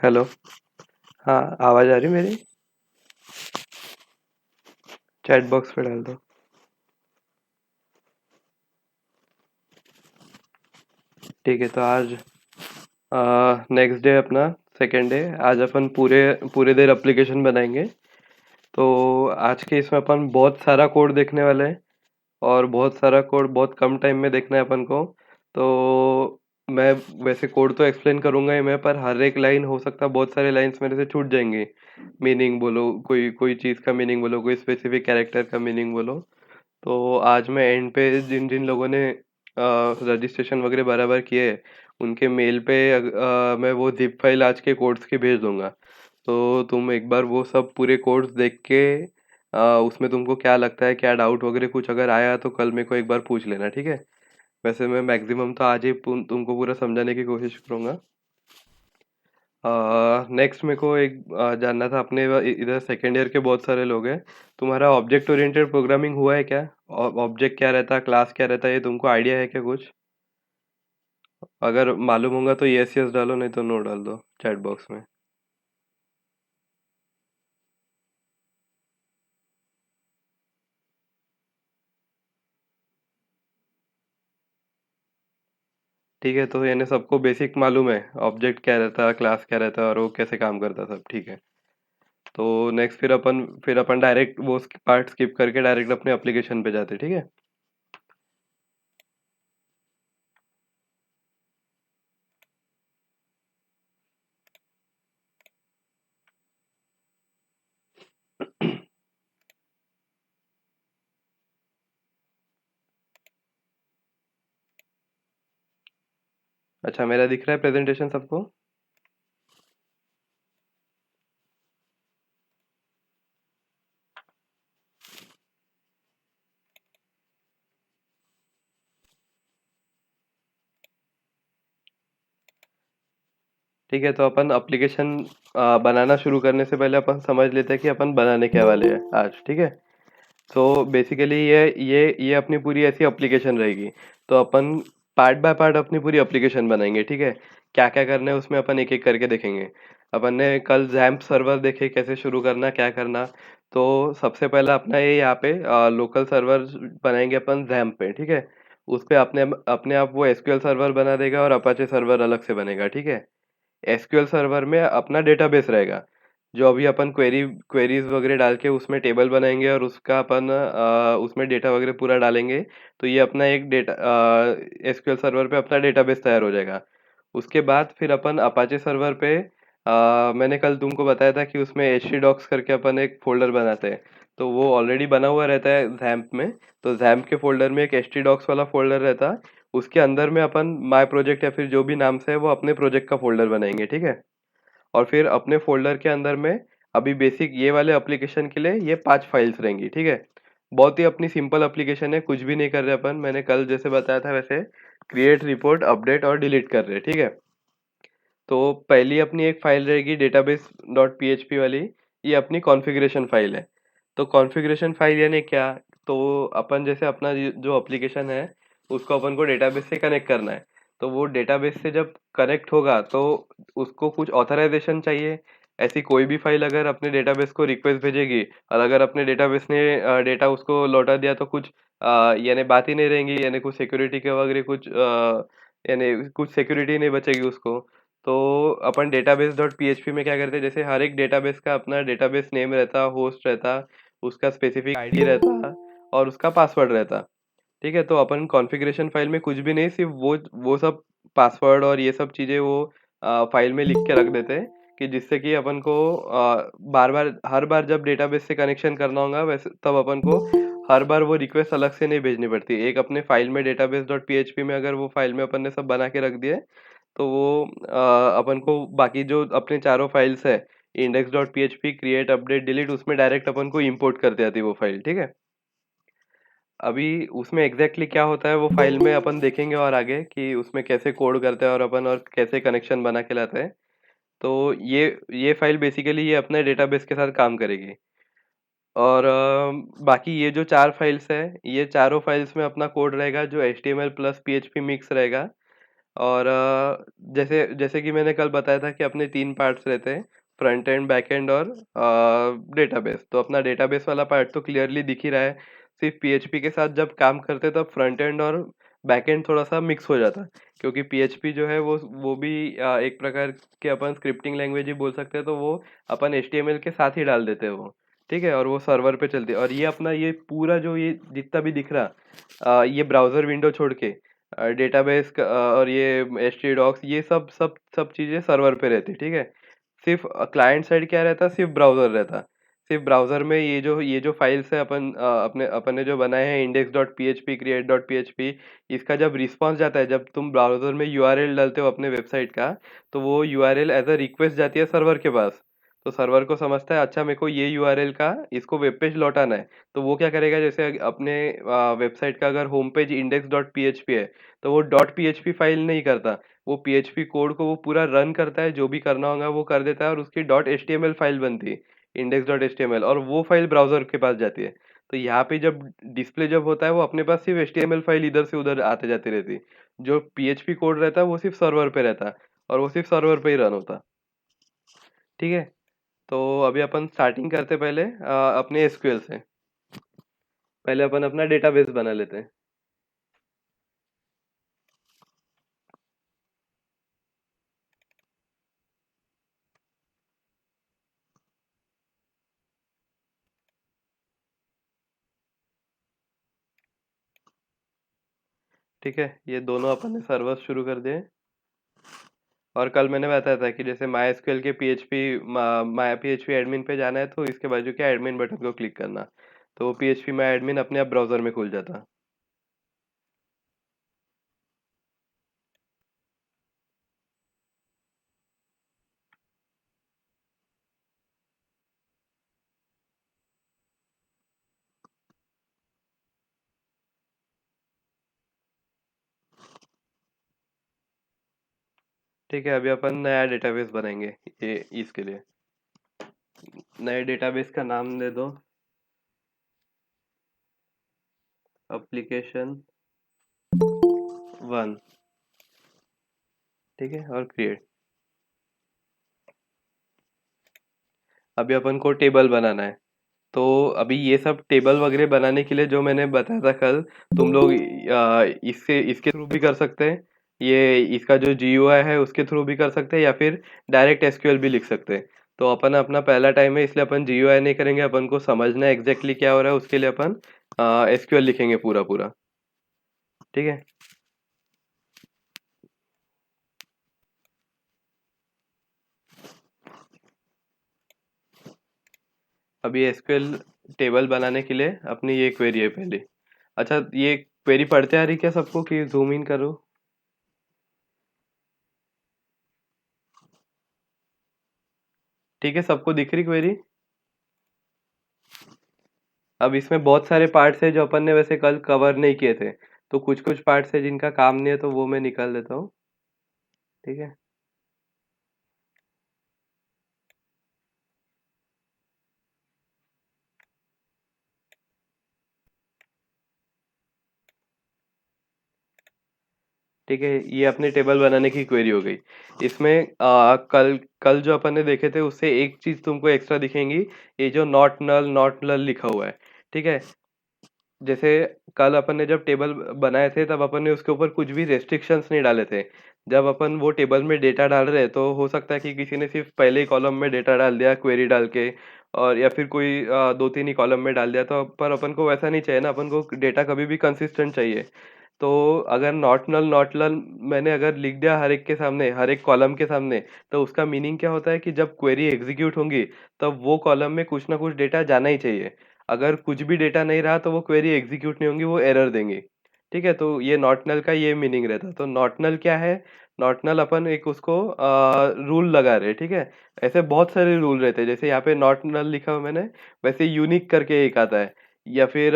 Hello. हाँ, आवाज़ आ रही मेरी? चैट बॉक्स पे डाल दो। ठीक है, तो आज नेक्स्ट डे अपना सेकेंड डे। आज अपन पूरे पूरे देर एप्लीकेशन बनाएंगे। तो आज के इसमें अपन बहुत सारा कोड देखने वाले हैं और बहुत सारा कोड बहुत कम टाइम में देखना है अपन को। तो मैं वैसे कोड तो एक्सप्लेन करूंगा ही मैं, पर हर एक लाइन हो सकता है बहुत सारे लाइंस मेरे से छूट जाएंगी। मीनिंग बोलो, कोई कोई चीज़ का मीनिंग बोलो, कोई स्पेसिफिक कैरेक्टर का मीनिंग बोलो। तो आज मैं एंड पे जिन जिन लोगों ने रजिस्ट्रेशन वगैरह बराबर किए हैं, उनके मेल पे मैं वो जिप फाइल आज के कोड्स की भेज दूंगा। तो तुम एक बार वो सब पूरे कोड्स देख के उसमें तुमको क्या लगता है, क्या डाउट वगैरह कुछ अगर आया तो कल मेरे को एक बार पूछ लेना, ठीक है? वैसे मैं मैक्सिमम तो आज ही तुमको पूरा समझाने की कोशिश करूंगा। नेक्स्ट मेरे को एक जानना था, अपने इधर सेकेंड ईयर के बहुत सारे लोग हैं। तुम्हारा ऑब्जेक्ट ओरिएंटेड प्रोग्रामिंग हुआ है क्या? ऑब्जेक्ट क्या रहता है, क्लास क्या रहता है, ये तुमको आइडिया है क्या कुछ? अगर मालूम होगा तो यस यस डालो, नहीं तो नो डाल दो चैट बॉक्स में। ठीक है, तो यानी सबको बेसिक मालूम है ऑब्जेक्ट क्या रहता है, क्लास क्या रहता है और वो कैसे काम करता है, सब ठीक है। तो नेक्स्ट फिर अपन डायरेक्ट वो पार्ट स्किप करके डायरेक्ट अपने एप्लीकेशन पे जाते, ठीक है? अच्छा, मेरा दिख रहा है प्रेजेंटेशन सबको? ठीक है, तो अपन एप्लीकेशन बनाना शुरू करने से पहले अपन समझ लेते हैं कि अपन बनाने क्या वाले हैं आज, ठीक है? तो बेसिकली ये अपनी पूरी ऐसी एप्लीकेशन रहेगी। तो अपन पार्ट बाय पार्ट अपनी पूरी एप्लीकेशन बनाएंगे, ठीक है? क्या क्या करना है उसमें अपन एक एक करके देखेंगे। अपन ने कल जैम्प सर्वर देखे, कैसे शुरू करना, क्या करना। तो सबसे पहला अपना ये यहाँ पे लोकल सर्वर बनाएंगे अपन जैम्प पे, ठीक है? उस पे अपने अपने आप वो एसक्यूएल सर्वर बना देगा और अपाचे सर्वर अलग से बनेगा, ठीक है? एसक्यूएल सर्वर में अपना डेटाबेस रहेगा। जो अभी अपन क्वेरीज वगैरह डाल के उसमें टेबल बनाएंगे और उसका अपन उसमें डेटा वगैरह पूरा डालेंगे। तो ये अपना एक डेटा एसक्यूएल सर्वर पे अपना डेटाबेस तैयार हो जाएगा। उसके बाद फिर अपन अपाचे सर्वर पे मैंने कल तुमको बताया था कि उसमें htdocs करके अपन एक फोल्डर बनाते हैं। तो वो ऑलरेडी बना हुआ रहता है जैम्प में। तो जैम्प के फोल्डर में एक htdocs वाला फोल्डर रहता है। उसके अंदर में अपन माय प्रोजेक्ट या फिर जो भी नाम से है वो अपने प्रोजेक्ट का फोल्डर बनाएंगे, ठीक है? और फिर अपने फोल्डर के अंदर में अभी बेसिक ये वाले एप्लीकेशन के लिए ये 5 फाइल्स रहेंगी, ठीक है? बहुत ही अपनी सिंपल एप्लीकेशन है, कुछ भी नहीं कर रहे अपन, मैंने कल जैसे बताया था वैसे क्रिएट, रिपोर्ट, अपडेट और डिलीट कर रहे हैं, ठीक है? तो पहली अपनी एक फाइल रहेगी डेटाबेस डॉट पीएचपी वाली। ये अपनी कॉन्फ़िगरेशन फाइल है। तो कॉन्फ़िगरेशन फाइल यानी क्या? तो अपन जैसे अपना जो एप्लीकेशन है उसको अपन को डेटाबेस से कनेक्ट करना है। तो वो डेटाबेस से जब कनेक्ट होगा तो उसको कुछ ऑथराइजेशन चाहिए। ऐसी कोई भी फाइल अगर अपने डेटाबेस को रिक्वेस्ट भेजेगी और अगर अपने डेटाबेस ने डेटा उसको लौटा दिया तो कुछ यानी बात ही नहीं रहेंगी, यानी कुछ सिक्योरिटी के वगैरह कुछ यानी कुछ सिक्योरिटी नहीं बचेगी उसको। तो अपन डेटाबेस डॉट पीएचपी में क्या करते हैं, जैसे हर एक डेटाबेस का अपना डेटाबेस नेम रहता, होस्ट रहता, उसका स्पेसिफिक आईडी रहता और उसका पासवर्ड रहता। ठीक है, तो अपन कॉन्फ़िगरेशन फाइल में कुछ भी नहीं, सिर्फ वो सब पासवर्ड और ये सब चीज़ें वो फाइल में लिख के रख देते हैं कि जिससे कि अपन को बार बार हर बार जब डेटाबेस से कनेक्शन करना होगा वैसे तब अपन को हर बार वो रिक्वेस्ट अलग से नहीं भेजनी पड़ती। एक अपने फाइल में डेटाबेस डॉट पीएचपी में अगर वो फाइल में अपन ने सब बना के रख दिया है तो वो अपन को बाकी जो अपने चारों फाइल्स है, index dot PHP, create, update, delete, उसमें डायरेक्ट अपन को इंपोर्ट करते आती है वो फाइल, ठीक है? अभी उसमें एग्जैक्टली क्या होता है वो फाइल में अपन देखेंगे और आगे कि उसमें कैसे कोड करते हैं और अपन और कैसे कनेक्शन बना के लाते हैं। तो ये फाइल बेसिकली ये अपने डेटाबेस के साथ काम करेगी। और बाकी ये जो 4 फाइल्स है, ये चारों फाइल्स में अपना कोड रहेगा जो एचटीएमएल प्लस पीएचपी मिक्स रहेगा। और जैसे जैसे कि मैंने कल बताया था कि अपने 3 पार्ट्स रहते हैं, फ्रंट एंड, बैक एंड और डेटाबेस। तो अपना डेटाबेस वाला पार्ट तो क्लियरली दिख ही रहा है। सिर्फ़ पीएचपी के साथ जब काम करते तब फ्रंट एंड और बैक एंड थोड़ा-सा मिक्स हो जाता है। क्योंकि पीएचपी जो है वो भी एक प्रकार के अपन स्क्रिप्टिंग लैंग्वेज ही बोल सकते हैं, तो वो अपन एचटीएमएल के साथ ही डाल देते हैं वो, ठीक है? और वो सर्वर पे चलती है और ये अपना ये पूरा जो ये जितना भी दिख रहा ये ब्राउज़र विंडो छोड़ के डेटाबेस और ये एचटीडॉक्स ये सब सब सब चीज़ें सर्वर पे रहती, ठीक है? सिर्फ़ क्लाइंट साइड क्या रहता, सिर्फ़ ब्राउज़र रहता। सिर्फ़ ब्राउज़र में ये जो फाइल्स है अपन ने जो बनाए हैं index dot PHP, create dot PHP, इसका जब रिस्पॉन्स जाता है, जब तुम ब्राउज़र में यूआरएल डालते हो अपने वेबसाइट का, तो वो यूआरएल एज़ अ रिक्वेस्ट जाती है सर्वर के पास। तो सर्वर को समझता है अच्छा मेरे को ये यूआरएल का इसको वेब पेज लौटाना है। तो वो क्या करेगा, जैसे अपने वेबसाइट का अगर home page index dot PHP है, तो वो डॉट पीएचपी फाइल नहीं करता, वो पीएचपी कोड को वो पूरा रन करता है, जो भी करना होगा वो कर देता है और उसकी डॉट एचटीएमएल फाइल बनती है, इंडेक्स डॉट एचटीएमएल, और वो फाइल ब्राउज़र के पास जाती है। तो यहाँ पे जब डिस्प्ले जब होता है वो अपने पास सिर्फ़ एचटीएमएल फाइल इधर से उधर आते-जाती रहती है। जो पीएचपी कोड रहता है वो सिर्फ़ सर्वर पे रहता है और वो सिर्फ़ सर्वर पे ही रन होता है। ठीक है? तो अभी अपन स्टार्टिंग करते पहले अपने एसक्यूएल से। पहले अपन अपना डेटाबेस बना लेते हैं। ठीक है? ये दोनों अपन ने सर्वर शुरू कर दिए। और कल मैंने बताया था कि जैसे माई के पीएचपी माई पीएचपी एडमिन पे जाना है तो इसके बाजू के एडमिन बटन को क्लिक करना, तो वो पीएचपी माई एडमिन अपने आप ब्राउजर में खुल जाता। ठीक है, अभी अपन नया डेटाबेस बनाएंगे ये इसके लिए। नए डेटाबेस का नाम दे दो एप्लीकेशन 1। ठीक है, और क्रिएट। अभी अपन को टेबल बनाना है। तो अभी ये सब टेबल वगैरह बनाने के लिए जो मैंने बताया था कल, तुम लोग इससे इसके थ्रू भी कर सकते हैं। ये इसका जो जीयूआई है उसके थ्रू भी कर सकते हैं या फिर डायरेक्ट एसक्यूएल भी लिख सकते हैं। तो अपन अपना पहला टाइम है इसलिए अपन जीयूआई नहीं करेंगे, अपन को समझना है एग्जैक्टली क्या हो रहा है, उसके लिए अपन एसक्यूएल लिखेंगे पूरा पूरा। ठीक है, अभी एसक्यूएल टेबल बनाने के लिए अपनी ये क्वेरी है पहले। अच्छा, ये क्वेरी पढ़ते आ रही क्या सबको कि जूम इन करो? ठीक है, सबको दिख रही क्वेरी? अब इसमें बहुत सारे पार्ट्स हैं जो अपन ने वैसे कल कवर नहीं किए थे, तो कुछ कुछ पार्ट्स है जिनका काम नहीं है तो वो मैं निकाल देता हूँ। ठीक है, ठीक है, ये अपने टेबल बनाने की क्वेरी हो गई। इसमें कल कल जो अपन ने देखे थे उससे एक चीज तुमको एक्स्ट्रा दिखेंगी, ये जो नॉट नल लिखा हुआ है। ठीक है, जैसे कल अपन ने जब टेबल बनाए थे तब अपन ने उसके ऊपर कुछ भी रेस्ट्रिक्शंस नहीं डाले थे। जब अपन वो टेबल में डेटा डाल रहे हैं तो हो सकता है कि किसी ने सिर्फ पहले ही कॉलम में डेटा डाल दिया क्वेरी डाल के, और या फिर कोई दो तीन ही कॉलम में डाल दिया, तो पर अपन को वैसा नहीं चाहिए ना, अपन को डेटा कभी भी कंसिस्टेंट चाहिए। तो अगर नॉट नल मैंने अगर लिख दिया हर एक के सामने, हर एक कॉलम के सामने, तो उसका मीनिंग क्या होता है कि जब क्वेरी एग्जीक्यूट होंगी तब वो कॉलम में कुछ ना कुछ डेटा जाना ही चाहिए। अगर कुछ भी डेटा नहीं रहा तो वो क्वेरी एग्जीक्यूट नहीं होंगी, वो एरर देंगी। ठीक है, तो ये नॉट नल का ये मीनिंग रहता है। तो नॉट नल क्या है? नॉट नल अपन एक उसको रूल लगा रहे हैं, ठीक है? ऐसे बहुत सारे रूल रहते हैं, जैसे यहाँ पे नॉट नल लिखा हुआ मैंने, वैसे यूनिक करके एक आता है, या फिर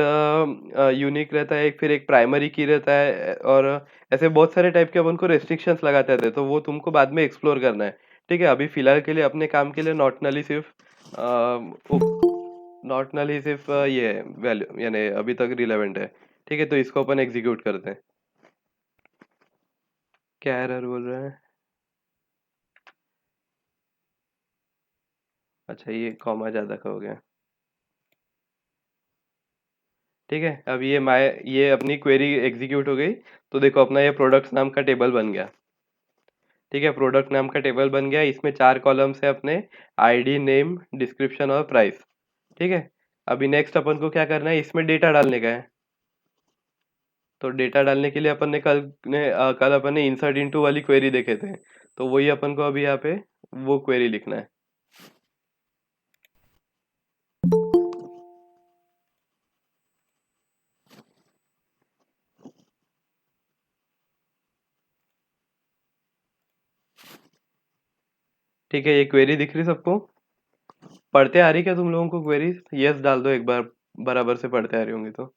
यूनिक रहता है एक, फिर एक प्राइमरी की रहता है, और ऐसे बहुत सारे टाइप के अपन को रेस्ट्रिक्शंस लगाते रहते हैं, तो वो तुमको बाद में एक्सप्लोर करना है। ठीक है, अभी फिलहाल के लिए अपने काम के लिए नॉट नल ही सिर्फ नॉट नल ही सिर्फ ये है वैल्यू, यानी अभी तक रिलेवेंट है। ठीक है, तो इसको अपन एग्जीक्यूट करते हैं। क्या एरर बोल रहा है? अच्छा, ये कॉमा ज़्यादा का हो गया। ठीक है, अब ये अपनी क्वेरी एग्जीक्यूट हो गई। तो देखो अपना ये प्रोडक्ट्स नाम का टेबल बन गया। ठीक है, प्रोडक्ट नाम का टेबल बन गया, इसमें 4 कॉलम्स है अपने, आईडी, नेम, डिस्क्रिप्शन और प्राइस। ठीक है, अभी नेक्स्ट अपन को क्या करना है, इसमें डेटा डालने का है। तो डेटा डालने के लिए कल अपन ने इंसर्ट इनटू वाली क्वेरी देखे थे। तो वही अपन को अभी यहाँ पे वो क्वेरी लिखना है। ठीक है, ये क्वेरी दिख रही सबको? पढ़ते आ रही क्या तुम लोगों को क्वेरी? यस डाल दो एक बार, बराबर से पढ़ते आ रही होंगी तो।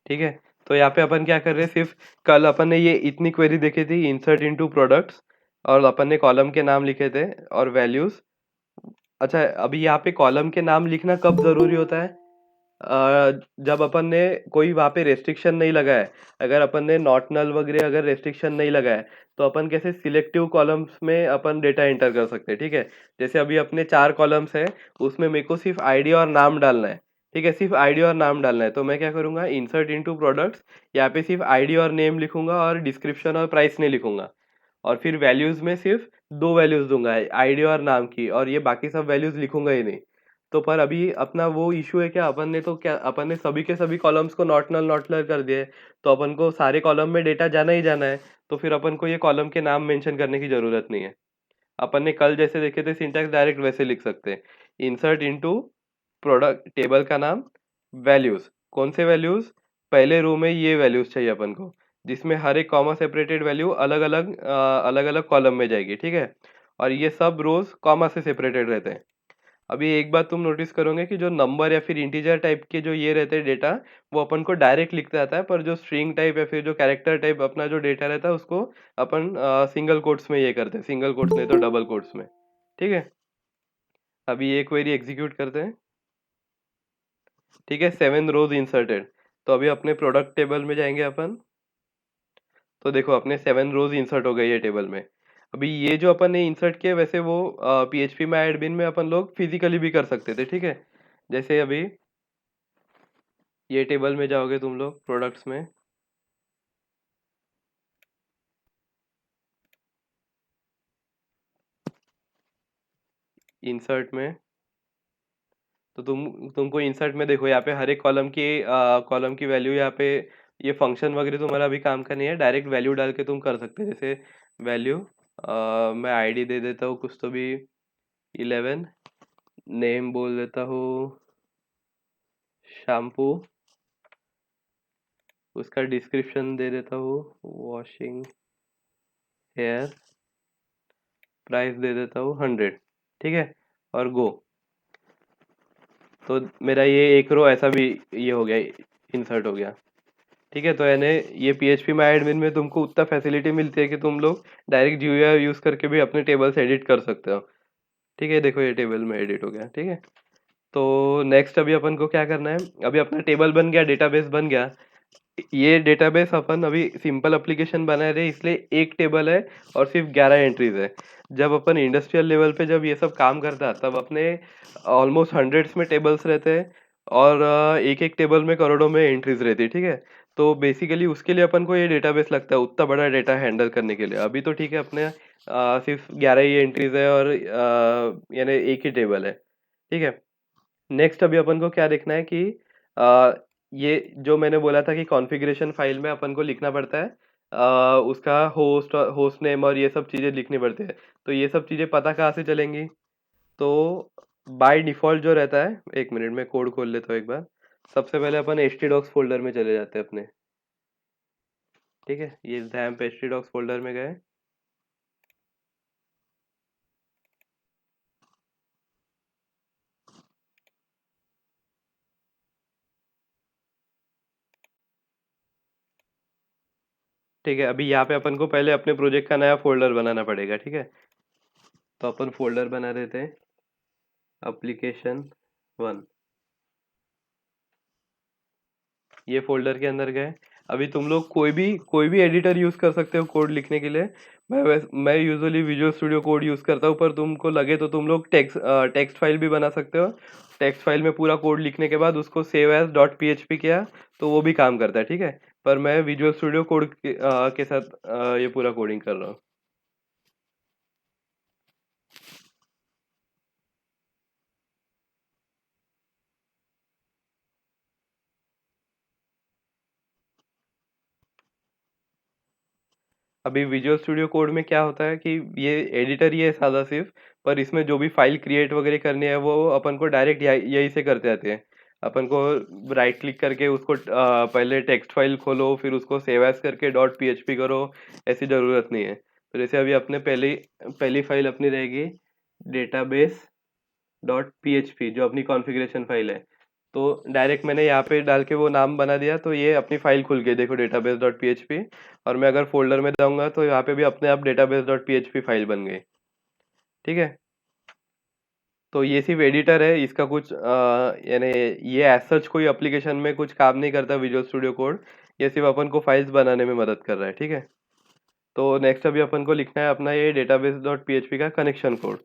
ठीक है, तो यहाँ पे अपन क्या कर रहे हैं, सिर्फ कल अपन ने ये इतनी क्वेरी देखी थी, इंसर्ट इनटू प्रोडक्ट्स, और अपन ने कॉलम के नाम लिखे थे और वैल्यूज। अच्छा, अभी यहाँ पे कॉलम के नाम लिखना कब जरूरी होता है? जब अपन ने कोई वहाँ पे रेस्ट्रिक्शन नहीं लगाया है। अगर अपन ने नॉट नल वगैरह अगर रेस्ट्रिक्शन नहीं लगाया है, तो अपन कैसे सिलेक्टिव कॉलम्स में अपन डेटा एंटर कर सकते हैं। ठीक है, जैसे अभी अपने 4 कॉलम्स है, उसमें मेरे को सिर्फ आईडी और नाम डालना है। ठीक है, सिर्फ आईडी और नाम डालना है, तो मैं क्या करूंगा, इंसर्ट इनटू प्रोडक्ट्स, यहाँ पे सिर्फ आईडी और नेम लिखूंगा और डिस्क्रिप्शन और प्राइस नहीं लिखूंगा। और फिर वैल्यूज में सिर्फ 2 वैल्यूज दूंगा, आईडी और नाम की, और ये बाकी सब वैल्यूज लिखूंगा ही नहीं। तो पर अभी अपना वो इशू है, क्या अपन ने सभी के सभी कॉलम्स को नॉट नल कर दिए। तो अपन को सारे कॉलम में डेटा जाना ही जाना है। तो फिर अपन को ये कॉलम के नाम मेंशन करने की जरूरत नहीं है। अपन ने कल जैसे देखे थे सिंटैक्स, डायरेक्ट वैसे लिख सकते हैं। इंसर्ट इनटू प्रोडक्ट, टेबल का नाम, वैल्यूज। कौन से वैल्यूज? पहले रो में ये वैल्यूज चाहिए अपन को, जिसमें हर एक कॉमा सेपरेटेड वैल्यू अलग अलग कॉलम में जाएगी। ठीक है, और ये सब रोज कॉमा से सेपरेटेड रहते हैं। अभी एक बात तुम नोटिस करोगे कि जो नंबर या फिर इंटीजर टाइप के जो ये रहते हैं डेटा, वो अपन को डायरेक्ट लिखते आता है, पर जो स्ट्रिंग टाइप या फिर जो कैरेक्टर टाइप अपना जो डेटा रहता है, उसको अपन सिंगल कोट्स में ये करते हैं, सिंगल कोट्स नहीं तो डबल कोट्स में। ठीक है, अभी ये क्वेरी एग्जीक्यूट करते हैं। ठीक है, 7 रोज इंसर्टेड। तो अभी अपने प्रोडक्ट टेबल में जाएंगे अपन। तो देखो अपने 7 रोज इंसर्ट हो गई है टेबल में। अभी ये जो अपन ने इंसर्ट किया, वैसे वो पीएचपी में एडमिन में अपन लोग फिजिकली भी कर सकते थे। ठीक है, जैसे अभी ये टेबल में जाओगे तुम लोग प्रोडक्ट्स में, इंसर्ट में। तो तुमको इंसर्ट में देखो, यहाँ पे हर एक कॉलम की वैल्यू यहाँ पे, ये फंक्शन वगैरह तुम्हारा अभी काम का नहीं है, डायरेक्ट वैल्यू डाल के तुम कर सकते हो। जैसे वैल्यू, मैं आईडी दे देता हूँ कुछ तो भी, 11, नेम बोल देता हूँ शैम्पू, उसका डिस्क्रिप्शन दे देता हूँ वॉशिंग हेयर, प्राइस दे देता हूँ 100। ठीक है, और गो। तो मेरा ये एक रो ऐसा भी ये हो गया, इंसर्ट हो गया। ठीक है, तो यानी ये पीएचपी में एडमिन में तुमको उतना फैसिलिटी मिलती है कि तुम लोग डायरेक्ट जीयूआई यूज करके भी अपने टेबल्स एडिट कर सकते हो। ठीक है, देखो ये टेबल में एडिट हो गया। ठीक है, तो नेक्स्ट अभी अपन को क्या करना है, अभी अपना टेबल बन गया, डेटाबेस बन गया। ये डेटाबेस अपन अभी सिंपल एप्लीकेशन बना रहे, इसलिए एक टेबल है और सिर्फ 11 एंट्रीज है। जब अपन इंडस्ट्रियल लेवल पे जब ये सब काम करता है, तब अपने ऑलमोस्ट हंड्रेड्स में टेबल्स रहते हैं, और एक एक टेबल में करोड़ों में एंट्रीज रहती है। ठीक है, तो बेसिकली उसके लिए अपन को ये डेटाबेस लगता है, उतना बड़ा डेटा हैंडल करने के लिए। अभी तो ठीक है, अपने सिर्फ 11 ही एंट्रीज है, और यानी एक ही टेबल है। ठीक है, नेक्स्ट अभी अपन को क्या देखना है कि आ, ये जो मैंने बोला था कि कॉन्फ़िगरेशन फाइल में अपन को लिखना पड़ता है, उसका होस्ट नेम और ये सब चीज़ें लिखनी पड़ती है। तो ये सब चीज़ें पता कहाँ से चलेंगी? तो बाय डिफ़ॉल्ट जो रहता है, एक मिनट में कोड खोल लेता हूँ एक बार। सबसे पहले अपन htdocs फोल्डर में चले जाते हैं अपने। ठीक है, ये XAMPP htdocs फोल्डर में गए। ठीक है, अभी यहाँ पे अपन को पहले अपने प्रोजेक्ट का नया फोल्डर बनाना पड़ेगा। ठीक है, तो अपन फोल्डर बना रहे थे एप्लीकेशन 1। ये फोल्डर के अंदर गए। अभी तुम लोग कोई भी एडिटर यूज कर सकते हो कोड लिखने के लिए। मैं usually visual studio code use करता हूँ, पर तुमको लगे तो तुम लोग टेक्स्ट फाइल भी बना सकते हो। टेक्स्ट फाइल में पूरा कोड लिखने के बाद उसको सेव एज डॉट पीएचपी किया तो वो भी काम करता है, ठीक है। पर मैं विजुअल स्टूडियो कोड के साथ ये पूरा कोडिंग कर रहा हूँ। अभी विजुअल स्टूडियो कोड में क्या होता है कि ये एडिटर ही है सादा सिर्फ, पर इसमें जो भी फाइल क्रिएट वगैरह करनी है वो अपन को डायरेक्ट यही से करते आते हैं। अपन को राइट क्लिक करके उसको पहले टेक्स्ट फाइल खोलो, फिर उसको सेव एज करके डॉट पीएचपी करो। ऐसी ज़रूरत नहीं है। तो जैसे अभी अपने पहली पहली फाइल अपनी रहेगी डेटाबेस डॉट पीएचपी, जो अपनी कॉन्फ़िगरेशन फाइल है। तो डायरेक्ट मैंने यहाँ पे डाल के वो नाम बना दिया, तो ये अपनी फाइल खुल गई, देखो डेटाबेस डॉट पीएचपी। और मैं अगर फोल्डर में जाऊंगा तो यहाँ पे भी अपने आप डेटाबेस डॉट पीएचपी फाइल बन गई, ठीक है। तो ये सिर्फ एडिटर है, इसका कुछ यानी ये एज सच कोई एप्लीकेशन में कुछ काम नहीं करता विजुअल स्टूडियो कोड। ये सिर्फ अपन को फाइल्स बनाने में मदद कर रहा है, ठीक है। तो नेक्स्ट अभी अपन को लिखना है अपना ये डेटाबेस डॉट पीएचपी का कनेक्शन कोड।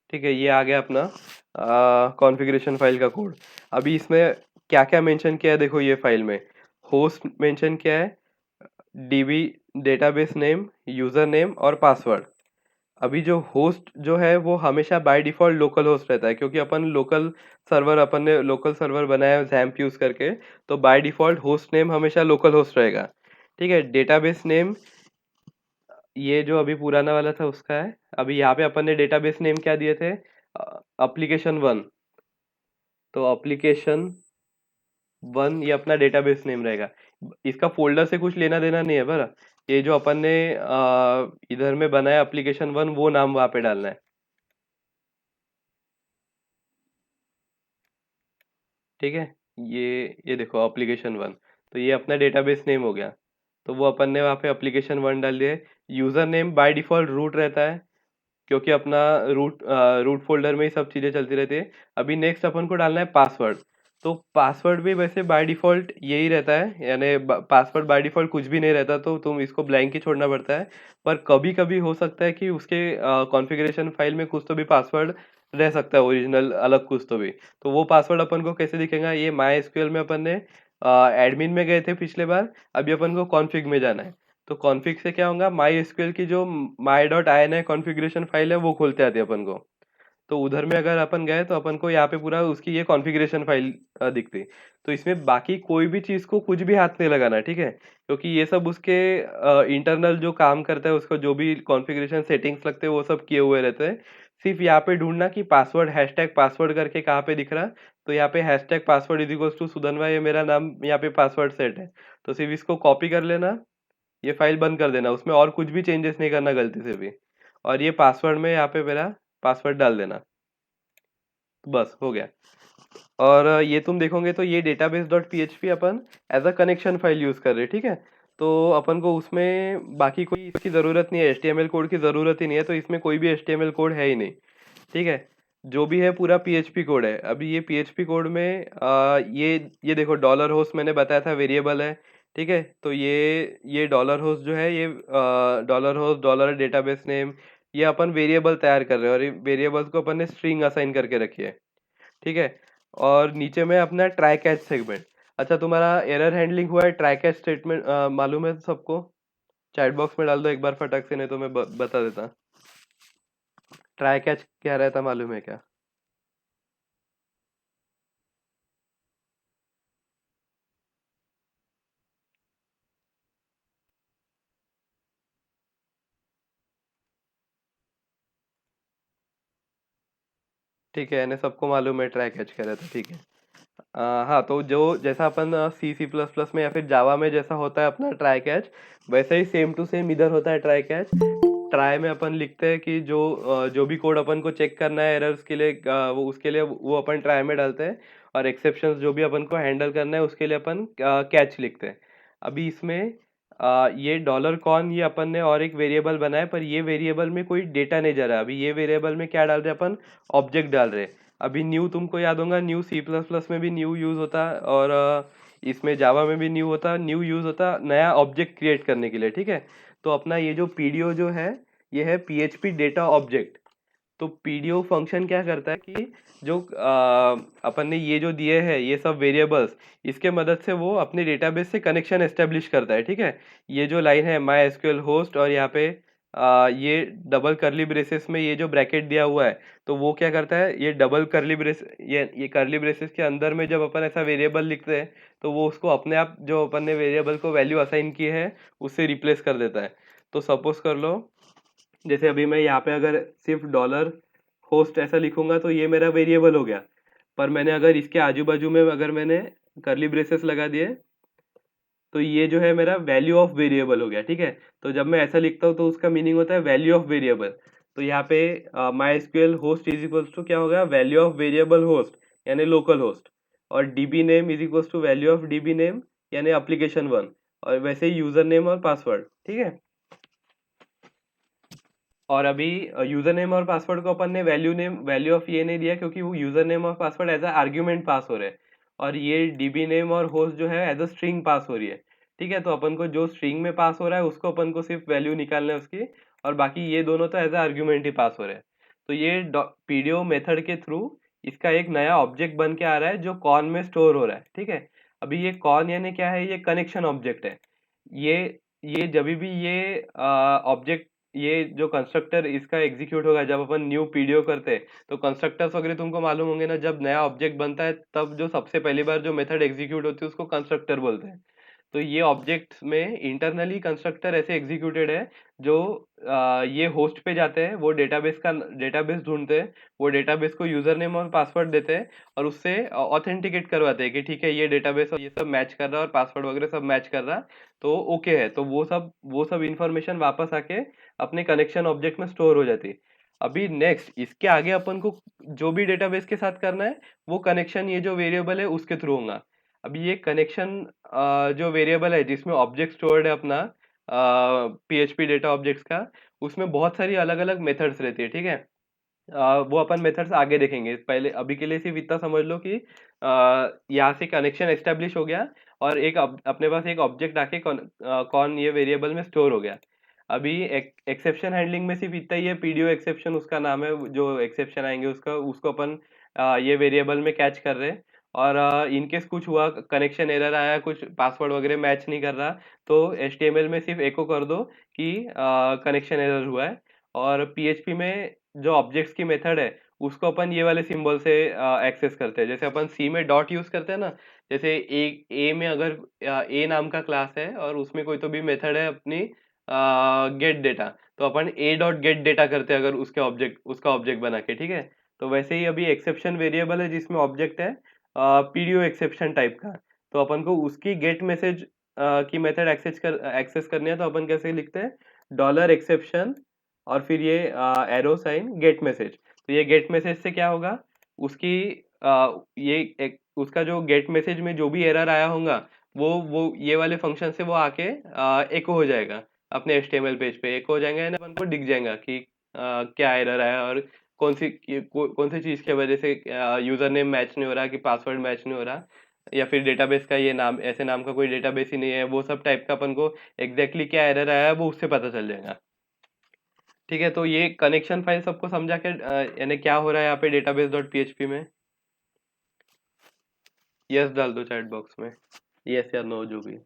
ठीक है, ये आ गया अपना कॉन्फ़िगरेशन फाइल का कोड। अभी इसमें क्या क्या मेंशन किया है देखो, ये फाइल में होस्ट मेंशन किया है, dB database name, user name और पासवर्ड। अभी जो होस्ट जो है वो हमेशा बाय डिफ़ॉल्ट लोकल होस्ट रहता है, क्योंकि अपन ने लोकल सर्वर बनाया है जैम्प यूज़ करके। तो बाय डिफ़ॉल्ट होस्ट नेम हमेशा लोकल होस्ट रहेगा, ठीक है। डेटाबेस नेम ये जो अभी पुराना वाला था उसका है। अभी यहाँ पे अपन ने डेटाबेस नेम क्या दिए थे, एप्लीकेशन 1। तो एप्लीकेशन 1 ये अपना डेटाबेस नेम रहेगा। इसका फोल्डर से कुछ लेना देना नहीं है बरा। ये जो अपन ने इधर में बनाया एप्लीकेशन 1, वो नाम वहाँ पे डालना है, ठीक है। ये देखो एप्लीकेशन 1, तो ये अपना डेटाबेस नेम हो गया। तो वो अपन ने वहाँ पे एप्लीकेशन 1 डाल दिया। User name by default root रहता है, क्योंकि अपना रूट फोल्डर में ही सब चीज़ें चलती रहती है। अभी नेक्स्ट अपन को डालना है पासवर्ड। तो पासवर्ड भी वैसे बाय डिफ़ॉल्ट यही रहता है, यानी पासवर्ड बाय डिफ़ॉल्ट कुछ भी नहीं रहता, तो तुम इसको ब्लैंक ही छोड़ना पड़ता है। पर कभी कभी हो सकता है कि उसके कॉन्फ़िगरेशन फाइल में कुछ तो भी पासवर्ड रह सकता है, ओरिजिनल अलग कुछ तो भी। तो वो पासवर्ड अपन को कैसे दिखेगा, ये माई एसक्यूएल में अपन ने एडमिन में गए थे पिछले बार। अभी अपन को कॉन्फ़िग में जाना है। तो कॉन्फ़िग से क्या होगा, माई एसक्यूएल की जो my dot I N I configuration file है वो खोलते आती है अपन को। तो उधर में अगर अपन गए तो अपन को यहाँ पे पूरा उसकी ये कॉन्फ़िगरेशन फाइल दिखती। तो इसमें बाकी कोई भी चीज़ को कुछ भी हाथ नहीं लगाना, ठीक है, क्योंकि ये सब उसके इंटरनल जो काम करता है, उसको जो भी कॉन्फ़िगरेशन सेटिंग्स लगते हैं वो सब किए हुए रहते हैं। सिर्फ यहाँ पे ढूंढना कि पासवर्ड हैशटैग पासवर्ड करके कहाँ पे दिख रहा। तो यहाँ पे hashtag password is equals to Sudhanva, ये मेरा नाम यहाँ पे पासवर्ड सेट है। तो सिर्फ इसको कॉपी कर लेना, ये फाइल बंद कर देना, उसमें और कुछ भी चेंजेस नहीं करना गलती से भी। और ये पासवर्ड में यहाँ पे मेरा पासवर्ड डाल देना, बस हो गया। और ये तुम देखोगे तो ये डेटाबेस डॉट पीएचपी अपन as a connection file use कर रहे हैं, ठीक है। तो अपन को उसमें बाकी कोई इसकी ज़रूरत नहीं है, एचटीएमएल कोड की ज़रूरत ही नहीं है, तो इसमें कोई भी एचटीएमएल कोड है ही नहीं, ठीक है। जो भी है पूरा पीएचपी कोड है। अभी ये पीएचपी कोड में ये देखो डॉलर होस्ट मैंने बताया था वेरिएबल है, ठीक है। तो ये डॉलर होस्ट जो है, ये dollar host dollar database name, ये अपन वेरिएबल तैयार कर रहे हैं, और ये वेरिएबल्स को अपन ने स्ट्रिंग असाइन करके रखी है, ठीक है। और नीचे में अपना ट्राई कैच सेगमेंट। अच्छा, तुम्हारा एरर हैंडलिंग हुआ है ट्राई कैच स्टेटमेंट मालूम है सबको? चैट बॉक्स में डाल दो एक बार फटाक से, नहीं तो मैं बता देता। ट्राई कैच क्या रहता मालूम है क्या? ठीक है, यानी सबको मालूम है ट्राई कैच क्या रहता, ठीक है। हाँ, तो जो जैसा अपन सी सी प्लस प्लस में या फिर जावा में जैसा होता है अपना ट्राई कैच, वैसे ही सेम टू सेम इधर होता है ट्राई कैच। ट्राई में अपन लिखते हैं कि जो भी कोड अपन को चेक करना है एरर्स के लिए, वो उसके लिए वो अपन ट्राई में डालते हैं। और एक्सेप्शंस जो भी अपन को हैंडल करना है उसके लिए अपन कैच लिखते हैं। अभी इसमें ये डॉलर कॉन ये अपन ने और एक वेरिएबल बनाया, पर ये वेरिएबल में कोई डेटा नहीं जा रहा। अभी ये वेरिएबल में क्या डाल रहे हैं अपन, ऑब्जेक्ट डाल रहे हैं। अभी न्यू तुमको याद होगा, न्यू सी प्लस प्लस में भी न्यू यूज़ होता है, और इसमें जावा में भी न्यू होता, न्यू यूज़ होता नया ऑब्जेक्ट क्रिएट करने के लिए, ठीक है। तो अपना ये जो पीडीओ जो है, ये है पीएचपी डेटा ऑब्जेक्ट। तो पीडीओ फंक्शन क्या करता है कि जो अपन ने ये जो दिए हैं ये सब वेरिएबल्स, इसके मदद से वो अपने डेटाबेस से कनेक्शन एस्टेब्लिश करता है, ठीक है। ये जो लाइन है माई एसक्यूएल होस्ट, और यहाँ पे ये डबल करली ब्रेसेस में ये जो ब्रैकेट दिया हुआ है, तो वो क्या करता है, ये डबल करली ब्रेस, ये करली ब्रेसेस के अंदर में जब अपन ऐसा वेरिएबल लिखते हैं, तो वो उसको अपने आप जो अपन ने वेरिएबल को वैल्यू असाइन की है उससे रिप्लेस कर देता है। तो सपोज कर लो, जैसे अभी मैं यहाँ पे अगर सिर्फ डॉलर होस्ट ऐसा लिखूंगा तो ये मेरा वेरिएबल हो गया, पर मैंने अगर इसके आजू बाजू में अगर मैंने करली ब्रेसेस लगा दिए, तो ये जो है मेरा वैल्यू ऑफ वेरिएबल हो गया, ठीक है। तो जब मैं ऐसा लिखता हूँ तो उसका मीनिंग होता है वैल्यू ऑफ वेरिएबल। तो यहाँ पे my SQL host is equals to क्या होगा, वैल्यू ऑफ वेरिएबल होस्ट यानी लोकल होस्ट, और DB name is equals to value of DB name यानी एप्लीकेशन वन, और वैसे ही यूजर नेम और पासवर्ड, ठीक है। और अभी यूजर नेम और पासवर्ड को अपन ने वैल्यू ऑफ ये नहीं दिया, क्योंकि वो यूजर नेम और password as a argument pass हो रहे हैं, और ये डीबी नेम और होस्ट जो है एज अ स्ट्रिंग पास हो रही है, ठीक है। तो अपन को जो स्ट्रिंग में पास हो रहा है उसको अपन को सिर्फ वैल्यू निकालना है उसकी, और बाकी ये दोनों तो एज अ आर्ग्यूमेंट ही पास हो रहे हैं। तो ये पीडीओ मेथड के थ्रू इसका एक नया ऑब्जेक्ट बन के आ रहा है जो कॉन में स्टोर हो रहा है, ठीक है। अभी ये कॉन यानी क्या है, ये कनेक्शन ऑब्जेक्ट है। ये ये जब भी ये ऑब्जेक्ट, ये जो कंस्ट्रक्टर इसका एग्जीक्यूट होगा जब अपन न्यू पीडीओ करते हैं, तो कंस्ट्रक्टर्स वगैरह तुमको मालूम होंगे ना, जब नया ऑब्जेक्ट बनता है तब जो सबसे पहली बार जो मेथड एग्जीक्यूट होती है उसको कंस्ट्रक्टर बोलते हैं। तो ये ऑब्जेक्ट्स में इंटरनली कंस्ट्रक्टर ऐसे एग्जीक्यूटेड है जो ये होस्ट पे जाते हैं, वो डेटाबेस ढूंढते हैं, वो डेटाबेस को यूजर नेम और पासवर्ड देते हैं, और उससे ऑथेंटिकेट करवाते हैं कि ठीक है ये डेटाबेस और ये सब मैच कर रहा है और पासवर्ड वगैरह सब मैच कर रहा है, तो ओके है। तो वो सब इंफॉर्मेशन वापस आके अपने कनेक्शन ऑब्जेक्ट में स्टोर हो जाती है। अभी नेक्स्ट इसके आगे अपन को जो भी डेटाबेस के साथ करना है, वो कनेक्शन ये जो वेरिएबल है उसके थ्रू होगा। अभी ये कनेक्शन जो वेरिएबल है जिसमें ऑब्जेक्ट स्टोर्ड है अपना पीएचपी डेटा ऑब्जेक्ट्स का, उसमें बहुत सारी अलग अलग मेथड्स रहती है, ठीक है। वो अपन मेथड्स आगे देखेंगे, पहले अभी के लिए सिर्फ इतना समझ लो कि यहाँ से कनेक्शन एस्टेब्लिश हो गया, और एक अपने पास एक ऑब्जेक्ट आके कौन ये वेरिएबल में स्टोर हो गया। अभी एक्सेप्शन हैंडलिंग में सिर्फ इतना ही है, पीडीओ एक्सेप्शन उसका नाम है, जो एक्सेप्शन आएंगे उसका उसको अपन ये वेरिएबल में कैच कर रहे हैं। और इनकेस कुछ हुआ, कनेक्शन एरर आया, कुछ पासवर्ड वगैरह मैच नहीं कर रहा, तो एचटीएमएल में सिर्फ एको कर दो कि कनेक्शन एरर हुआ है। और पीएचपी में जो ऑब्जेक्ट्स की मेथड है उसको अपन ये वाले सिंबल से एक्सेस करते हैं, जैसे अपन सी में डॉट यूज करते हैं ना। जैसे ए में अगर ए नाम का क्लास है और उसमें कोई तो भी मेथड है अपनी गेट डेटा, तो अपन ए डॉट गेट डेटा करते हैं अगर उसका ऑब्जेक्ट बना के, ठीक है। तो वैसे ही अभी एक्सेप्शन वेरिएबल है जिसमें ऑब्जेक्ट है पीडीओ एक्सेप्शन टाइप का, तो अपन को उसकी गेट मैसेज की मेथड एक्सेस करनी है, तो अपन कैसे लिखते हैं, डॉलर एक्सेप्शन और फिर ये एरो साइन गेट मैसेज। तो ये गेट मैसेज से क्या होगा, उसकी उसका जो गेट मैसेज में जो भी एरर आया होगा, वो ये वाले फंक्शन से वो आके एको हो जाएगा, अपने एचटीएमएल पेज पे एको हो जाएगा, यानी अपन को दिख जाएगा कि क्या एरर आया, और कौन सी चीज की वजह से यूजर नेम मैच नहीं हो रहा, कि पासवर्ड मैच नहीं हो रहा, या फिर डेटाबेस का ये नाम, ऐसे नाम का कोई डेटाबेस ही नहीं है, वो सब टाइप का अपन को एग्जैक्टली क्या एरर आया है वो उससे पता चल जाएगा, ठीक है। तो ये कनेक्शन फाइल सबको समझा के यानी क्या हो रहा है यहाँ पे डेटाबेस डॉट पीएचपी में। यस डाल दो चैट बॉक्स में, यस या नो जो भी।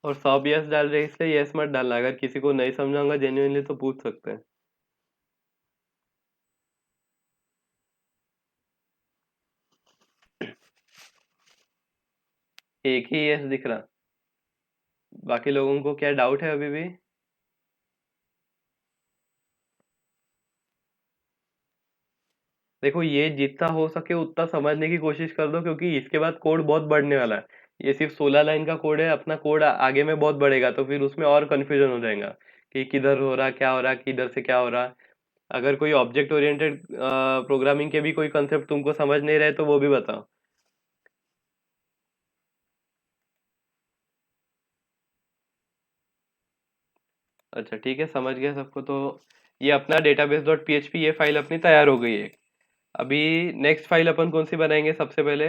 और सब यस डाल रहे हैं इसलिए यस मत डालना, अगर किसी को नहीं समझाऊंगा जेन्युइनली तो पूछ सकते हैं। एक ही यस दिख रहा, बाकी लोगों को क्या डाउट है अभी भी। देखो ये जितना हो सके उतना समझने की कोशिश कर दो, क्योंकि इसके बाद कोड बहुत बढ़ने वाला है। ये सिर्फ 16 लाइन का कोड है, अपना कोड आगे में बहुत बढ़ेगा, तो फिर उसमें और कंफ्यूजन हो जाएगा कि किधर हो रहा क्या हो रहा, किधर से क्या हो रहा। अगर कोई ऑब्जेक्ट ओरिएंटेड प्रोग्रामिंग के भी कोई कंसेप्ट तुमको समझ नहीं रहे तो वो भी बताओ। अच्छा ठीक है, समझ गया सबको। तो ये अपना डेटाबेस डॉट पीएचपी ये फाइल अपनी तैयार हो गई है। अभी नेक्स्ट फाइल अपन कौन सी बनाएंगे? सबसे पहले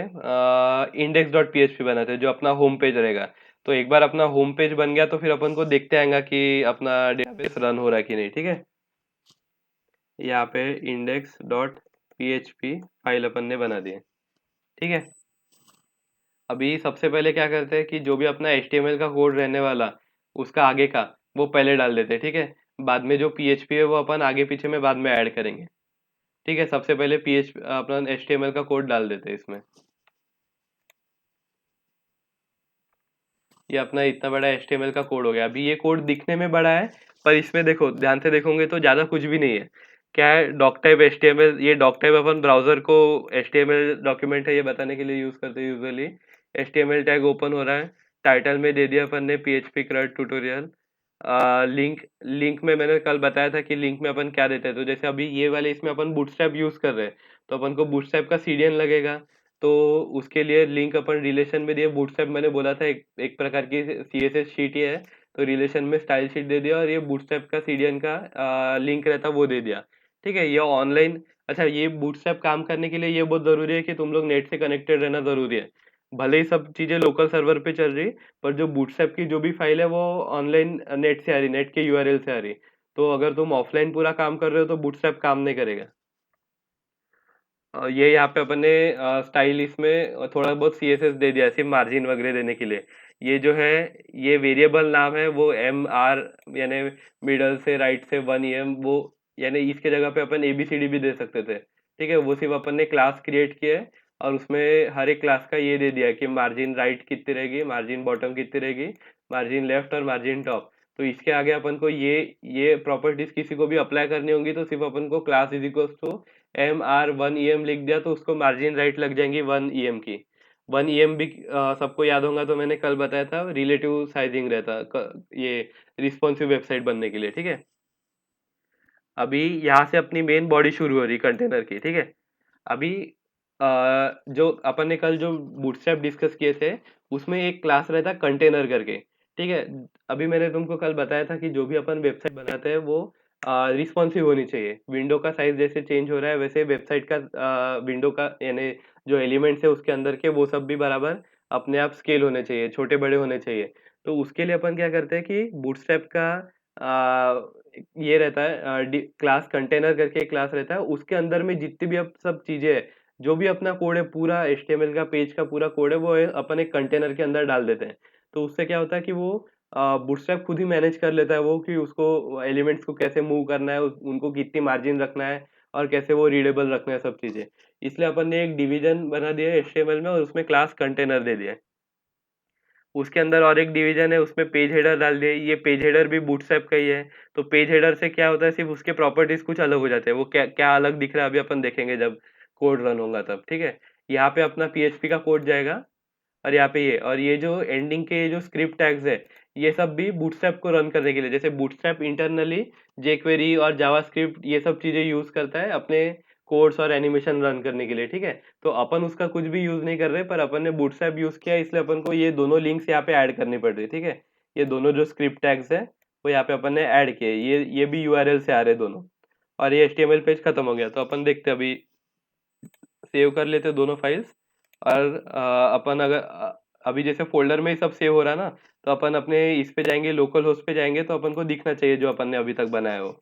इंडेक्स डॉट पीएचपी बनाते हैं, जो अपना होम पेज रहेगा। तो एक बार अपना होम पेज बन गया तो फिर अपन को देखते आएगा कि अपना डेटाबेस रन हो रहा है कि नहीं। ठीक है, यहाँ पे इंडेक्स डॉट पीएचपी फाइल अपन ने बना दी है। ठीक है, अभी सबसे पहले क्या करते हैं कि जो भी अपना HTML का कोड रहने वाला, उसका आगे का, वो पहले डाल देते हैं। ठीक है, बाद में जो PHP है वो अपन आगे पीछे में बाद में ऐड करेंगे। ठीक है, सबसे पहले PHP अपना HTML का कोड डाल देते हैं इसमें। ये अपना इतना बड़ा HTML का कोड हो गया। अभी ये कोड दिखने में बड़ा है, पर इसमें देखो, ध्यान से देखोगे तो ज़्यादा कुछ भी नहीं है। क्या है? Doc type HTML। ये डॉक टाइप अपन ब्राउजर को HTML डॉक्यूमेंट है ये बताने के लिए यूज़ करते हैं यूजुअली। HTML टैग ओपन हो रहा है, टाइटल में दे दिया अपन ने PHP CRUD tutorial. Link link में मैंने कल बताया था कि लिंक में अपन क्या देते हैं। तो जैसे अभी ये वाले इसमें अपन बूटस्ट्रैप यूज़ कर रहे हैं, तो अपन को बूटस्ट्रैप का CDN लगेगा। तो उसके लिए लिंक अपन रिलेशन में दिए। बूटस्ट्रैप मैंने बोला था एक प्रकार की CSS शीट ही है। तो रिलेशन में स्टाइल शीट दे दिया और ये बूटस्ट्रैप का CDN का लिंक रहता वो दे दिया। ठीक है, ये ऑनलाइन। अच्छा, ये बूटस्ट्रैप काम करने के लिए ये बहुत ज़रूरी है कि तुम लोग नेट से कनेक्टेड रहना ज़रूरी है। भले ही सब चीज़ें लोकल सर्वर पे चल रही, पर जो बूटस्ट्रैप की जो भी फाइल है वो ऑनलाइन नेट से आ रही, नेट के यूआरएल से आ रही। तो अगर तुम ऑफलाइन पूरा काम कर रहे हो तो बूटस्ट्रैप काम नहीं करेगा। ये यहाँ पे अपन ने स्टाइल इसमें थोड़ा बहुत CSS दे दिया, सिर्फ मार्जिन वगैरह देने के लिए। ये जो है, ये वेरिएबल नाम है वो MR, यानी मिडल से राइट से 1 EM, वो यानी इसके जगह पे अपन ABCD भी दे सकते थे। ठीक है, वो सिर्फ अपन ने क्लास क्रिएट किया है और उसमें हर एक क्लास का ये दे दिया कि मार्जिन राइट कितनी रहेगी, मार्जिन बॉटम कितनी रहेगी, मार्जिन लेफ्ट और मार्जिन टॉप। तो इसके आगे अपन को ये प्रॉपर्टीज किसी को भी अप्लाई करनी होंगी तो सिर्फ अपन को class is equal to MR 1 EM लिख दिया तो उसको मार्जिन राइट लग जाएंगी 1 EM की। 1 EM भी सबको याद होगा, तो मैंने कल बताया था रिलेटिव साइजिंग रहता ये रिस्पॉन्सिव वेबसाइट बनने के लिए। ठीक है, अभी यहाँ से अपनी मेन बॉडी शुरू हो रही कंटेनर की। ठीक है, अभी जो अपन ने कल जो बूटस्ट्रैप डिस्कस किए थे, उसमें एक क्लास रहता है कंटेनर करके। ठीक है, अभी मैंने तुमको कल बताया था कि जो भी अपन वेबसाइट बनाते हैं वो रिस्पॉन्सिव होनी चाहिए। विंडो का साइज जैसे चेंज हो रहा है वैसे वेबसाइट का विंडो का यानी जो एलिमेंट्स है उसके अंदर के वो सब भी बराबर अपने आप स्केल होने चाहिए, छोटे बड़े होने चाहिए। तो उसके लिए अपन क्या करते हैं कि बूटस्ट्रैप का ये रहता है क्लास कंटेनर करके एक क्लास रहता है, उसके अंदर में जितनी भी अब सब चीजें है, जो भी अपना कोड है, पूरा HTML का पेज का पूरा कोड है, वो अपन एक कंटेनर के अंदर डाल देते हैं। तो उससे क्या होता है कि वो बूटस्ट्रैप खुद ही मैनेज कर लेता है वो, कि उसको एलिमेंट्स को कैसे मूव करना है, उनको कितनी मार्जिन रखना है और कैसे वो रीडेबल रखना है, सब चीजें। इसलिए अपन ने एक डिवीजन बना दिया है HTML में और उसमें क्लास कंटेनर दे दिया है। उसके अंदर और एक डिवीजन है, उसमें पेज हेडर डाल दिए। ये पेज हेडर भी बूटस्ट्रैप का ही है। तो पेज हेडर से क्या होता है, सिर्फ उसके प्रॉपर्टीज कुछ अलग हो जाते हैं। वो क्या क्या अलग दिख रहा है अभी अपन देखेंगे जब कोड रन होगा तब। ठीक है, यहाँ पे अपना PHP का कोड जाएगा और यहाँ पे ये जो एंडिंग के जो स्क्रिप्ट टैग्स है, ये सब भी बूटस्ट्रैप को रन करने के लिए, जैसे बूटस्ट्रैप इंटरनली jQuery और जावास्क्रिप्ट ये सब चीजें यूज करता है अपने कोड्स और एनिमेशन रन करने के लिए। ठीक है, तो अपन उसका कुछ भी यूज नहीं कर रहे, पर अपन ने बूटस्ट्रैप यूज किया, इसलिए अपन को ये दोनों लिंक्स यहाँ पे ऐड करनी पड़ रही है। ठीक है, ये दोनों जो स्क्रिप्ट टैग्स है वो यहाँ पे अपन ने ऐड किए, ये भी URL से आ रहे दोनों। और ये HTML पेज खत्म हो गया। तो अपन देखते हैं अभी, सेव कर लेते हैं दोनों फाइल्स। और अपन अगर अभी जैसे फोल्डर में ही सब सेव हो रहा है ना, तो अपन अपने इस पे जाएंगे, लोकल होस्ट पे जाएंगे, तो अपन को दिखना चाहिए जो अपन ने अभी तक बनाया हो।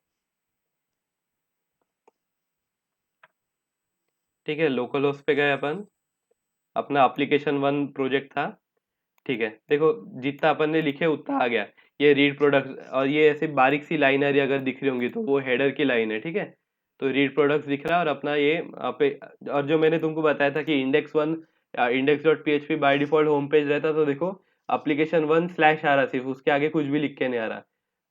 ठीक है, लोकल होस्ट पे गए अपन, अपना एप्लीकेशन 1 प्रोजेक्ट था। ठीक है, देखो, जितना अपन ने लिखे उतना आ गया। ये रीड प्रोडक्ट और ये ऐसे बारीक सी लाइन आ रही है, अगर दिख रही होंगी तो वो हेडर की लाइन है। ठीक है, तो रीड प्रोडक्ट्स दिख रहा है और अपना ये पे। और जो मैंने तुमको बताया था कि index 1 index.php by default home page रहता, तो देखो एप्लीकेशन 1 / आ रहा, सिर्फ उसके आगे कुछ भी लिख के नहीं आ रहा।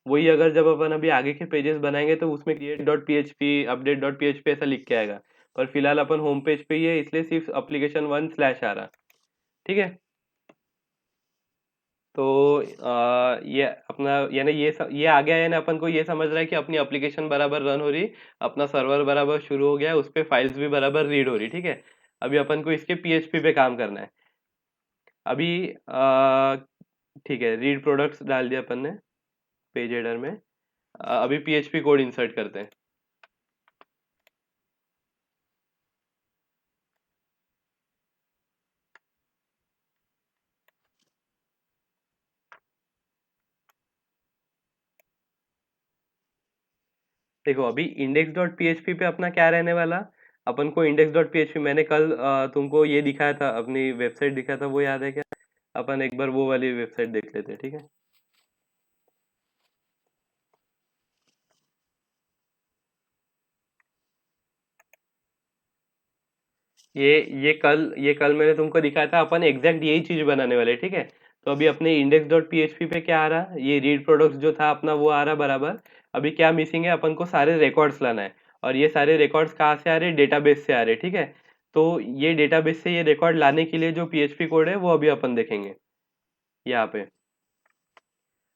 वही अगर जब अपन अभी आगे के पेजेस बनाएंगे तो उसमें create.php update.php ऐसा लिख के आएगा। पर फिलहाल अपन होम पेज पे ही है, इसलिए सिर्फ एप्लीकेशन 1 / आ रहा। ठीक है, तो ये अपना यानी ये आ गया, यानी अपन को ये समझ रहा है कि अपनी एप्लीकेशन बराबर रन हो रही, अपना सर्वर बराबर शुरू हो गया, उस पे फाइल्स भी बराबर रीड हो रही, ठीक है। अभी अपन को इसके पीएचपी पे काम करना है। अभी ठीक है, रीड प्रोडक्ट्स डाल दिया अपन ने पेज हेडर में। अभी पीएचपी कोड इंसर्ट करते हैं। देखो अभी इंडेक्स डॉट पीएचपी पे अपना क्या रहने वाला, अपन को इंडेक्स डॉट पीएचपी मैंने कल तुमको ये दिखाया था, अपनी वेबसाइट दिखाया था, वो याद है क्या? अपन एक बार वो वाली वेबसाइट देख लेते हैं, ठीक है। ये ये कल मैंने तुमको दिखाया था, अपन एग्जैक्ट यही चीज बनाने वाले, ठीक है। तो अभी अपने इंडेक्स डॉट पीएचपी पे क्या आ रहा, ये रीड प्रोडक्ट्स जो था अपना वो आ रहा बराबर। अभी क्या मिसिंग है, अपन को सारे रिकॉर्ड्स लाना है। और ये सारे रिकॉर्ड्स कहाँ से आ रहे, डेटाबेस से आ रहे, ठीक है। तो ये डेटाबेस से ये रिकॉर्ड लाने के लिए जो पीएचपी कोड है वो अभी अपन देखेंगे यहाँ पे।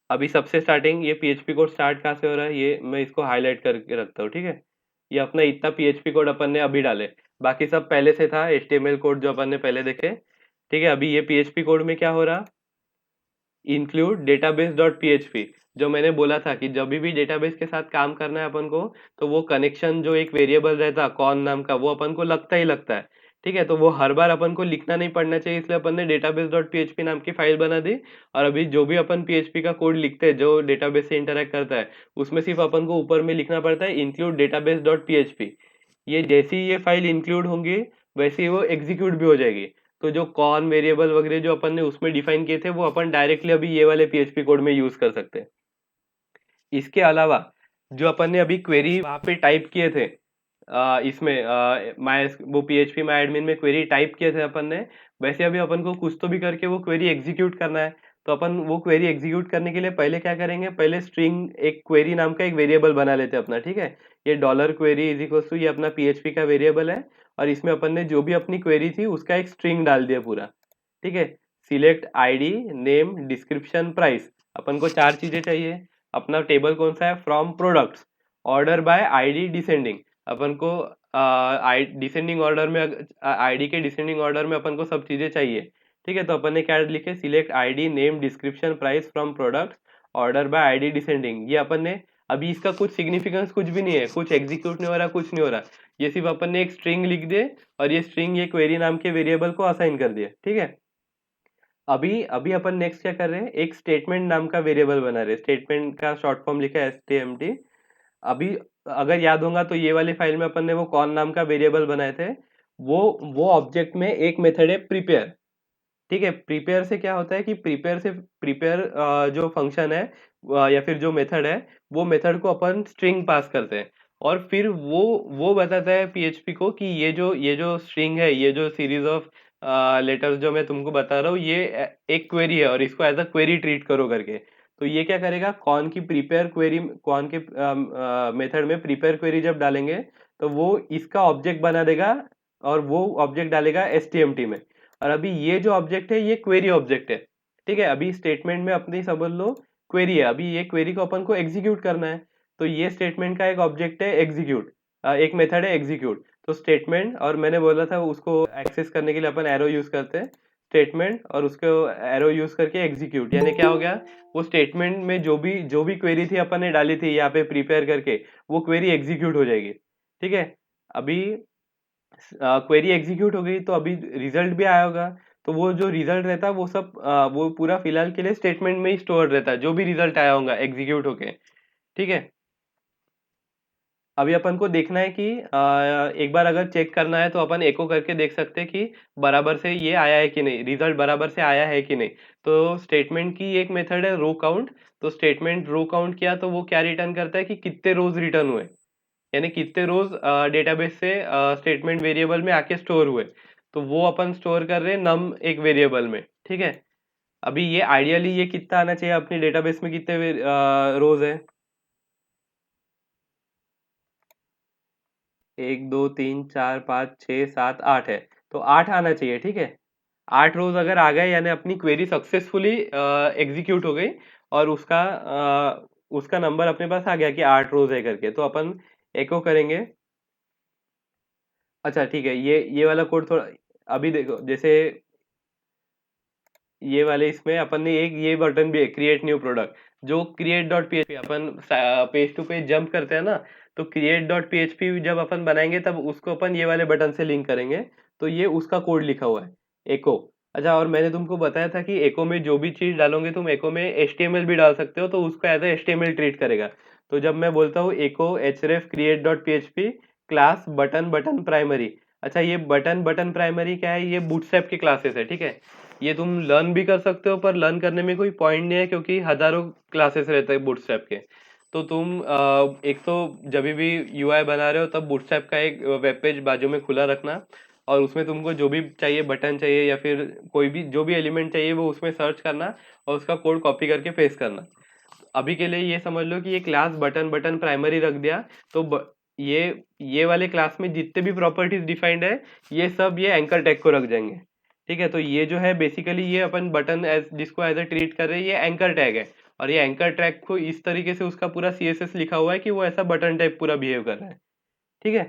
अभी सबसे स्टार्टिंग ये पीएचपी कोड स्टार्ट कहाँ से हो रहा है, ये मैं इसको हाईलाइट करके रखता हूँ, ठीक है। ये अपना इतना पीएचपी कोड अपन ने अभी डाले, बाकी सब पहले से था, एचटीएमएल कोड जो अपन ने पहले देखे, ठीक है। अभी ये पीएचपी कोड में क्या हो रहा, इंक्लूड डेटाबेस डॉट पीएचपी। जो मैंने बोला था कि जब भी डेटाबेस के साथ काम करना है अपन को, तो वो कनेक्शन जो एक वेरिएबल रहता कौन नाम का, वो अपन को लगता ही लगता है, ठीक है। तो वो हर बार अपन को लिखना नहीं पड़ना चाहिए, इसलिए अपन ने डेटाबेस डॉट पीएचपी नाम की फाइल बना दी। और अभी जो भी अपन पीएचपी का कोड लिखते हैं जो डेटाबेस से इंटरेक्ट करता है, उसमें सिर्फ अपन को ऊपर में लिखना पड़ता है इंक्लूड डेटाबेस डॉट पीएचपी। ये जैसी ही ये फाइल इंक्लूड होंगी, वैसे ही वो एग्जीक्यूट भी हो जाएगी। तो जो कॉन वेरिएबल वगैरह जो अपन ने उसमें डिफाइन किए थे, वो अपन डायरेक्टली अभी ये वाले पीएचपी कोड में यूज कर सकते हैं। इसके अलावा जो अपन ने अभी क्वेरी वहां पे टाइप किए थे, इसमें माई वो पीएचपी माई एडमिन में क्वेरी टाइप किए थे अपन ने, वैसे अभी अपन को कुछ तो भी करके वो क्वेरी एग्जीक्यूट करना है। तो अपन वो क्वेरी एग्जीक्यूट करने के लिए पहले क्या करेंगे, पहले स्ट्रिंग एक क्वेरी नाम का एक वेरिएबल बना लेते हैं अपना, ठीक है। ये dollar query is equal to ये अपना पीएचपी का वेरिएबल है। और इसमें अपन ने जो भी अपनी क्वेरी थी उसका एक स्ट्रिंग डाल दिया पूरा, ठीक है। Select ID, name, description, price. अपन को चार चीजें चाहिए। अपना टेबल कौन सा है, from products, order by ID descending. अपन को डिसेंडिंग ऑर्डर में, आईडी के डिसेंडिंग ऑर्डर में अपन को सब चीजें चाहिए, ठीक है। तो अपन ने क्या लिखे, select ID, name, description, price from products, order by ID descending. ये अपन ने अभी इसका कुछ सिग्निफिकेंस कुछ भी नहीं है, कुछ एग्जीक्यूट नहीं हो रहा, कुछ नहीं हो रहा। ये सिर्फ अपन ने एक स्ट्रिंग लिख दे, और ये स्ट्रिंग ये क्वेरी नाम के वेरिएबल को असाइन कर दिया, ठीक है। अभी अभी अपन नेक्स्ट क्या कर रहे हैं, एक स्टेटमेंट नाम का वेरिएबल बना रहे हैं। स्टेटमेंट का शॉर्ट फॉर्म लिखा है एसटीएमटी। अभी अगर याद होगा तो ये वाली फाइल में अपन ने वो कौन नाम का वेरिएबल बनाए थे, वो ऑब्जेक्ट में एक मेथड है प्रिपेयर, ठीक है। प्रिपेयर से क्या होता है कि प्रिपेयर जो फंक्शन है, या फिर जो मेथड है, वो मेथड को अपन स्ट्रिंग पास करते हैं। और फिर वो बताता है पीएचपी को कि ये जो स्ट्रिंग है, ये जो सीरीज ऑफ लेटर्स जो मैं तुमको बता रहा हूँ, ये एक क्वेरी है और इसको एज अ क्वेरी ट्रीट करो करके। तो ये क्या करेगा, कौन की प्रिपेयर क्वेरी, कौन के मेथड में प्रिपेयर क्वेरी जब डालेंगे, तो वो इसका ऑब्जेक्ट बना देगा, और वो ऑब्जेक्ट डालेगा एसटीएमटी में। और अभी ये जो ऑब्जेक्ट है ये क्वेरी ऑब्जेक्ट है, ठीक है। अभी स्टेटमेंट में अपनी समझ लो क्वेरी है, अभी ये क्वेरी को अपन को एग्जीक्यूट करना है। तो ये स्टेटमेंट का एक ऑब्जेक्ट है एग्जीक्यूट, एक मेथड है एग्जीक्यूट। तो स्टेटमेंट, और मैंने बोला था उसको एक्सेस करने के लिए अपन एरो यूज करते हैं, स्टेटमेंट और उसको एरो यूज करके एग्जीक्यूट, यानी क्या हो गया, वो स्टेटमेंट में जो भी क्वेरी थी अपन ने डाली थी यहाँ पे प्रिपेयर करके, वो क्वेरी एग्जीक्यूट हो जाएगी, ठीक है। अभी क्वेरी एग्जीक्यूट हो गई, तो अभी रिजल्ट भी आया होगा। तो वो जो रिजल्ट रहता है वो सब वो पूरा फिलहाल के लिए स्टेटमेंट में ही स्टोर रहता है, जो भी रिजल्ट आया होगा एग्जीक्यूट होके, ठीक है। अभी अपन को देखना है कि एक बार अगर चेक करना है तो अपन एको करके देख सकते हैं कि बराबर से ये आया है कि नहीं, रिजल्ट बराबर से आया है कि नहीं। तो स्टेटमेंट की एक मेथड है रो काउंट। तो स्टेटमेंट रो काउंट किया तो वो क्या रिटर्न करता है कि कितने रोज रिटर्न हुए, यानी कितने रोज डेटाबेस से स्टेटमेंट वेरिएबल में आके स्टोर हुए। तो वो अपन स्टोर कर रहे हैं नम एक वेरिएबल में, ठीक है। अभी ये आइडियली ये कितना आना चाहिए अपनी डेटाबेस में, कितने रोज है, 1 2 3 4 5 6 7 8 है। तो 8 आना चाहिए, ठीक है। 8 रोज अगर आ गए यानी अपनी क्वेरी सक्सेसफुली एग्जीक्यूट हो गई, और उसका नंबर अपने पास आ गया कि 8 रोज है करके, तो अपन एको करेंगे। अच्छा ठीक है, ये वाला कोड थोड़ा, अभी देखो जैसे ये वाले इसमें अपन ने एक ये बटन भी है, क्रिएट न्यू प्रोडक्ट, जो क्रिएट डॉट पीएचपी अपन पेज टू पेज जंप करते हैं ना, तो क्रिएट डॉट पीएचपी जब अपन बनाएंगे तब उसको अपन ये वाले बटन से लिंक करेंगे। तो ये उसका कोड लिखा हुआ है, एको। अच्छा, और मैंने तुमको बताया था कि एको में जो भी चीज डालोगे तुम, एको में एचटीएमएल भी डाल सकते हो, तो उसको एज एचटीएमएल ट्रीट करेगा। तो जब मैं बोलता हूँ echo href create dot PHP class button button primary, अच्छा ये बटन बटन प्राइमरी क्या है, ये बूटस्ट्रैप की क्लासेस है, ठीक है। ये तुम लर्न भी कर सकते हो, पर लर्न करने में कोई पॉइंट नहीं है क्योंकि हजारों क्लासेस रहते हैं बूटस्ट्रैप के। तो तुम एक तो जब भी यूआई बना रहे हो तब बूटस्ट्रैप का एक वेब पेज बाजू में खुला रखना, और उसमें तुमको जो भी चाहिए, बटन चाहिए या फिर कोई भी जो भी एलिमेंट चाहिए, वो उसमें सर्च करना और उसका कोड कॉपी करके पेस्ट करना। अभी के लिए ये समझ लो कि ये क्लास बटन बटन प्राइमरी रख दिया, तो ये वाले क्लास में जितने भी प्रॉपर्टीज डिफाइंड है, ये सब ये एंकर टैग को रख जाएंगे। ठीक है, तो ये जो है बेसिकली ये अपन बटन एज जिसको एज ए ट्रीट कर रहे हैं, ये एंकर टैग है। और ये एंकर टैग को इस तरीके से उसका पूरा सीएसएस लिखा हुआ है कि वो ऐसा बटन टाइप पूरा बिहेव कर रहा है। ठीक है,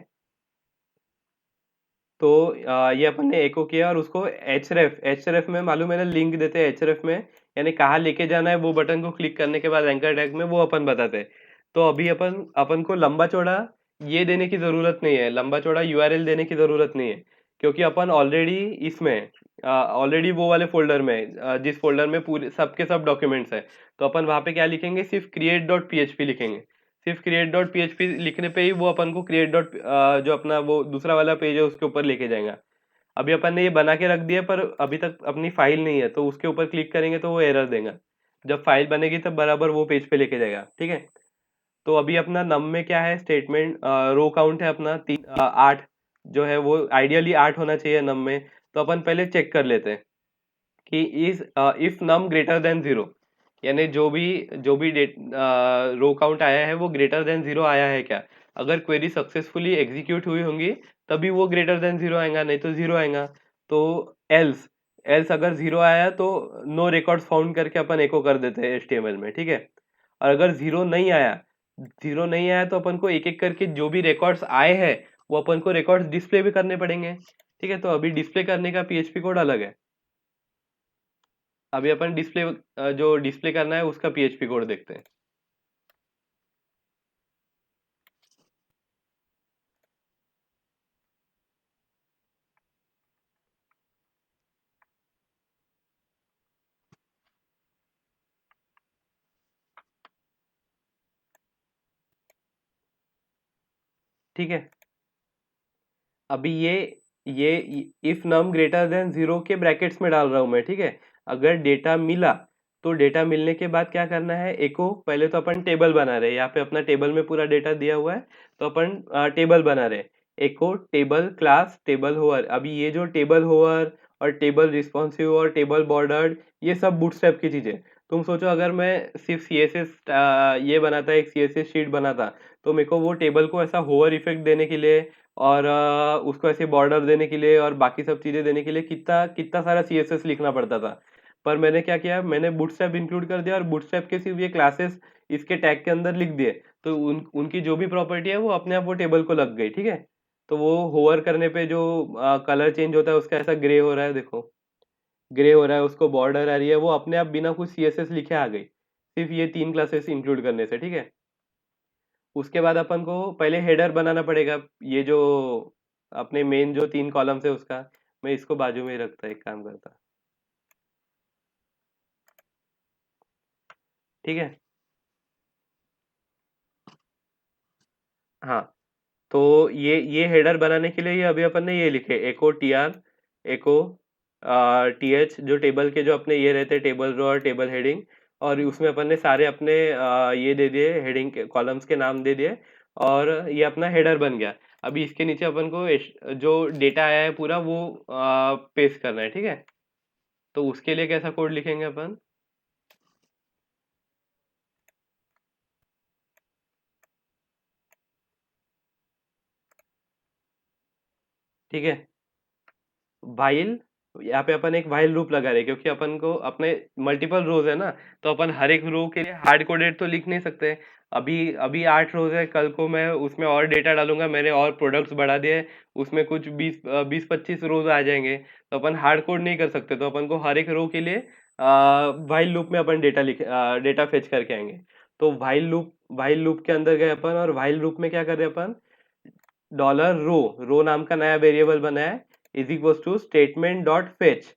तो ये अपन ने एको किया और उसको एचरेफ में मालूम है ना, लिंक देते हैं एचरेफ में, यानी कहाँ लेके जाना है वो बटन को क्लिक करने के बाद एंकर टैग में वो अपन बताते हैं। तो अभी अपन अपन को लंबा चौड़ा ये देने की जरूरत नहीं है, लंबा चौड़ा यूआरएल देने की जरूरत नहीं है, क्योंकि अपन ऑलरेडी इसमें ऑलरेडी वो वाले फोल्डर में जिस फोल्डर में पूरे सबके सब डॉक्यूमेंट्स है, तो अपन वहां पे क्या लिखेंगे, सिर्फ क्रिएट डॉट पीएचपी लिखेंगे। सिर्फ क्रिएट डॉट पीएचपी लिखने पे ही वो अपन को क्रिएट डॉट जो अपना वो दूसरा वाला पेज है उसके ऊपर लेके जाएगा। अभी अपन ने ये बना के रख दिया, पर अभी तक अपनी फाइल नहीं है, तो उसके ऊपर क्लिक करेंगे तो वो एरर देगा। जब फाइल बनेगी तब बराबर वो पेज पे लेके जाएगा, ठीक है। तो अभी अपना नम में क्या है स्टेटमेंट, रो काउंट है अपना 8, जो है वो आइडियली 8 होना चाहिए नम में। तो अपन पहले चेक कर लेते हैं कि is if num greater than zero, यानी जो भी डेट रो काउंट आया है वो ग्रेटर देन जीरो आया है क्या। अगर क्वेरी सक्सेसफुली एग्जीक्यूट हुई होंगी तभी वो ग्रेटर देन जीरो आएगा, नहीं तो जीरो आएगा। तो एल्स एल्स अगर जीरो आया तो नो रिकॉर्ड्स फाउंड करके अपन एको कर देते हैं एचटीएमएल में, ठीक है। और अगर जीरो नहीं आया तो अपन को एक एक करके जो भी रिकॉर्ड्स आए हैं वो अपन को रिकॉर्ड्स डिस्प्ले भी करने पड़ेंगे। ठीक है, तो अभी डिस्प्ले करने का पीएचपी कोड अलग है। अभी अपन जो डिस्प्ले करना है उसका पीएचपी कोड देखते हैं। ठीक है, अभी ये if num greater than zero के ब्रैकेट्स में डाल रहा हूं मैं, ठीक है। अगर डेटा मिला तो डेटा मिलने के बाद क्या करना है, एको पहले तो अपन टेबल बना रहे हैं, यहाँ पे अपना टेबल में पूरा डेटा दिया हुआ है, तो अपन टेबल बना रहे हैं। एको टेबल क्लास टेबल होवर, अभी ये जो टेबल होवर और टेबल रिस्पॉन्सिव और टेबल बॉर्डर्ड, ये सब बूटस्ट्रैप की चीजें। तुम सोचो अगर मैं सिर्फ सीएसएस ये बनाता, एक सीएसएस शीट बनाता, तो मेरे को वो टेबल को ऐसा होवर इफेक्ट देने के लिए और उसको ऐसे बॉर्डर देने के लिए और बाकी सब चीजें देने के लिए कितना कितना सारा सीएसएस लिखना पड़ता था। पर मैंने क्या किया, मैंने बूटस्ट्रैप इंक्लूड कर दिया और बूटस्ट्रैप के सिर्फ ये क्लासेस इसके टैग के अंदर लिख दिए, तो उनकी जो भी प्रॉपर्टी है वो अपने आप वो टेबल को लग गई, ठीक है। तो वो होवर करने पे जो कलर चेंज होता है उसका ऐसा ग्रे हो रहा है, देखो ग्रे हो रहा है, उसको बॉर्डर आ रही है, वो अपने आप बिना कुछ सीएसएस लिखे आ गई, सिर्फ ये 3 क्लासेस इंक्लूड करने से, ठीक है। उसके बाद अपन को पहले हेडर बनाना पड़ेगा, ये जो अपने मेन जो 3 कॉलम्स है उसका। मैं इसको बाजू में ही रखता, एक काम करता, ठीक है। हाँ, तो ये हेडर बनाने के लिए ये अभी अपन ने ये लिखे एको टीआर, एको टीएच, जो टेबल के जो अपने ये रहते टेबल रो और टेबल हेडिंग, और उसमें अपन ने सारे अपने ये दे दिए, हेडिंग के कॉलम्स के नाम दे दिए, और ये अपना हेडर बन गया। अभी इसके नीचे अपन को जो डेटा आया है पूरा वो पेस्ट करना है, ठीक है। तो उसके लिए कैसा कोड लिखेंगे अपन, ठीक है। वाइल यहाँ पे अपन एक व्हाइल लूप लगा रहे हैं क्योंकि अपन को अपने मल्टीपल रोज है ना, तो अपन हर एक रो के लिए हार्ड कोडेड तो लिख नहीं सकते। अभी अभी 8 रोज है, कल को मैं उसमें और डेटा डालूंगा, मैंने और प्रोडक्ट्स बढ़ा दिए, उसमें कुछ 20-25 रोज आ जाएंगे, तो अपन हार्ड कोड नहीं कर सकते, तो अपन को हर एक रो के लिए व्हाइल लूप में अपन डेटा फेच करके आएंगे। तो व्हाइल लूप के अंदर गए अपन, और व्हाइल लूप में क्या कर रहे हैं अपन, डॉलर रो रो नाम का नया वेरिएबल बनाया है, is equal to statement dot fetch.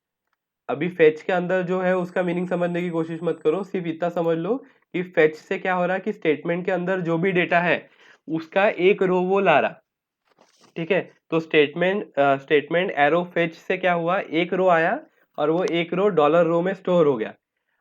अभी फेच के अंदर जो है उसका मीनिंग समझने की कोशिश मत करो, सिर्फ इतना समझ लो कि फेच से क्या हो रहा है कि स्टेटमेंट के अंदर जो भी डेटा है उसका एक रो वो ला रहा। ठीक है, तो स्टेटमेंट एरो फेच से क्या हुआ, एक रो आया और वो एक रो डॉलर रो में स्टोर हो गया।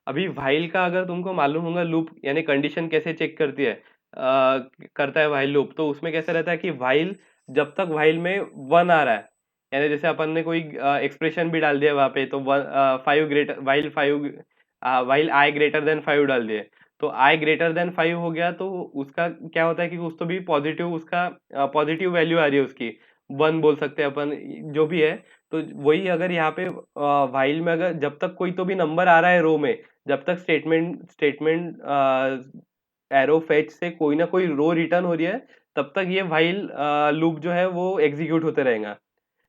अभी व्हाइल का अगर तुमको मालूम होगा लूप यानी कंडीशन कैसे चेक करती है, करता है व्हाइल लूप, तो उसमें कैसे रहता है कि व्हाइल, जब तक व्हाइल में वन आ रहा है, यानी जैसे अपन ने कोई एक्सप्रेशन भी डाल दिया वहां पे, तो one 5 greater while I greater than 5 डाल दिए, तो आई ग्रेटर देन 5 हो गया, तो उसका क्या होता है कि उस तो भी पॉजिटिव, उसका पॉजिटिव वैल्यू आ रही है उसकी, 1 बोल सकते हैं अपन, जो भी है। तो वही अगर यहाँ पे व्हाइल में अगर जब तक कोई तो भी नंबर आ रहा है रो में, जब तक स्टेटमेंट स्टेटमेंट एरो फेच से कोई ना कोई रो रिटर्न हो रही है, तब तक ये व्हाइल लूप जो है वो एग्जीक्यूट होते रहेगा।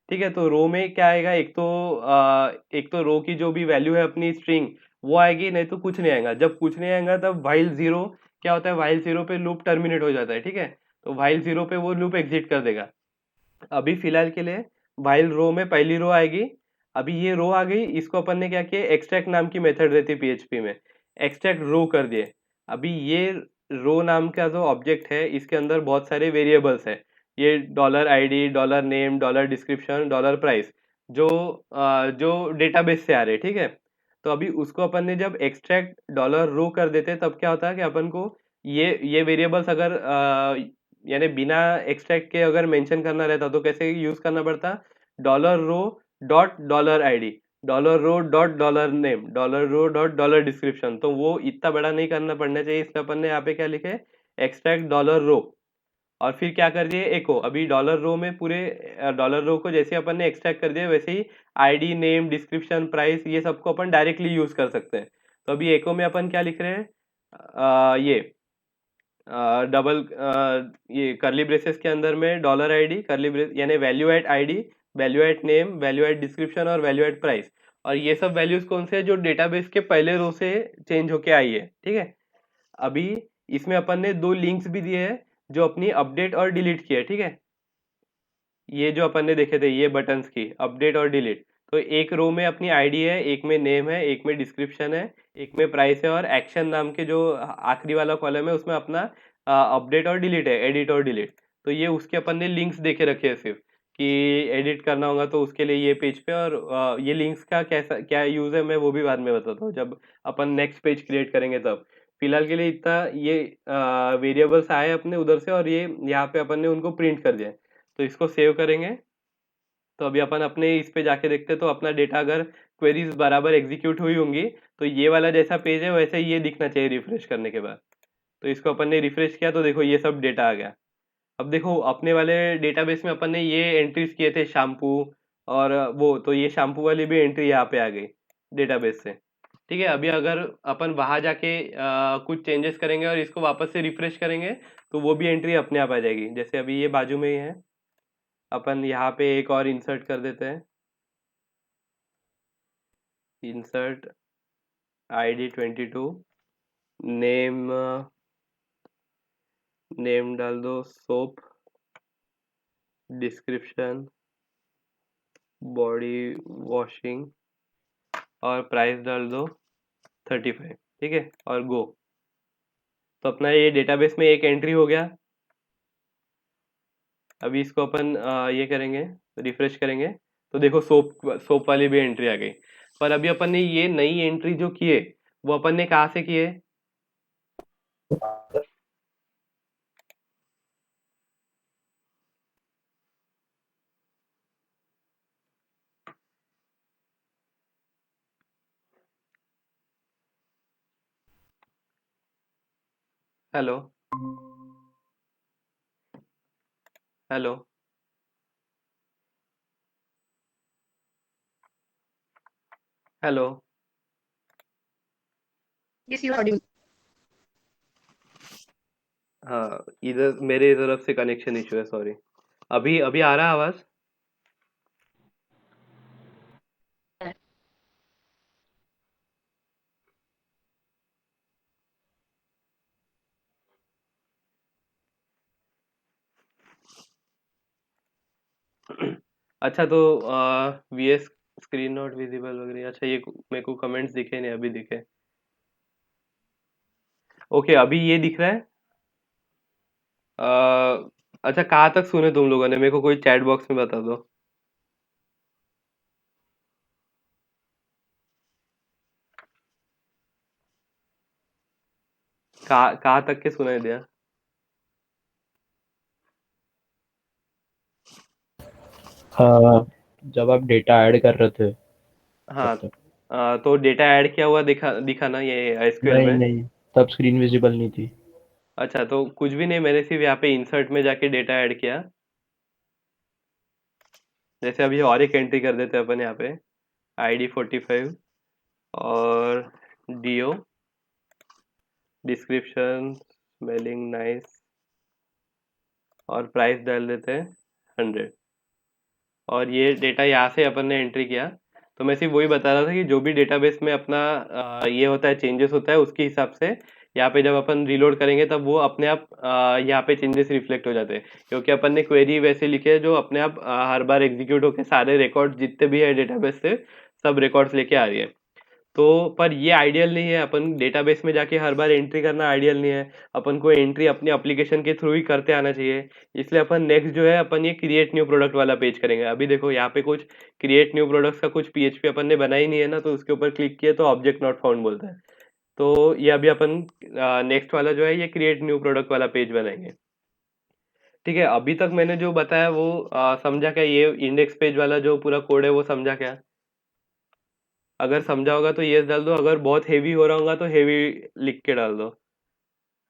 ठीक है, तो रो में क्या आएगा, एक तो रो की जो भी वैल्यू है अपनी स्ट्रिंग, वो आएगी, नहीं तो कुछ नहीं आएगा। जब कुछ नहीं आएगा तब व्हाइल जीरो क्या होता है, व्हाइल जीरो पे लूप टर्मिनेट हो जाता है। ठीक है, तो व्हाइल जीरो पे वो लूप एग्जिट कर देगा। अभी फिलहाल के लिए व्हाइल रो में पहली रो आएगी। अभी ये रो आ गई, इसको अपन ने क्या किया, एक्सट्रैक्ट नाम की मेथड रहती है पीएचपी में, एक्सट्रैक्ट रो कर दिए। अभी ये रो नाम का जो ऑब्जेक्ट है, इसके अंदर बहुत सारे वेरिएबल्स है, ये dollar ID, dollar name, dollar description, dollar price, जो डेटाबेस से आ रहे हैं। ठीक है, तो अभी उसको अपन ने जब एक्सट्रैक्ट डॉलर रो कर देते, तब क्या होता है कि अपन को ये वेरिएबल्स अगर यानी बिना एक्सट्रैक्ट के अगर मेंशन करना रहता, तो कैसे यूज करना पड़ता, डॉलर रो डॉट डॉलर आईडी, डॉलर रो डॉट डॉलर नेम, डॉलर रो डॉट डॉलर डिस्क्रिप्शन, तो वो इतना बड़ा नहीं करना पड़ना चाहिए, इसलिए अपन ने यहाँ पे क्या लिखे, एक्सट्रैक्ट डॉलर रो। और फिर क्या कर दिए, एको। अभी डॉलर रो में पूरे डॉलर रो को जैसे अपन ने एक्सट्रैक्ट कर दिया, वैसे ही आईडी, नेम, डिस्क्रिप्शन, प्राइस, ये सबको अपन डायरेक्टली यूज कर सकते हैं। तो अभी एको में अपन क्या लिख रहे हैं, ये डबल ये करली ब्रेसेस के अंदर में डॉलर आईडी, करली ब्रेस यानी value at ID, value at name, value at description और वैल्यू एट प्राइस। और ये सब वैल्यूज कौन से हैं, जो डेटाबेस के पहले रो से चेंज होके आई है। ठीक है, अभी इसमें अपन ने दो लिंक्स भी दिए हैं, जो अपनी अपडेट और डिलीट की है। ठीक है, ये जो अपन ने देखे थे ये बटन्स की अपडेट और डिलीट, तो एक रो में अपनी आईडी है, एक में नेम है, एक में डिस्क्रिप्शन है, एक में प्राइस है, और एक्शन नाम के जो आखिरी वाला कॉलम है उसमें अपना अपडेट और डिलीट है, एडिट और डिलीट। तो ये उसके अपन ने लिंक्स देके रखे हैं सिर्फ, कि एडिट करना होगा तो उसके लिए ये पेज पे, और ये लिंक्स का कैसा क्या यूज है मैं वो भी बाद में बताता हूँ, जब अपन नेक्स्ट पेज क्रिएट करेंगे तब। फिलहाल के लिए इतना, ये वेरिएबल्स आए अपने उधर से, और ये यहाँ पे अपन ने उनको प्रिंट कर दिया है। तो इसको सेव करेंगे, तो अभी अपन अपने इस पे जाके देखते हैं, तो अपना डेटा अगर क्वेरीज बराबर एग्जीक्यूट हुई होंगी, तो ये वाला जैसा पेज है वैसे ही ये दिखना चाहिए रिफ्रेश करने के बाद। तो इसको अपन ने रिफ्रेश किया, तो देखो ये सब डेटा आ गया। अब देखो अपने वाले डेटाबेस में अपन ने ये एंट्रीज किए थे शैम्पू, और वो तो ये शैम्पू वाली भी एंट्री यहाँ पे आ गई डेटाबेस से। ठीक है, अभी अगर अपन वहां जाके कुछ चेंजेस करेंगे और इसको वापस से रिफ्रेश करेंगे, तो वो भी एंट्री अपने आप आ जाएगी। जैसे अभी ये बाजू में ही है, अपन यहाँ पे एक और इंसर्ट कर देते हैं, इंसर्ट ID 22, नेम, नेम डाल दो सोप, डिस्क्रिप्शन बॉडी वॉशिंग, और प्राइस डाल दो 35। ठीक है, और गो। तो अपना ये डेटाबेस में एक एंट्री हो गया। अभी इसको अपन ये करेंगे, रिफ्रेश करेंगे, तो देखो सोप सोप वाली भी एंट्री आ गई। पर अभी अपन ने ये नई एंट्री जो की है, वो अपन ने कहाँ से की है, hello, hello, hello. Yes, you are audible. हाँ, इधर मेरे तरफ से कनेक्शन इशू है, सॉरी। अभी अभी आ रहा है आवाज? अच्छा, तो वीएस स्क्रीन नॉट विजिबल वगैरह, अच्छा ये मेरे को कमेंट्स दिखे नहीं, अभी दिखे। ओके, अभी ये दिख रहा है। अच्छा, कहाँ तक सुने तुम लोगों ने? मेरे को कोई चैट बॉक्स में बता दो। कहाँ कहाँ तक के सुनाई दिया? हाँ, जब आप डेटा ऐड कर रहे थे तब हाँ। तक। तो डेटा ऐड किया हुआ दिखा दिखा ना ये एसक्यूएल नहीं में? नहीं, तब स्क्रीन विजिबल नहीं थी। अच्छा, तो कुछ भी नहीं, मैंने सिर्फ यहाँ पे इंसर्ट में जाके डेटा ऐड किया। जैसे अभी और एक एंट्री कर देते हैं अपन यहाँ पे, ID 45, और डीओ, डिस्क्रिप्शन, स्मेलिंग नाइस, और प्राइस डाल देते हैं 100। और ये डेटा यहाँ से अपन ने एंट्री किया। तो मैं सिर्फ वही बता रहा था कि जो भी डेटाबेस में अपना ये होता है, चेंजेस होता है, उसके हिसाब से यहाँ पे जब अपन रीलोड करेंगे तब वो अपने आप यहाँ पे चेंजेस रिफ्लेक्ट हो जाते हैं, क्योंकि अपन ने क्वेरी वैसे लिखे है जो अपने आप हर बार एग्जीक्यूट होके सारे रिकॉर्ड जितने भी है डेटाबेस से सब रिकॉर्ड्स लेके आ रही है। तो पर ये आइडियल नहीं है, अपन डेटाबेस में जाके हर बार एंट्री करना आइडियल नहीं है। अपन को एंट्री अपनी एप्लीकेशन के थ्रू ही करते आना चाहिए। इसलिए अपन नेक्स्ट जो है, अपन ये क्रिएट न्यू प्रोडक्ट वाला पेज करेंगे। अभी देखो यहाँ पे कुछ क्रिएट न्यू प्रोडक्ट्स का कुछ पीएचपी अपन ने बनाई नहीं है ना, तो उसके ऊपर क्लिक किए तो ऑब्जेक्ट नॉट फाउंड बोलता है। तो ये अभी अपन नेक्स्ट वाला जो है ये क्रिएट न्यू प्रोडक्ट वाला पेज बनाएंगे। ठीक है, अभी तक मैंने जो बताया वो समझा क्या? ये इंडेक्स पेज वाला जो पूरा कोड है वो समझा क्या? अगर समझा होगा तो यस डाल दो, अगर बहुत हेवी हो रहा होगा तो हेवी लिख के डाल दो।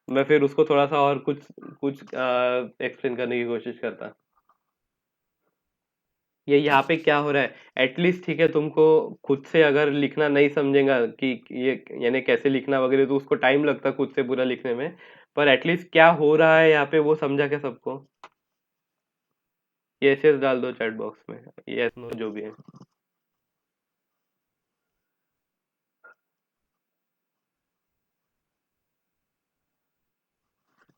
मैं फिर उसको थोड़ा सा और कुछ कुछ एक्सप्लेन करने की कोशिश करता। ये यहाँ पे क्या हो रहा है एटलीस्ट, ठीक है, तुमको खुद से अगर लिखना नहीं समझेगा कि ये यानी कैसे लिखना वगैरह, तो उसको टाइम लगता है खुद से पूरा लिखने में। पर एटलीस्ट क्या हो रहा है यहाँ पे वो समझा क्या सबको? ये एस डाल दो चैट बॉक्स में, ये नो जो भी है।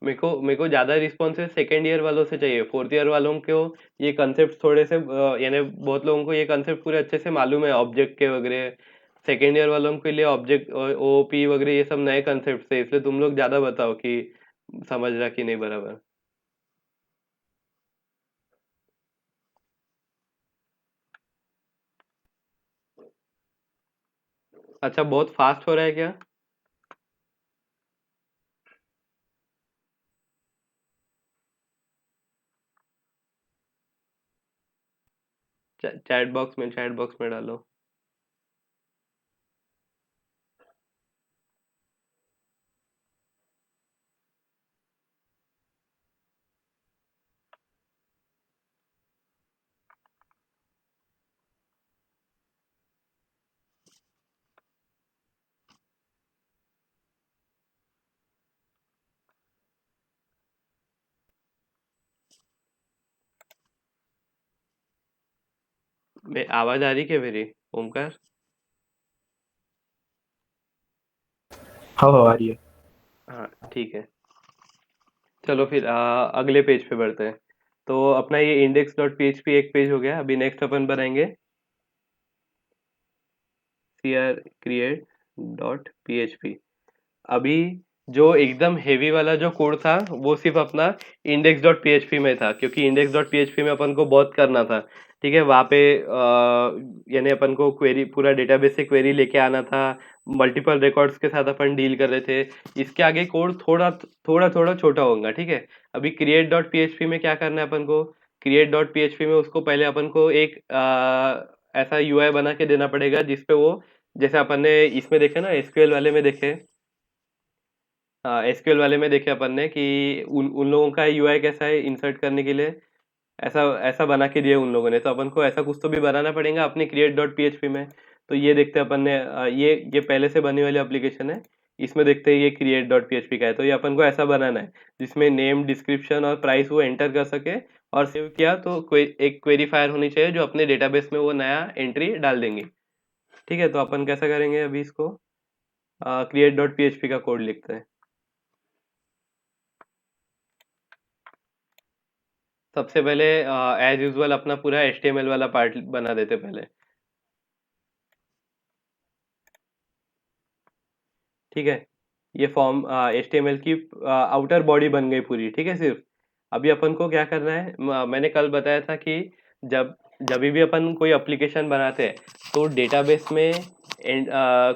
मेरे को ज्यादा रिस्पॉन्सेज सेकेंड ईयर वालों से चाहिए। फोर्थ ईयर वालों को ये कंसेप्ट थोड़े से यानी बहुत लोगों को ये कंसेप्ट पूरे अच्छे से मालूम है ऑब्जेक्ट के वगैरह। सेकेंड ईयर वालों के लिए ऑब्जेक्ट ओपी वगैरह ये सब नए कंसेप्ट है, इसलिए तुम लोग ज्यादा बताओ कि समझ रहा कि नहीं बराबर। अच्छा, बहुत फास्ट हो रहा है क्या? चैट बॉक्स में डालो। आवाज आ रही क्या मेरी, ओमकार? हाँ हाँ, आ रही है। हाँ, ठीक है। चलो फिर अगले पेज पे बढ़ते हैं। तो अपना ये इंडेक्स डॉट पीएचपी एक पेज हो गया। अभी नेक्स्ट अपन बनाएंगे cr create डॉट php। अभी जो एकदम हेवी वाला जो कोड था वो सिर्फ अपना इंडेक्स डॉट पीएचपी में था, क्योंकि इंडेक्स डॉट पीएचपी में अपन को बहुत करना था। ठीक है, वहाँ पे यानी अपन को क्वेरी पूरा डेटाबेस से क्वेरी लेके आना था। मल्टीपल रिकॉर्ड्स के साथ अपन डील कर रहे थे। इसके आगे कोड थोड़ा थोड़ा थोड़ा छोटा होगा, ठीक है। अभी क्रिएट डॉट पीएचपी में क्या करना है अपन को? क्रिएट डॉट पीएचपी में उसको पहले अपन को एक ऐसा यूआई बना के देना पड़ेगा जिसपे वो, जैसे अपन ने इसमें देखे ना, एसक्यूएल वाले में देखे। हाँ, एसक्यूएल वाले में देखे अपन ने कि उन उन लोगों का यूआई कैसा है इंसर्ट करने के लिए। ऐसा ऐसा बना के दिया उन लोगों ने, तो अपन को ऐसा कुछ तो भी बनाना पड़ेगा अपने क्रिएट डॉट पीएचपी में। तो ये देखते हैं अपन ने ये पहले से बनी वाली एप्लीकेशन है। इसमें देखते हैं ये क्रिएट डॉट पीएचपी का है, तो ये अपन को ऐसा बनाना है जिसमें नेम, डिस्क्रिप्शन और प्राइस वो एंटर कर सके। और सेव किया तो कोई एक क्वेरी फायर होनी चाहिए जो अपने डेटाबेस में वो नया एंट्री डाल देंगे। ठीक है, तो अपन कैसा करेंगे अभी इसको, क्रिएट डॉट पीएचपी का कोड लिखते हैं। सबसे पहले एज यूजुअल अपना पूरा एचटीएमएल वाला पार्ट बना देते पहले। ठीक है, ये फॉर्म एचटीएमएल की आउटर बॉडी बन गई पूरी। ठीक है, सिर्फ अभी अपन को क्या करना है, मैंने कल बताया था कि जब जब भी अपन कोई एप्लीकेशन बनाते हैं तो डेटाबेस में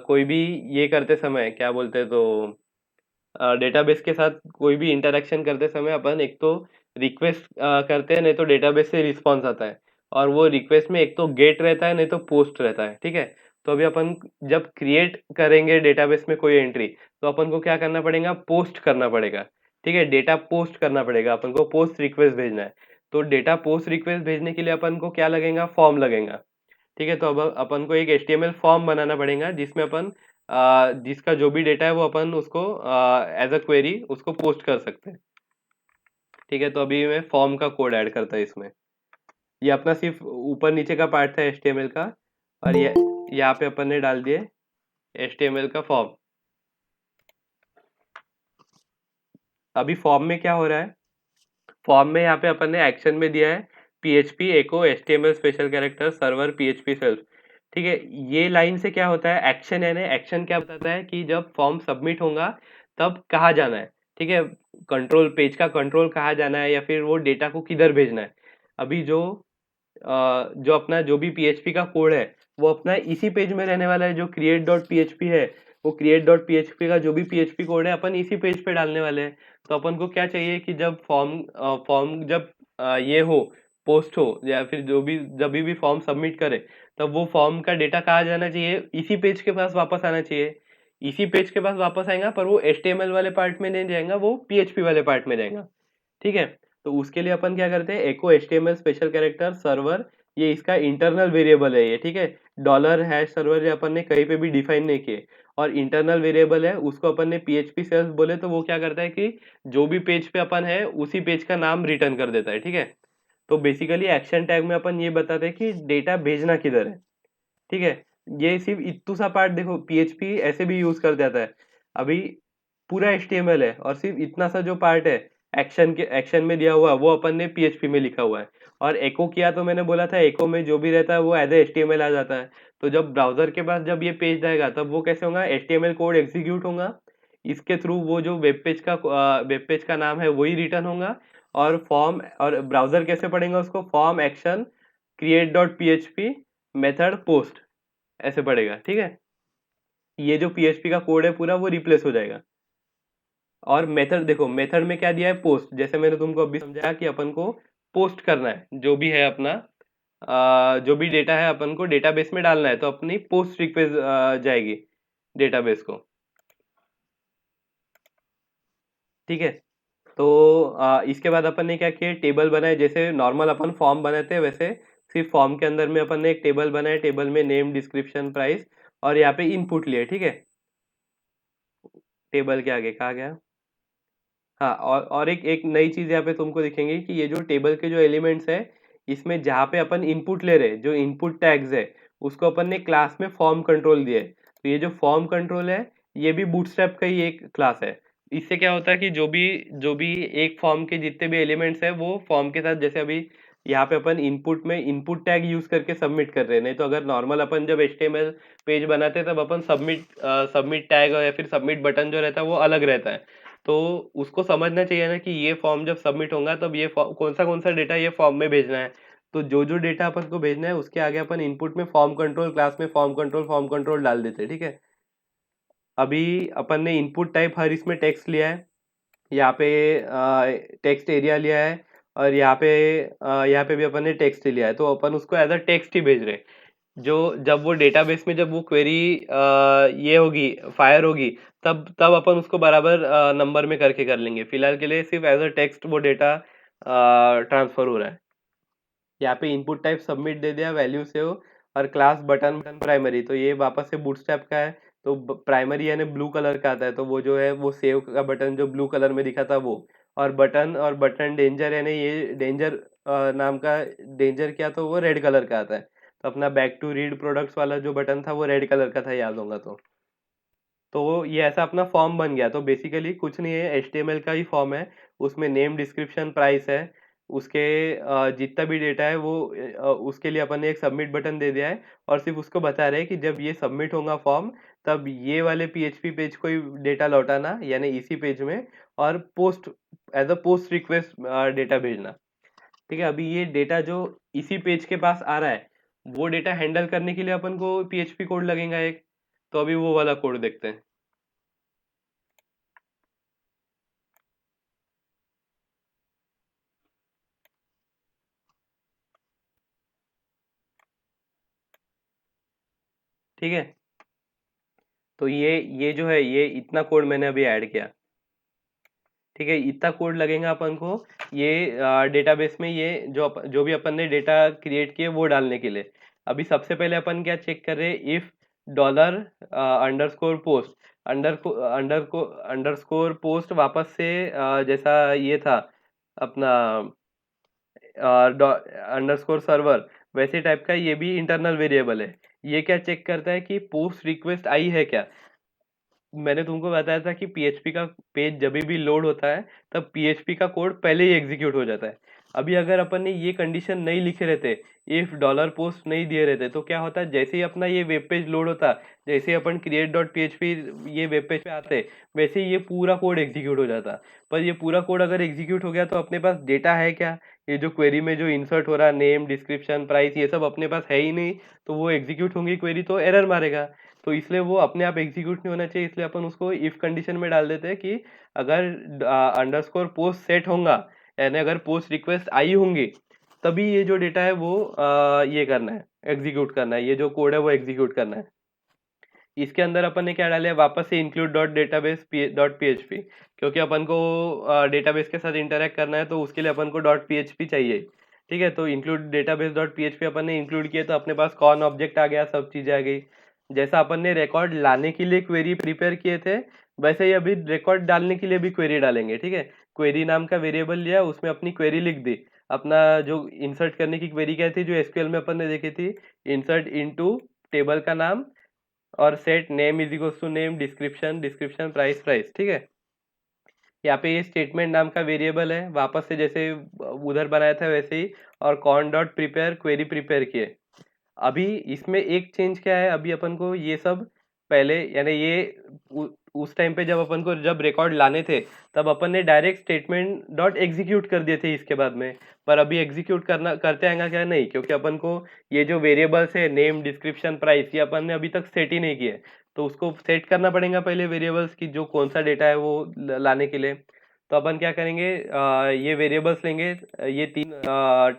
कोई भी ये करते समय क्या बोलते हैं, तो डेटाबेस के साथ कोई भी इंटरेक्शन करते समय अपन एक तो रिक्वेस्ट करते हैं, नहीं तो डेटाबेस से रिस्पॉन्स आता है। और वो रिक्वेस्ट में एक तो गेट रहता है, नहीं तो पोस्ट रहता है। ठीक है, तो अभी अपन जब क्रिएट करेंगे डेटाबेस में कोई एंट्री, तो अपन को क्या करना पड़ेगा, पोस्ट करना पड़ेगा। ठीक है, डेटा पोस्ट करना पड़ेगा, अपन को पोस्ट रिक्वेस्ट भेजना है। तो डेटा पोस्ट रिक्वेस्ट भेजने के लिए अपन को क्या लगेगा, फॉर्म लगेगा। ठीक है, तो अब अपन को एक एचटीएमएल फॉर्म बनाना पड़ेगा जिसमें अपन जिसका जो भी डेटा है वो अपन उसको एज अ क्वेरी उसको पोस्ट कर सकते हैं। ठीक है, तो अभी मैं फॉर्म का कोड ऐड करता है इसमें। ये अपना सिर्फ ऊपर नीचे का पार्ट था एचटीएमएल का, और ये यहाँ पे अपन ने डाल दिए एचटीएमएल का फॉर्म। अभी फॉर्म में क्या हो रहा है, फॉर्म में यहाँ पे अपन ने एक्शन में दिया है PHP echo HTML special character server PHP self. ठीक है, ये लाइन से क्या होता है, एक्शन है ना, एक्शन क्या बताता है कि जब फॉर्म सबमिट होगा तब कहाँ जाना है। ठीक है, कंट्रोल पेज का कंट्रोल कहाँ जाना है या फिर वो डेटा को किधर भेजना है। अभी जो अपना जो भी पीएचपी का कोड है वो अपना इसी पेज में रहने वाला है, जो क्रिएट डॉट पीएचपी है। वो क्रिएट डॉट पीएचपी का जो भी पीएचपी कोड है अपन इसी पेज पे डालने वाले हैं। तो अपन को क्या चाहिए कि जब फॉर्म जब ये हो, पोस्ट हो या फिर जो भी जब भी फॉर्म सबमिट करे, तब वो फॉर्म का डेटा कहाँ जाना चाहिए, इसी पेज के पास वापस आना चाहिए। इसी पेज के पास वापस आएगा, पर वो एचटीएमएल वाले पार्ट में नहीं जाएगा, वो पीएचपी वाले पार्ट में जाएगा। ठीक है, तो उसके लिए अपन क्या करते हैं, एको एचटीएमएल स्पेशल कैरेक्टर सर्वर, ये इसका इंटरनल वेरिएबल है ये। ठीक है, डॉलर हैश सर्वर ये अपन ने कहीं पे भी डिफाइन नहीं किए, और इंटरनल वेरिएबल है, उसको अपन ने पीएचपी सेल्फ बोले तो वो क्या करता है कि जो भी पेज पे अपन है उसी पेज का नाम रिटर्न कर देता है। ठीक है, तो बेसिकली एक्शन टैग में अपन ये बताते हैं कि डेटा भेजना किधर है। ठीक है, ये सिर्फ इतू सा पार्ट देखो पीएचपी ऐसे भी यूज कर जाता है। अभी पूरा एचटीएमएल है और सिर्फ इतना सा जो पार्ट है एक्शन में दिया हुआ वो अपन ने पीएचपी में लिखा हुआ है। और एको किया तो मैंने बोला था एको में जो भी रहता है वो एज एचटीएमएल आ जाता है। तो जब ब्राउजर के पास जब ये पेज जाएगा तब वो कैसे होगा, एचटीएमएल कोड एग्जीक्यूट होगा, इसके थ्रू वो जो वेब पेज का नाम है वही रिटर्न होगा। और फॉर्म और ब्राउजर कैसे पढ़ेगा उसको, form action create dot PHP method post ऐसे पड़ेगा। ठीक है, ये जो पीएचपी का कोड है पूरा वो रिप्लेस हो जाएगा। और मेथड देखो, मेथड में क्या दिया है, पोस्ट, जैसे मैंने तुमको अभी समझाया कि अपन को पोस्ट करना है जो भी है अपना जो भी डेटा है अपन को डेटाबेस में डालना है, तो अपनी पोस्ट रिक्वेस्ट जाएगी डेटाबेस को। ठीक है, तो इसके बाद अपन ने क्या किया, टेबल बनाए, जैसे नॉर्मल अपन फॉर्म बनाते हैं वैसे सिर्फ फॉर्म के अंदर में अपन ने एक टेबल बनाया, टेबल में नेम, डिस्क्रिप्शन, प्राइस, और यहाँ पे इनपुट लिए। ठीक है, टेबल के आगे कहा गया, हाँ, और एक नई चीज यहाँ पे तुमको दिखेंगे कि ये जो टेबल के जो एलिमेंट्स है, इसमें जहाँ पे अपन इनपुट ले रहे हैं, जो इनपुट टैग्स है, उसको अपन ने क्लास में फॉर्म कंट्रोल दिया है। तो ये जो फॉर्म कंट्रोल है ये भी बूटस्ट्रैप का ही एक क्लास है। इससे क्या होता है कि जो भी एक फॉर्म के जितने भी एलिमेंट्स है वो फॉर्म के साथ, जैसे अभी यहाँ पे अपन इनपुट में इनपुट टैग यूज करके सबमिट कर रहे हैं, नहीं तो अगर नॉर्मल अपन जब एचटीएमएल पेज बनाते हैं तब अपन सबमिट टैग या फिर सबमिट बटन जो रहता है वो अलग रहता है। तो उसको समझना चाहिए ना कि ये फॉर्म जब सबमिट होगा तब ये कौन सा डेटा ये फॉर्म में भेजना है। तो जो जो डेटा अपन को भेजना है उसके आगे अपन इनपुट में फॉर्म कंट्रोल क्लास में फॉर्म कंट्रोल डाल देते हैं। ठीक है, अभी अपन ने इनपुट टाइप हर इसमें टेक्स्ट लिया है, यहाँ पे टेक्स्ट एरिया लिया है, और यहाँ पे भी अपन ने टेक्स्ट लिया है, तो अपन उसको एज अ टेक्स्ट ही भेज रहे हैं। जो जब वो डेटाबेस में जब वो क्वेरी ये होगी, फायर होगी, तब अपन उसको बराबर नंबर में करके कर लेंगे। फिलहाल के लिए सिर्फ एज अ टेक्स्ट वो डेटा ट्रांसफर हो रहा है। यहाँ पे इनपुट टाइप सबमिट दे दिया, वैल्यू सेव, और क्लास बटन प्राइमरी, तो ये वापस से बूटस्ट्रैप का है। तो प्राइमरी यानी ब्लू कलर का आता है, तो वो जो है वो सेव का बटन जो ब्लू कलर में दिखा था वो। और बटन डेंजर यानी ये डेंजर नाम का डेंजर क्या, तो वो रेड कलर का आता है। तो अपना बैक टू रीड प्रोडक्ट्स वाला जो बटन था वो रेड कलर का था, याद होगा तो ये ऐसा अपना फॉर्म बन गया। तो बेसिकली कुछ नहीं है, HTML का ही फॉर्म है। उसमें नेम, डिस्क्रिप्शन, प्राइस है। उसके जितना भी डेटा है वो उसके लिए अपन ने एक सबमिट बटन दे दिया है। और सिर्फ उसको बता रहे हैं कि जब ये सबमिट होगा फॉर्म, तब ये वाले PHP पेज को ही डेटा लौटाना, यानी इसी पेज में। और post as a post request data भेजना। ठीक है, अभी ये डेटा जो इसी पेज के पास आ रहा है, वो डेटा हैंडल करने के लिए अपन को PHP कोड लगेगा एक। तो अभी वो वाला कोड देखते हैं। ठीक है, तो ये जो है, ये इतना कोड मैंने अभी ऐड किया। ठीक है, इतना कोड लगेगा अपन को ये डेटाबेस में, ये जो भी अपन ने डेटा क्रिएट किए वो डालने के लिए। अभी सबसे पहले अपन क्या चेक कर रहे हैं, if dollar underscore post underscore post वापस से जैसा ये था अपना अंडरस्कोर सर्वर, वैसे टाइप का ये भी इंटरनल वेरिएबल है। ये क्या चेक करता है कि पोस्ट रिक्वेस्ट आई है क्या। मैंने तुमको बताया था कि PHP का पेज जब भी लोड होता है, तब PHP का कोड पहले ही एग्जीक्यूट हो जाता है। अभी अगर अपन ने ये कंडीशन नहीं लिखे रहते, इफ डॉलर पोस्ट नहीं दिए रहते, तो क्या होता है, जैसे ही अपना ये वेब पेज लोड होता, जैसे ही अपन create डॉट php ये वेब पेज पे आते, वैसे ही ये पूरा कोड एग्जीक्यूट हो जाता। पर ये पूरा कोड अगर एग्जीक्यूट हो गया, तो अपने पास डेटा है क्या। ये जो क्वेरी में जो इंसर्ट हो रहा, नेम, डिस्क्रिप्शन, प्राइस, ये सब अपने पास है ही नहीं। तो वो एग्जीक्यूट होंगी क्वेरी तो एरर मारेगा। तो इसलिए वो अपने आप एग्जीक्यूट नहीं होना चाहिए, इसलिए अपन उसको इफ कंडीशन में डाल देते हैं कि अगर अंडरस्कोर पोस्ट सेट होगा, यानी अगर पोस्ट रिक्वेस्ट आई होंगी, तभी ये जो डेटा है वो ये करना है, एग्जीक्यूट करना है, ये जो कोड है वो एग्जीक्यूट करना है। इसके अंदर अपन ने क्या डाला है, वापस से include dot database dot P क्योंकि अपन को डेटाबेस के साथ इंटरेक्ट करना है, तो उसके लिए अपन को डॉट पी चाहिए। ठीक है, तो इंक्लूड डेटाबेस डॉट पी अपन ने इंक्लूड किया, तो अपने पास कौन ऑब्जेक्ट आ गया, सब चीज़ें आ गई। जैसा अपन ने रिकॉर्ड लाने के लिए क्वेरी प्रिपेयर किए थे, वैसे ही अभी रिकॉर्ड डालने के लिए भी क्वेरी डालेंगे। ठीक है, क्वेरी नाम का वेरिएबल लिया, उसमें अपनी क्वेरी लिख दी। अपना जो इंसर्ट करने की क्वेरी क्या थी, जो एसक्यूएल में अपन ने देखी थी, इंसर्ट इनटू टेबल का नाम, और set name is equals to name, description description, price price. ठीक है, यहाँ पे ये स्टेटमेंट नाम का वेरिएबल है, वापस से जैसे उधर बनाया था वैसे ही। और cone dot prepare query prepare किए। अभी इसमें एक चेंज क्या है, अभी अपन को ये सब पहले, यानी ये उस टाइम पे जब अपन को जब रिकॉर्ड लाने थे, तब अपन ने डायरेक्ट स्टेटमेंट डॉट एग्जीक्यूट कर दिए थे इसके बाद में। पर अभी एग्जीक्यूट करना करते आएगा क्या, नहीं, क्योंकि अपन को ये जो वेरिएबल्स है, नेम, डिस्क्रिप्शन, प्राइस, ये अपन ने अभी तक सेट ही नहीं किए। तो उसको सेट करना पड़ेगा पहले वेरिएबल्स की, जो कौन सा डेटा है वो लाने के लिए। तो अपन क्या करेंगे, ये वेरिएबल्स लेंगे। ये तीन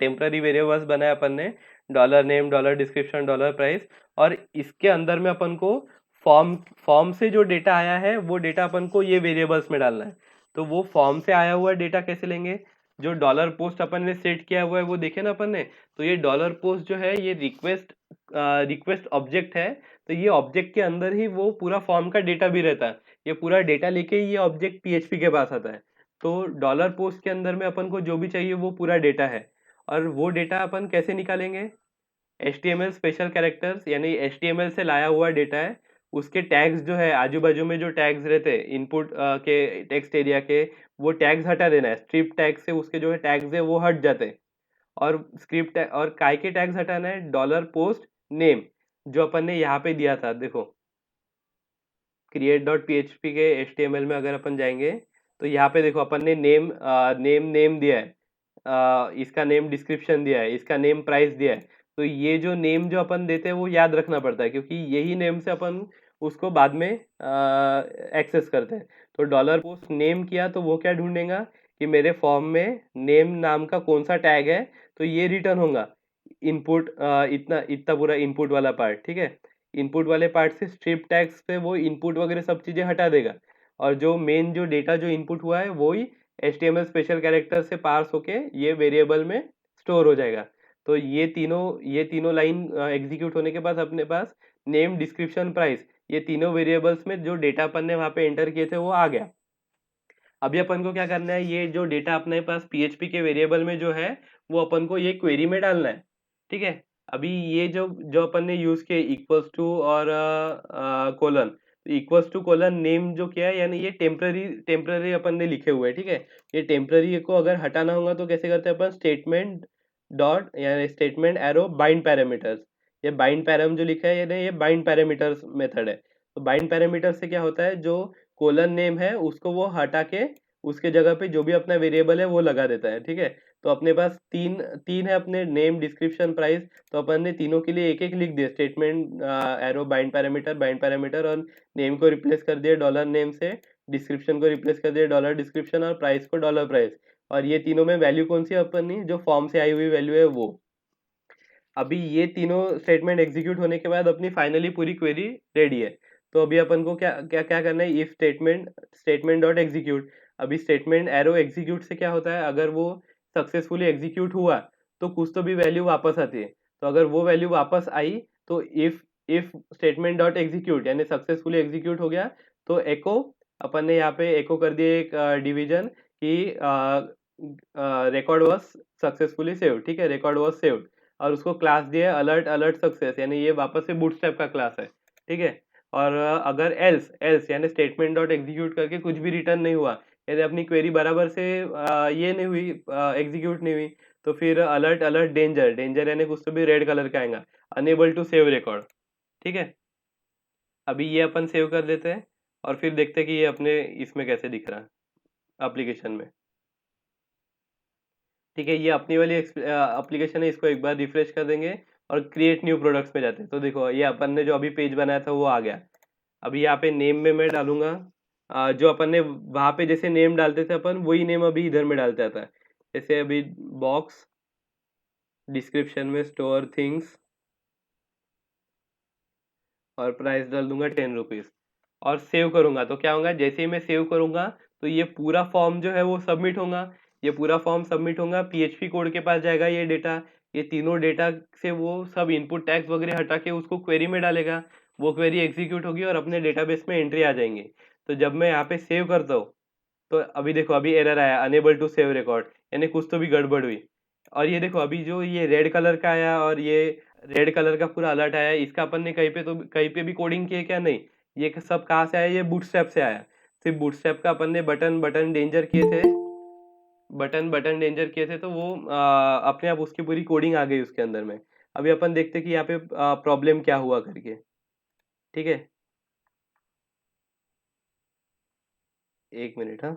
टेम्पररी वेरिएबल्स बनाए अपन ने, dollar name, dollar description, dollar price. और इसके अंदर में अपन को फॉर्म फॉर्म से जो डेटा आया है, वो डेटा अपन को ये वेरिएबल्स में डालना है। तो वो फॉर्म से आया हुआ डेटा कैसे लेंगे, जो डॉलर पोस्ट अपन ने सेट किया हुआ है वो देखे ना अपन ने। तो ये डॉलर पोस्ट जो है, ये रिक्वेस्ट ऑब्जेक्ट है। तो ये ऑब्जेक्ट के अंदर ही वो पूरा फॉर्म का डेटा भी रहता है। ये पूरा डेटा लेके ही ये ऑब्जेक्ट PHP के पास आता है। तो डॉलर पोस्ट के अंदर में अपन को जो भी चाहिए वो पूरा डेटा है। और वो डेटा अपन कैसे निकालेंगे, HTML स्पेशल कैरेक्टर्स, यानी HTML से लाया हुआ डेटा है। उसके टैग्स जो है, आजू बाजू में जो टैग्स रहते हैं इनपुट के टेक्स्ट एरिया के, वो टैग्स हटा देना है। स्ट्रिप टैग से उसके जो है टैग्स है वो हट जाते हैं। और स्क्रिप्ट और काय के टैग्स हटाना है, डॉलर पोस्ट नेम, जो अपन ने यहाँ पे दिया था देखो, क्रिएट डॉट पी के HTML में अगर अपन जाएंगे, तो यहाँ पे देखो अपन ने नेम दिया है, इसका नेम डिस्क्रिप्शन दिया है, इसका नेम प्राइस दिया है। तो ये जो नेम जो अपन देते हैं वो याद रखना पड़ता है, क्योंकि यही नेम से अपन उसको बाद में एक्सेस करते हैं। तो डॉलर पोस्ट नेम किया, तो वो क्या ढूंढेगा कि मेरे फॉर्म में नेम नाम का कौन सा टैग है, तो ये रिटर्न होगा। इनपुट इतना इतना पूरा इनपुट वाला पार्ट। ठीक है, इनपुट वाले पार्ट से स्ट्रिप टैग्स से वो इनपुट वगैरह सब चीज़ें हटा देगा। और जो मेन जो डेटा जो इनपुट हुआ है वो ही HTML स्पेशल कैरेक्टर से पार्स होके ये वेरिएबल में स्टोर हो जाएगा। तो ये तीनों लाइन एग्जीक्यूट होने के बाद अपने पास नेम, डिस्क्रिप्शन, प्राइस, ये तीनों वेरिएबल्स में जो डेटा अपन ने वहाँ पे एंटर किए थे वो आ गया। अभी अपन को क्या करना है, ये जो डेटा अपने पास पीएचपी के वेरिएबल में जो है वो अपन को ये क्वेरी में डालना है। ठीक है। अभी ये जो जो अपन ने यूज किया इक्वल्स टू और colon, equals to colon name जो किया है, यानी ये टेम्पररी टेम्पररी अपन ने लिखे हुए हैं। ठीक है। ये टेम्पररी को अगर हटाना होगा तो कैसे करते हैं अपन, स्टेटमेंट डॉट या स्टेटमेंट एरो बाइंड पैरामीटर्स। ये बाइंड पैराम जो लिखा है ये बाइंड पैरामीटर्स मेथड है। तो बाइंड पैरामीटर से क्या होता है, जो कोलन नेम है उसको वो हटा के उसके जगह पे जो भी अपना वेरिएबल है वो लगा देता है। ठीक है। तो अपने पास तीन तीन है अपने, नेम, डिस्क्रिप्शन, प्राइस। तो अपन ने तीनों के लिए एक एक लिख दिया, स्टेटमेंट एरो बाइंड पैरामीटर, और नेम को रिप्लेस कर दिया डॉलर नेम से, डिस्क्रिप्शन को रिप्लेस कर दिया डॉलर डिस्क्रिप्शन, और प्राइस को डॉलर प्राइस। और ये तीनों में वैल्यू कौन सी है अपनी, जो फॉर्म से आई हुई वैल्यू है वो। अभी ये तीनों स्टेटमेंट एग्जीक्यूट होने के बाद अपनी फाइनली पूरी क्वेरी रेडी है। तो अभी अपन को क्या क्या क्या करना है, if statement statement dot execute. अभी स्टेटमेंट एरो एग्जीक्यूट से क्या होता है, अगर वो सक्सेसफुली एग्जीक्यूट हुआ तो कुछ तो भी वैल्यू वापस आती है। तो अगर वो वैल्यू वापस आई तो इफ स्टेटमेंट डॉट एग्जीक्यूट यानी सक्सेसफुली एग्जीक्यूट हो गया, तो एको, अपन ने यहाँ पे एको कर दिया एक डिवीजन कि रिकॉर्ड वॉज सक्सेसफुली सेव्ड। ठीक है, रिकॉर्ड वॉज सेव्ड। और उसको क्लास दिया है अलर्ट अलर्ट सक्सेस, यानी ये वापस से बूटस्ट्रैप का क्लास है। ठीक है। और अगर एल्स एल्स यानी स्टेटमेंट डॉट एग्जीक्यूट करके कुछ भी रिटर्न नहीं हुआ, यानी अपनी क्वेरी बराबर से ये नहीं हुई, एग्जीक्यूट नहीं हुई, तो फिर अलर्ट अलर्ट डेंजर डेंजर यानी कुछ तो भी रेड कलर का आएगा, अनेबल टू सेव रिकॉर्ड। ठीक है। अभी ये अपन सेव कर देते हैं और फिर देखते हैं कि ये अपने इसमें कैसे दिख रहा है एप्लीकेशन में। ठीक है, ये अपनी वाली एप्लीकेशन है, इसको एक बार रिफ्रेश कर देंगे और क्रिएट न्यू प्रोडक्ट्स में जाते हैं। तो देखो ये अपन ने जो अभी पेज बनाया था वो आ गया। अभी यहाँ पे नेम में मैं डालूंगा जो अपन ने वहाँ पे जैसे नेम डालते थे अपन, वही नेम अभी इधर में डालता था। जैसे अभी बॉक्स, डिस्क्रिप्शन में स्टोर थिंग्स, और प्राइस डाल दूंगा 10 रुपीज़, और सेव करूंगा। तो क्या होगा, जैसे ही मैं सेव करूंगा तो ये पूरा फॉर्म जो है वो सबमिट होगा। ये पूरा फॉर्म सबमिट होगा, पीएचपी कोड के पास जाएगा ये डेटा। ये तीनों डेटा से वो सब इनपुट टैग्स वगैरह हटा के उसको क्वेरी में डालेगा। वो क्वेरी एग्जीक्यूट होगी और अपने डेटाबेस में एंट्री आ जाएंगे। तो जब मैं यहाँ पे सेव करता हूँ तो अभी देखो अभी एरर आया, अनेबल टू सेव रिकॉर्ड, यानी कुछ तो भी गड़बड़ हुई। और ये देखो अभी जो ये रेड कलर का आया और ये रेड कलर का पूरा अलर्ट आया, इसका अपन ने कहीं पे भी कोडिंग किया क्या, नहीं। ये सब कहाँ से आया, ये बूटस्ट्रैप से आया। सिर्फ बूटस्ट्रैप का अपन ने बटन बटन डेंजर किए थे, बटन बटन डेंजर किए थे, तो वो अपने आप उसकी पूरी कोडिंग आ गई उसके अंदर में। अभी अपन देखते हैं कि यहाँ पे प्रॉब्लम क्या हुआ करके। ठीक है, 1 मिनट, हाँ।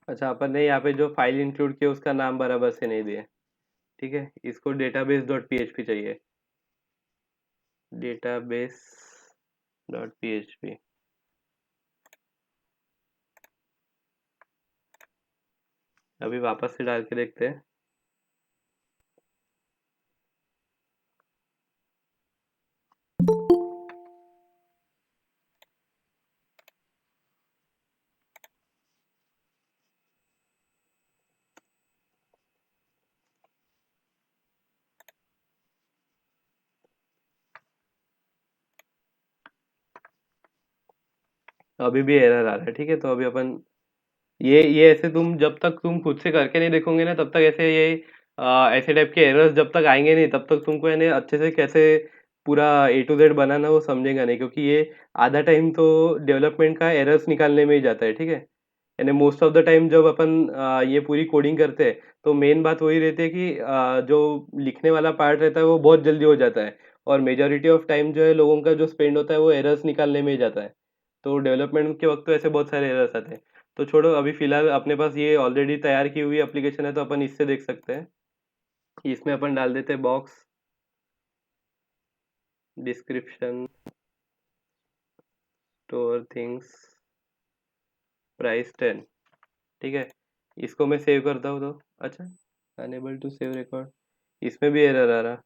अच्छा, अपन ने यहाँ पे जो फाइल इंक्लूड किया उसका नाम बराबर से नहीं दिया। ठीक है, इसको डेटाबेस डॉट पीएचपी चाहिए, डेटाबेस डॉट पीएचपी। अभी वापस से डाल के देखते हैं। अभी भी एरर आ रहा है। ठीक है, तो अभी अपन ये ऐसे तुम जब तक तुम खुद से करके नहीं देखोगे ना तब तक ऐसे ये ऐसे टाइप के एरर्स जब तक आएंगे नहीं तब तक तुमको यानी अच्छे से कैसे पूरा ए टू जेड बनाना वो समझेगा नहीं, क्योंकि ये आधा टाइम तो डेवलपमेंट का एरर्स निकालने में ही जाता है, ठीक है। यानी मोस्ट ऑफ द टाइम जब अपन ये पूरी कोडिंग करते हैं तो मेन बात वही रहती है कि जो लिखने वाला पार्ट रहता है वो बहुत जल्दी हो जाता है, और मेजॉरिटी ऑफ टाइम जो है लोगों का जो स्पेंड होता है वो एरर्स निकालने में ही जाता है। तो डेवलपमेंट के वक्त तो ऐसे बहुत सारे एरर्स आते हैं। तो छोड़ो, अभी फिलहाल अपने पास ये ऑलरेडी तैयार की हुई एप्लीकेशन है, तो अपन इससे देख सकते हैं। इसमें अपन डाल देते हैं box description store things price 10, ठीक है। इसको मैं सेव करता हूँ तो अच्छा, अनेबल टू सेव रिकॉर्ड, इसमें भी एरर आ रहा।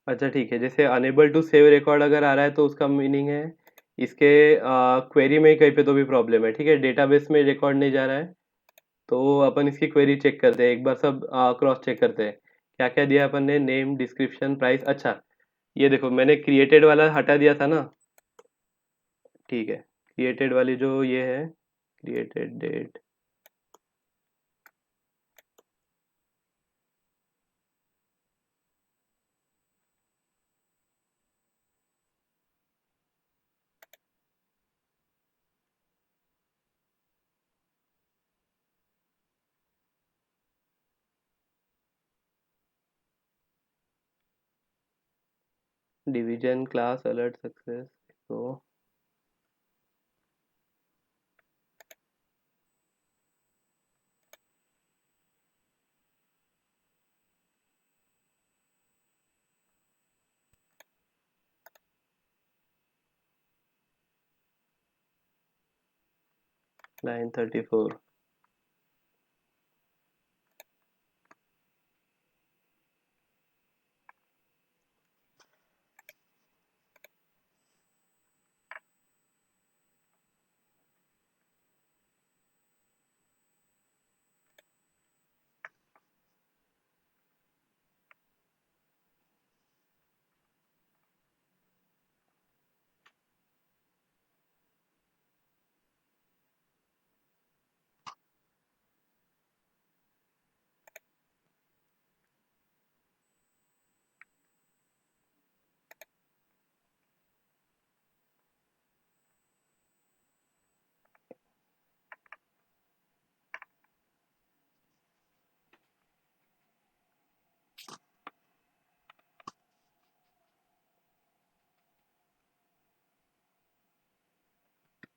अच्छा ठीक है, जैसे अनेबल टू सेव रिकॉर्ड अगर आ रहा है तो उसका मीनिंग है इसके क्वेरी में कहीं पे तो भी प्रॉब्लम है, ठीक है। डेटाबेस में रिकॉर्ड नहीं जा रहा है, तो अपन इसकी क्वेरी चेक करते हैं, एक बार सब क्रॉस चेक करते हैं। क्या क्या दिया अपन ने, नेम डिस्क्रिप्शन प्राइस, अच्छा ये देखो मैंने क्रिएटेड वाला हटा दिया था ना, ठीक है। क्रिएटेड वाली जो ये है, created date, 'division class alert success', तो लाइन 34,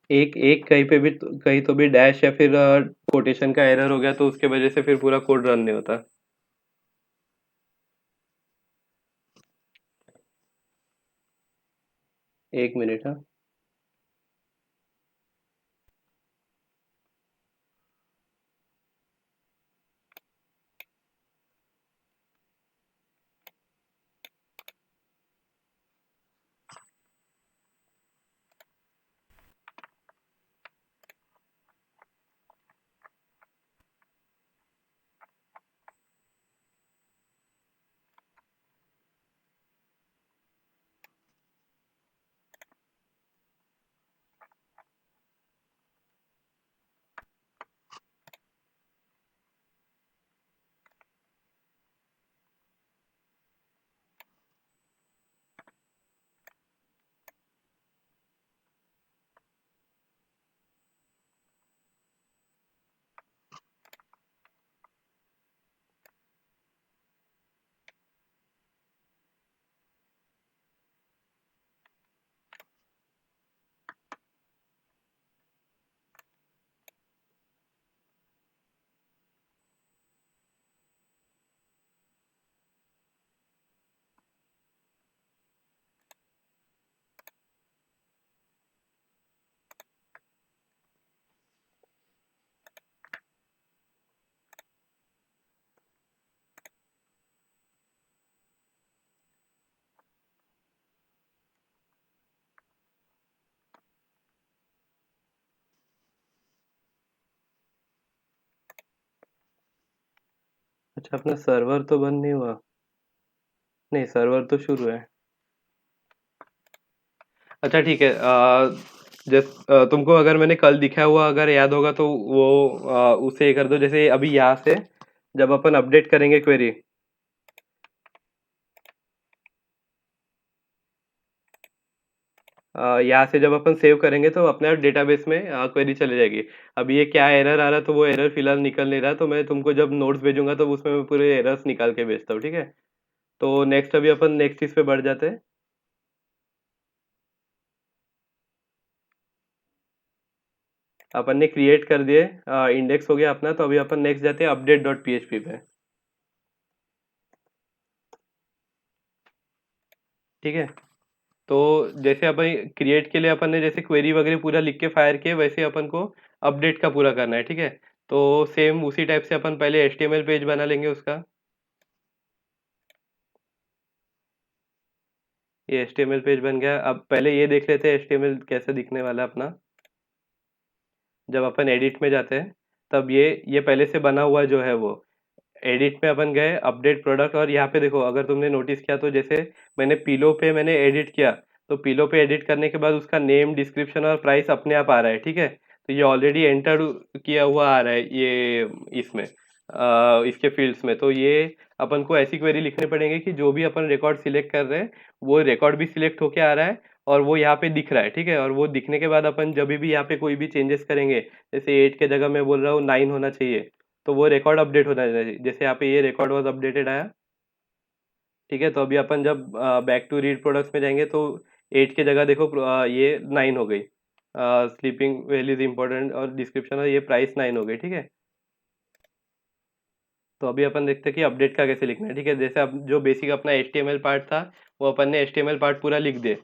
एक एक कहीं पे भी कहीं तो भी डैश या फिर कोटेशन का एरर हो गया तो उसके वजह से फिर पूरा कोड रन नहीं होता। 1 मिनट, हाँ। अच्छा, अपना सर्वर तो बंद नहीं हुआ। नहीं, सर्वर तो शुरू है। अच्छा ठीक है। तुमको अगर मैंने कल दिखाया हुआ अगर याद होगा तो वो उसे ये कर दो। जैसे अभी यहाँ से जब अपन अपडेट करेंगे क्वेरी, यहाँ से जब अपन सेव करेंगे तो अपने आप डेटाबेस में क्वेरी चली जाएगी। अब ये क्या एरर आ रहा, तो वो एरर फिलहाल निकल नहीं रहा, तो मैं तुमको जब नोट्स भेजूंगा तो उसमें मैं पूरे एरर्स निकाल के भेजता हूँ, ठीक है। तो नेक्स्ट अभी अपन नेक्स्ट चीज पे बढ़ जाते हैं। अपन ने क्रिएट कर दिए, इंडेक्स हो गया अपना। तो अभी अपन नेक्स्ट जाते हैं अपडेट डॉट पीएचपी पे। ठीक है। तो जैसे अपन क्रिएट के लिए अपन ने जैसे क्वेरी वगैरह पूरा लिख के फायर किए, वैसे अपन को अपडेट का पूरा करना है, ठीक है। तो सेम उसी टाइप से अपन पहले एचटीएमएल पेज बना लेंगे उसका। ये एचटीएमएल पेज बन गया। अब पहले ये देख लेते हैं एचटीएमएल कैसे दिखने वाला है अपना। जब अपन एडिट में जाते हैं तब ये पहले से बना हुआ जो है वो एडिट में अपन गए, अपडेट प्रोडक्ट, और यहाँ पे देखो अगर तुमने नोटिस किया तो जैसे मैंने पिलो पे मैंने एडिट किया, तो पिलो पे एडिट करने के बाद उसका नेम, डिस्क्रिप्शन और प्राइस अपने आप आ रहा है, ठीक है। तो ये ऑलरेडी एंटर किया हुआ आ रहा है ये इसमें, इसके फील्ड्स में। तो ये अपन को ऐसी क्वेरी लिखनी पड़ेगी कि जो भी अपन रिकॉर्ड सिलेक्ट कर रहे हैं वो रिकॉर्ड भी सिलेक्ट होके आ रहा है और वो यहाँ पे दिख रहा है, ठीक है। और वो दिखने के बाद अपन जब भी यहाँ पे कोई भी चेंजेस करेंगे, जैसे 8 के जगह मैं बोल रहा हूँ 9 होना चाहिए, तो वो रिकॉर्ड अपडेट होना चाहिए। जैसे यहाँ पे ये रिकॉर्ड वाज अपडेटेड आया, ठीक है। तो अभी अपन जब बैक टू रीड प्रोडक्ट्स में जाएंगे तो 8 की जगह देखो ये 9 हो गई। स्लीपिंग वेल इज इम्पोर्टेंट और डिस्क्रिप्शन, और ये प्राइस 9 हो गई, ठीक है। तो अभी अपन देखते हैं कि अपडेट का कैसे लिखना है, ठीक है। जैसे अब जो बेसिक अपना एच पार्ट था वो अपन ने एच पार्ट पूरा लिख दे।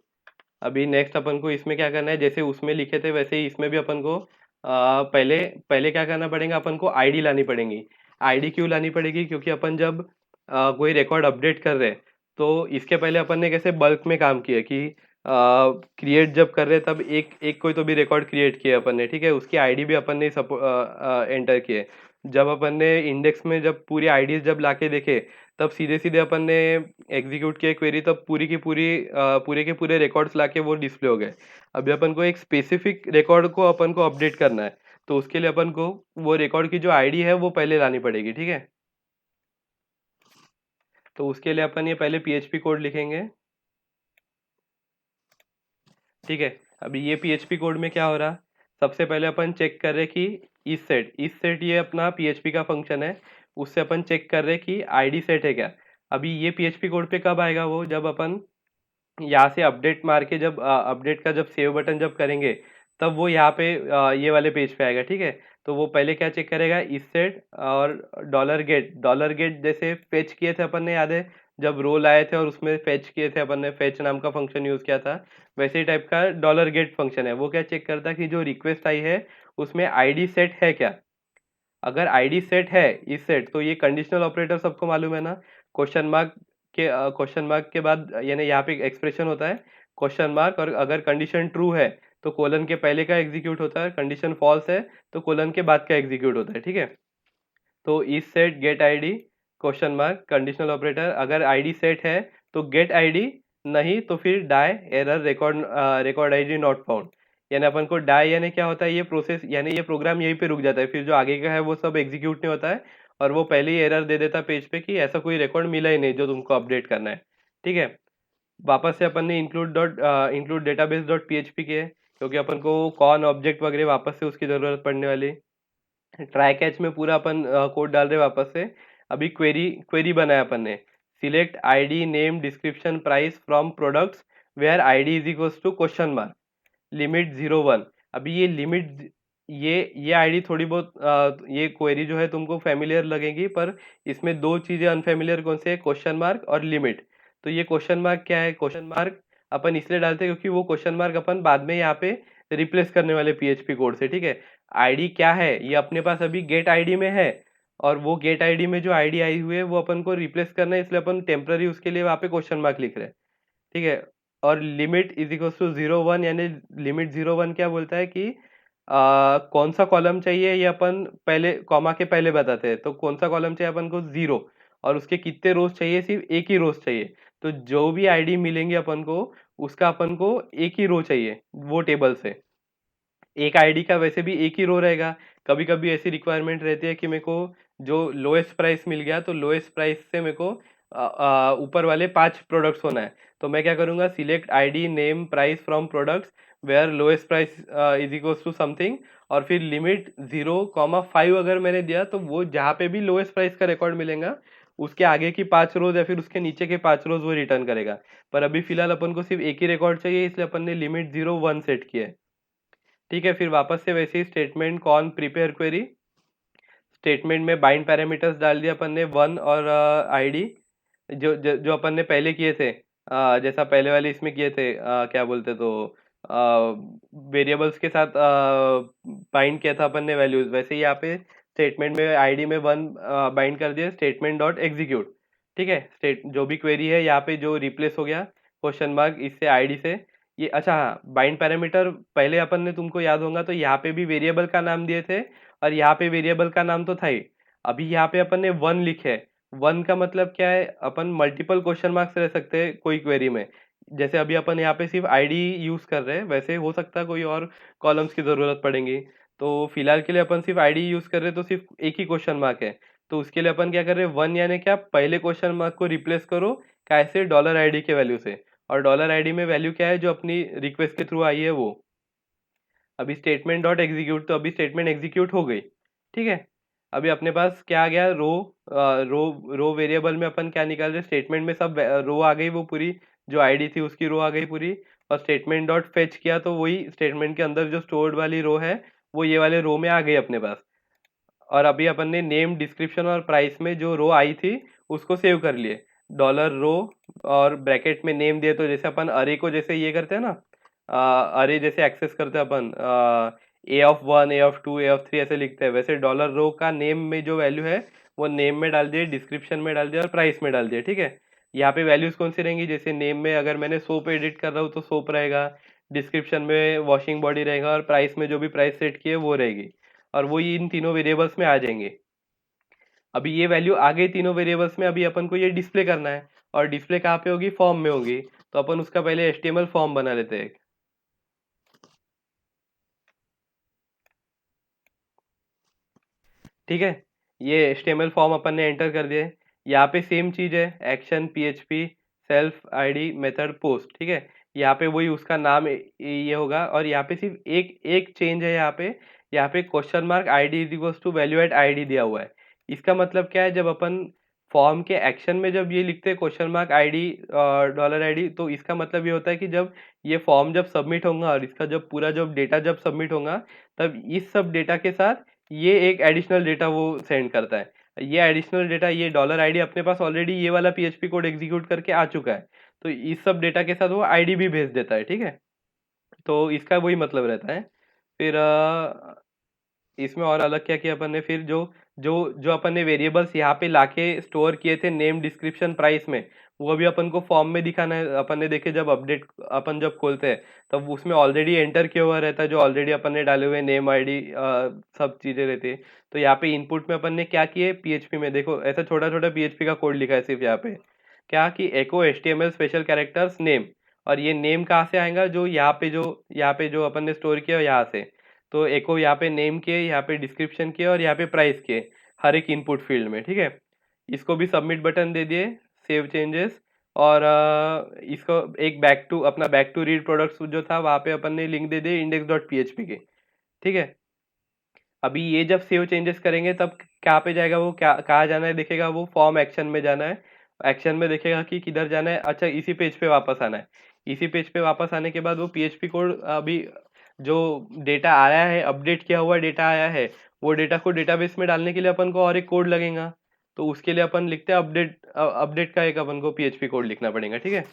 अभी नेक्स्ट अपन को इसमें क्या करना है, जैसे उसमें लिखे थे वैसे ही इसमें भी अपन को पहले पहले क्या करना पड़ेगा, अपन को आईडी लानी पड़ेगी। आईडी क्यों लानी पड़ेगी, क्योंकि अपन जब कोई रिकॉर्ड अपडेट कर रहे हैं तो इसके पहले अपन ने कैसे बल्क में काम किया कि क्रिएट जब कर रहे तब एक एक कोई तो भी रिकॉर्ड क्रिएट किया अपन ने, ठीक है। उसकी आईडी भी अपन ने एंटर किए। जब अपन ने इंडेक्स में जब पूरी आईडीज जब लाके देखे, तब सीधे सीधे अपन ने एग्जीक्यूट किया क्वेरी, तब पूरी की पूरी पूरे के पूरे रिकॉर्ड्स लाके वो डिस्प्ले हो गए। अभी अपन को एक स्पेसिफिक रिकॉर्ड को अपन को अपडेट करना है, तो उसके लिए अपन को वो रिकॉर्ड की जो आईडी है वो पहले लानी पड़ेगी, ठीक है। तो उसके लिए अपन ये पहले पीएचपी कोड लिखेंगे, ठीक है। अभी ये पीएचपी कोड में क्या हो रहा, सबसे पहले अपन चेक कर रहे कि इस सेट ये अपना पीएचपी का फंक्शन है, उससे अपन चेक कर रहे कि आईडी सेट है क्या। अभी ये पीएचपी कोड पे कब आएगा, वो जब अपन यहाँ से अपडेट मार के जब अपडेट का जब सेव बटन जब करेंगे, तब वो यहाँ पे ये वाले पेज पे आएगा, ठीक है। तो वो पहले क्या चेक करेगा, इस सेट और डॉलर गेट जैसे फेच किए थे अपन ने, याद है जब रोल आए थे और उसमें फेच किए थे अपन ने, फेच नाम का फंक्शन यूज किया था, वैसे ही टाइप का डॉलर गेट फंक्शन है। वो क्या चेक करता है कि जो रिक्वेस्ट आई है उसमें आईडी सेट है क्या। अगर आईडी सेट है इस सेट, तो ये कंडीशनल ऑपरेटर सबको मालूम है ना। क्वेश्चन मार्क के बाद यानी यहाँ पे एक्सप्रेशन होता है क्वेश्चन मार्क, और अगर कंडीशन ट्रू है तो कोलन के पहले का एग्जीक्यूट होता है, कंडीशन फॉल्स है तो कोलन के बाद का एग्जीक्यूट होता है, ठीक है। तो isset get ID question mark conditional operator, अगर आईडी सेट है तो गेट आईडी, नहीं तो फिर die error record ID not found. यानी अपन को डाई यानी क्या होता है, ये प्रोसेस यानी ये प्रोग्राम यहीं पे रुक जाता है, फिर जो आगे का है वो सब एग्जीक्यूट नहीं होता है, और वो पहले ही एरर दे देता पेज पे कि ऐसा कोई रिकॉर्ड मिला ही नहीं जो तुमको अपडेट करना है, ठीक है। वापस से अपन ने इंक्लूड डेटाबेस डॉट पीएचपी किए, क्योंकि अपन को कौन ऑब्जेक्ट वगैरह वापस से उसकी जरूरत पड़ने वाली। ट्राई कैच में पूरा अपन कोड डाल रहे वापस से। अभी क्वेरी क्वेरी बनाया अपन ने, select ID name description price from products where ID is equals to question mark limit 01। अभी ये लिमिट ये आईडी थोड़ी बहुत ये क्वेरी जो है तुमको फेमिलियर लगेगी, पर इसमें दो चीजें अनफेमिलियर कौन से है, क्वेश्चन मार्क और लिमिट। तो ये क्वेश्चन मार्क क्या है, क्वेश्चन मार्क अपन इसलिए डालते हैं क्योंकि वो क्वेश्चन मार्क अपन बाद में यहाँ पे रिप्लेस करने वाले पीएचपी कोड से, ठीक है। आईडी क्या है, ये अपने पास अभी गेट आईडी में है, और वो गेट आईडी में जो आईडी आई हुई है वो अपन को रिप्लेस करना है, इसलिए अपन टेम्पररी उसके लिए वहाँ पे क्वेश्चन मार्क लिख रहे हैं, ठीक है। और लिमिट इज इक्वल टू 01, यानी लिमिट 01 क्या बोलता है कि कौन सा कॉलम चाहिए ये अपन पहले कॉमा के पहले बताते हैं। तो कौन सा कॉलम चाहिए अपन को, 0, और उसके कितने रोज चाहिए, सिर्फ एक ही रोज चाहिए। तो जो भी आईडी मिलेंगे अपन को, उसका अपन को एक ही रो चाहिए वो टेबल से। एक आईडी का वैसे भी एक ही रो रहेगा। कभी कभी ऐसी रिक्वायरमेंट रहती है कि मेरे को जो लोएस्ट प्राइस मिल गया, तो लोएस्ट प्राइस से मेरे को ऊपर वाले 5 प्रोडक्ट्स होना है। तो मैं क्या करूँगा, select ID name price from products where lowest price is equals to something, और फिर लिमिट 0,5 अगर मैंने दिया, तो वो जहाँ पे भी लोएस्ट प्राइस का रिकॉर्ड मिलेगा, उसके आगे की 5 रोज या फिर उसके नीचे के 5 रोज वो रिटर्न करेगा। पर अभी फिलहाल अपन को सिर्फ एक ही रिकॉर्ड चाहिए, इसलिए अपन ने लिमिट 0,1 सेट किया है। ठीक है, फिर वापस से वैसे ही statement con prepare query, statement में बाइंड पैरामीटर्स डाल दिया अपन ने 1 और आईडी, जो अपन ने पहले किए थे, जैसा पहले वाले इसमें किए थे, क्या बोलते, तो वेरिएबल्स के साथ बाइंड किया था अपन ने वैल्यूज, वैसे ही यहाँ पे स्टेटमेंट में आईडी में 1 बाइंड कर दिया, स्टेटमेंट डॉट एग्जीक्यूट। ठीक है, स्टेट जो भी क्वेरी है यहाँ पे जो रिप्लेस हो गया क्वेश्चन मार्क इससे आईडी से। ये अच्छा, हाँ, बाइंड पैरामीटर पहले अपन ने, तुमको याद होगा तो यहाँ पे भी वेरिएबल का नाम दिए थे, और यहाँ पे वेरिएबल का नाम तो था ही। अभी यहाँ पे अपन ने 1 लिखे है। 1 का मतलब क्या है, अपन मल्टीपल क्वेश्चन मार्क्स रह सकते हैं कोई क्वेरी में। जैसे अभी अपन यहाँ पे सिर्फ आईडी यूज कर रहे हैं, वैसे हो सकता है कोई और कॉलम्स की जरूरत पड़ेंगी। तो फिलहाल के लिए अपन सिर्फ आईडी यूज कर रहे हैं, तो सिर्फ एक ही क्वेश्चन मार्क है। तो उसके लिए अपन क्या कर रहे हैं, 1 यानी क्या, पहले क्वेश्चन मार्क को रिप्लेस करो कैसे, डॉलर आईडी के वैल्यू से। और डॉलर आईडी में वैल्यू क्या है, जो अपनी रिक्वेस्ट के थ्रू आई है वो। अभी स्टेटमेंट डॉट एग्जीक्यूट, तो अभी स्टेटमेंट एग्जीक्यूट हो गई। ठीक है, अभी अपने पास क्या आ गया, रो। रो वेरिएबल में अपन क्या निकाल रहे, स्टेटमेंट में सब रो आ गई वो पूरी, जो आईडी थी उसकी रो आ गई पूरी। और स्टेटमेंट डॉट फेच किया, तो वही स्टेटमेंट के अंदर जो स्टोर्ड वाली रो है, वो ये वाले रो में आ गई अपने पास। और अभी अपन ने नेम डिस्क्रिप्शन और प्राइस में जो रो आई थी, उसको सेव कर लिए, डॉलर रो, और ब्रैकेट में नेम दिए। तो जैसे अपन अरे को जैसे ये करते हैं ना, अरे जैसे एक्सेस करते हैं अपन, A of 1, A of 2, A of 3 ऐसे लिखते हैं, वैसे डॉलर रो का नेम में जो वैल्यू है, वो नेम में डाल दिए, डिस्क्रिप्शन में डाल दिया, और प्राइस में डाल दिया। ठीक है, यहाँ पे वैल्यूज कौन सी रहेंगी, जैसे नेम में अगर मैंने सोप एडिट कर रहा हूँ तो सोप रहेगा, डिस्क्रिप्शन में वॉशिंग बॉडी रहेगा, और प्राइस में जो भी प्राइस सेट की है वो रहेगी। और वो इन तीनों वेरिएबल्स में आ जाएंगे। अभी ये वैल्यू आ गई तीनों वेरिएबल्स में, अभी अपन को ये डिस्प्ले करना है। और डिस्प्ले कहाँ पे होगी, फॉर्म में होगी। तो अपन उसका पहले HTML फॉर्म बना लेते हैं। ठीक है, ये HTML फॉर्म अपन ने एंटर कर दिया है। यहाँ पे सेम चीज है, action PHP self ID method post. ठीक है, यहाँ पे वही उसका नाम ये होगा, और यहाँ पे सिर्फ एक एक चेंज है। यहाँ पे question mark ID is equals to value at ID दिया हुआ है। इसका मतलब क्या है, जब अपन फॉर्म के एक्शन में जब ये लिखते हैं question mark ID dollar ID, तो इसका मतलब ये होता है कि जब ये फॉर्म जब सबमिट होगा, और इसका जब पूरा जब डेटा जब सबमिट होगा, तब इस सब डेटा के साथ ये एक एडिशनल डेटा वो सेंड करता है। ये एडिशनल डेटा, ये डॉलर आईडी अपने पास ऑलरेडी ये वाला PHP कोड एग्जीक्यूट करके आ चुका है। तो इस सब डेटा के साथ वो आईडी भी भेज देता है। ठीक है, तो इसका वही मतलब रहता है। फिर इसमें और अलग क्या किया अपन ने, फिर जो जो जो अपन ने वेरिएबल्स यहाँ पे लाके स्टोर किए थे नेम डिस्क्रिप्शन प्राइस में, वो भी अपन को फॉर्म में दिखाना है। अपन ने देखे जब अपडेट अपन जब खोलते हैं, तब उसमें ऑलरेडी एंटर किया हुआ रहता है, जो ऑलरेडी अपन ने डाले हुए नेम आईडी सब चीज़ें रहती है। तो यहाँ पे इनपुट में अपन ने क्या किए, PHP में देखो ऐसा छोटा छोटा PHP का कोड लिखा है सिर्फ यहाँ पे, क्या कि एको HTML स्पेशल कैरेक्टर्स नेम। और ये नेम कहाँ से आएगा, जो यहाँ पे जो अपन ने स्टोर किया यहाँ से। तो एको यहाँ पे नेम के, यहाँ पे डिस्क्रिप्शन के, और यहाँ पे प्राइस के, हर एक इनपुट फील्ड में। ठीक है, इसको भी सबमिट बटन दे दिए, सेव चेंजेस। और इसको एक बैक टू रीड प्रोडक्ट्स जो था, वहाँ पे अपन ने लिंक दे दिए index.php के। ठीक है, अभी ये जब सेव चेंजेस करेंगे, तब कहाँ पे जाएगा, वो क्या कहाँ जाना है देखेगा, वो फॉर्म एक्शन में जाना है। एक्शन में देखेगा कि किधर जाना है, अच्छा इसी पेज पे वापस आना है। इसी पेज पे वापस आने के बाद वो PHP कोड, अभी जो डेटा आया है, अपडेट किया हुआ डेटा आया है, वो डेटा को डेटाबेस में डालने के लिए अपन को और एक कोड लगेगा। तो उसके लिए अपन लिखते हैं अपडेट, अपडेट का एक अपन को PHP कोड लिखना पड़ेगा। ठीक है,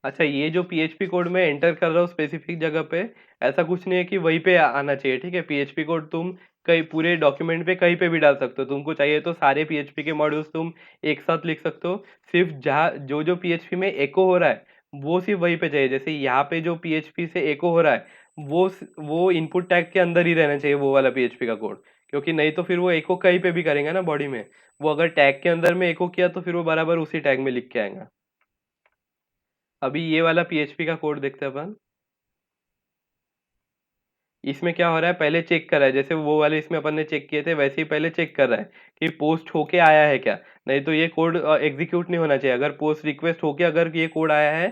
अच्छा, ये जो PHP कोड में एंटर कर रहा हूँ स्पेसिफिक जगह पे, ऐसा कुछ नहीं है कि वहीं पे आना चाहिए। ठीक है, PHP कोड तुम कहीं पूरे डॉक्यूमेंट पे कहीं पे भी डाल सकते हो। तुमको चाहिए तो सारे पीएचपी के मॉड्यूल्स तुम एक साथ लिख सकते हो। सिर्फ जहाँ जो जो पीएचपी में एको हो रहा है वो सिर्फ वहीं पे चाहिए। जैसे यहाँ पे जो पीएचपी से एको हो रहा है वो इनपुट टैग के अंदर ही रहना चाहिए वो वाला पीएचपी का कोड। क्योंकि नहीं तो फिर वो एको कहीं पे भी करेंगे ना बॉडी में। वो अगर टैग के अंदर में एको किया तो फिर वो बराबर उसी टैग में लिख के आएगा। अभी ये वाला पीएचपी का कोड देखते हैं अपन। इसमें क्या हो रहा है, पहले चेक कर रहा है जैसे वो वाले इसमें अपन ने चेक किए थे वैसे ही पहले चेक कर रहा है कि पोस्ट होके आया है क्या। नहीं तो ये कोड एग्जीक्यूट नहीं होना चाहिए। अगर पोस्ट रिक्वेस्ट होके अगर ये कोड आया है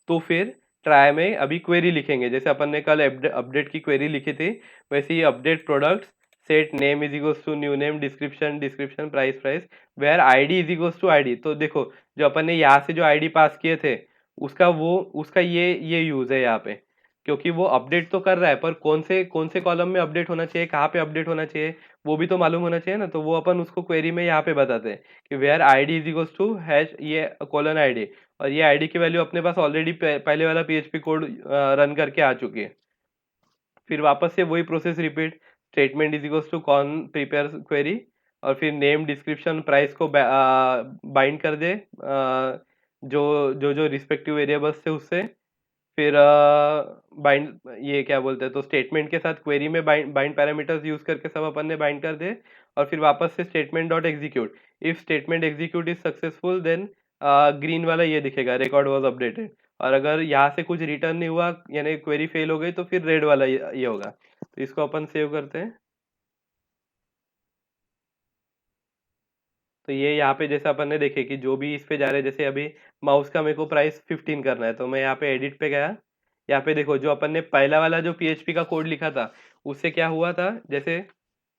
तो फिर ट्राई में अभी क्वेरी लिखेंगे जैसे अपन ने कल अपडेट की क्वेरी लिखी थी। वैसे ही update products set name is equals to new name description description price price where ID is equals to ID. तो देखो जो अपन ने यहाँ से जो आईडी पास किए थे उसका ये यूज है यहाँ पे। क्योंकि वो अपडेट तो कर रहा है पर कौन से कॉलम में अपडेट होना चाहिए कहाँ पे अपडेट होना चाहिए वो भी तो मालूम होना चाहिए ना। तो वो अपन उसको क्वेरी में यहाँ पे बताते हैं कि where ID is equals to hash ये कोलन आईडी। और ये आईडी की वैल्यू अपने पास ऑलरेडी पहले वाला पीएचपी कोड रन करके आ चुकी है। फिर वापस से वही process repeat statement is equals to con prepare query. और फिर नेम डिस्क्रिप्शन प्राइस को बाइंड कर दे जो जो जो रिस्पेक्टिव वेरिएबल्स थे उससे। फिर बाइंड ये क्या बोलते हैं तो स्टेटमेंट के साथ क्वेरी में बाइंड पैरामीटर्स यूज करके सब अपन ने बाइंड कर दे। और फिर वापस से statement dot execute if statement execute is successful then green वाला ये दिखेगा रिकॉर्ड वाज अपडेटेड। और अगर यहाँ से कुछ रिटर्न नहीं हुआ यानी क्वेरी फेल हो गई तो फिर रेड वाला ये होगा। तो इसको अपन सेव करते हैं। तो ये यहाँ पे जैसे अपन ने देखे कि जो भी इस पे जा रहे हैं जैसे अभी माउस का मेरे को प्राइस 15 करना है तो मैं यहाँ पे एडिट पे गया। यहाँ पे देखो जो अपन ने पहला वाला जो पीएचपी का कोड लिखा था उससे क्या हुआ था जैसे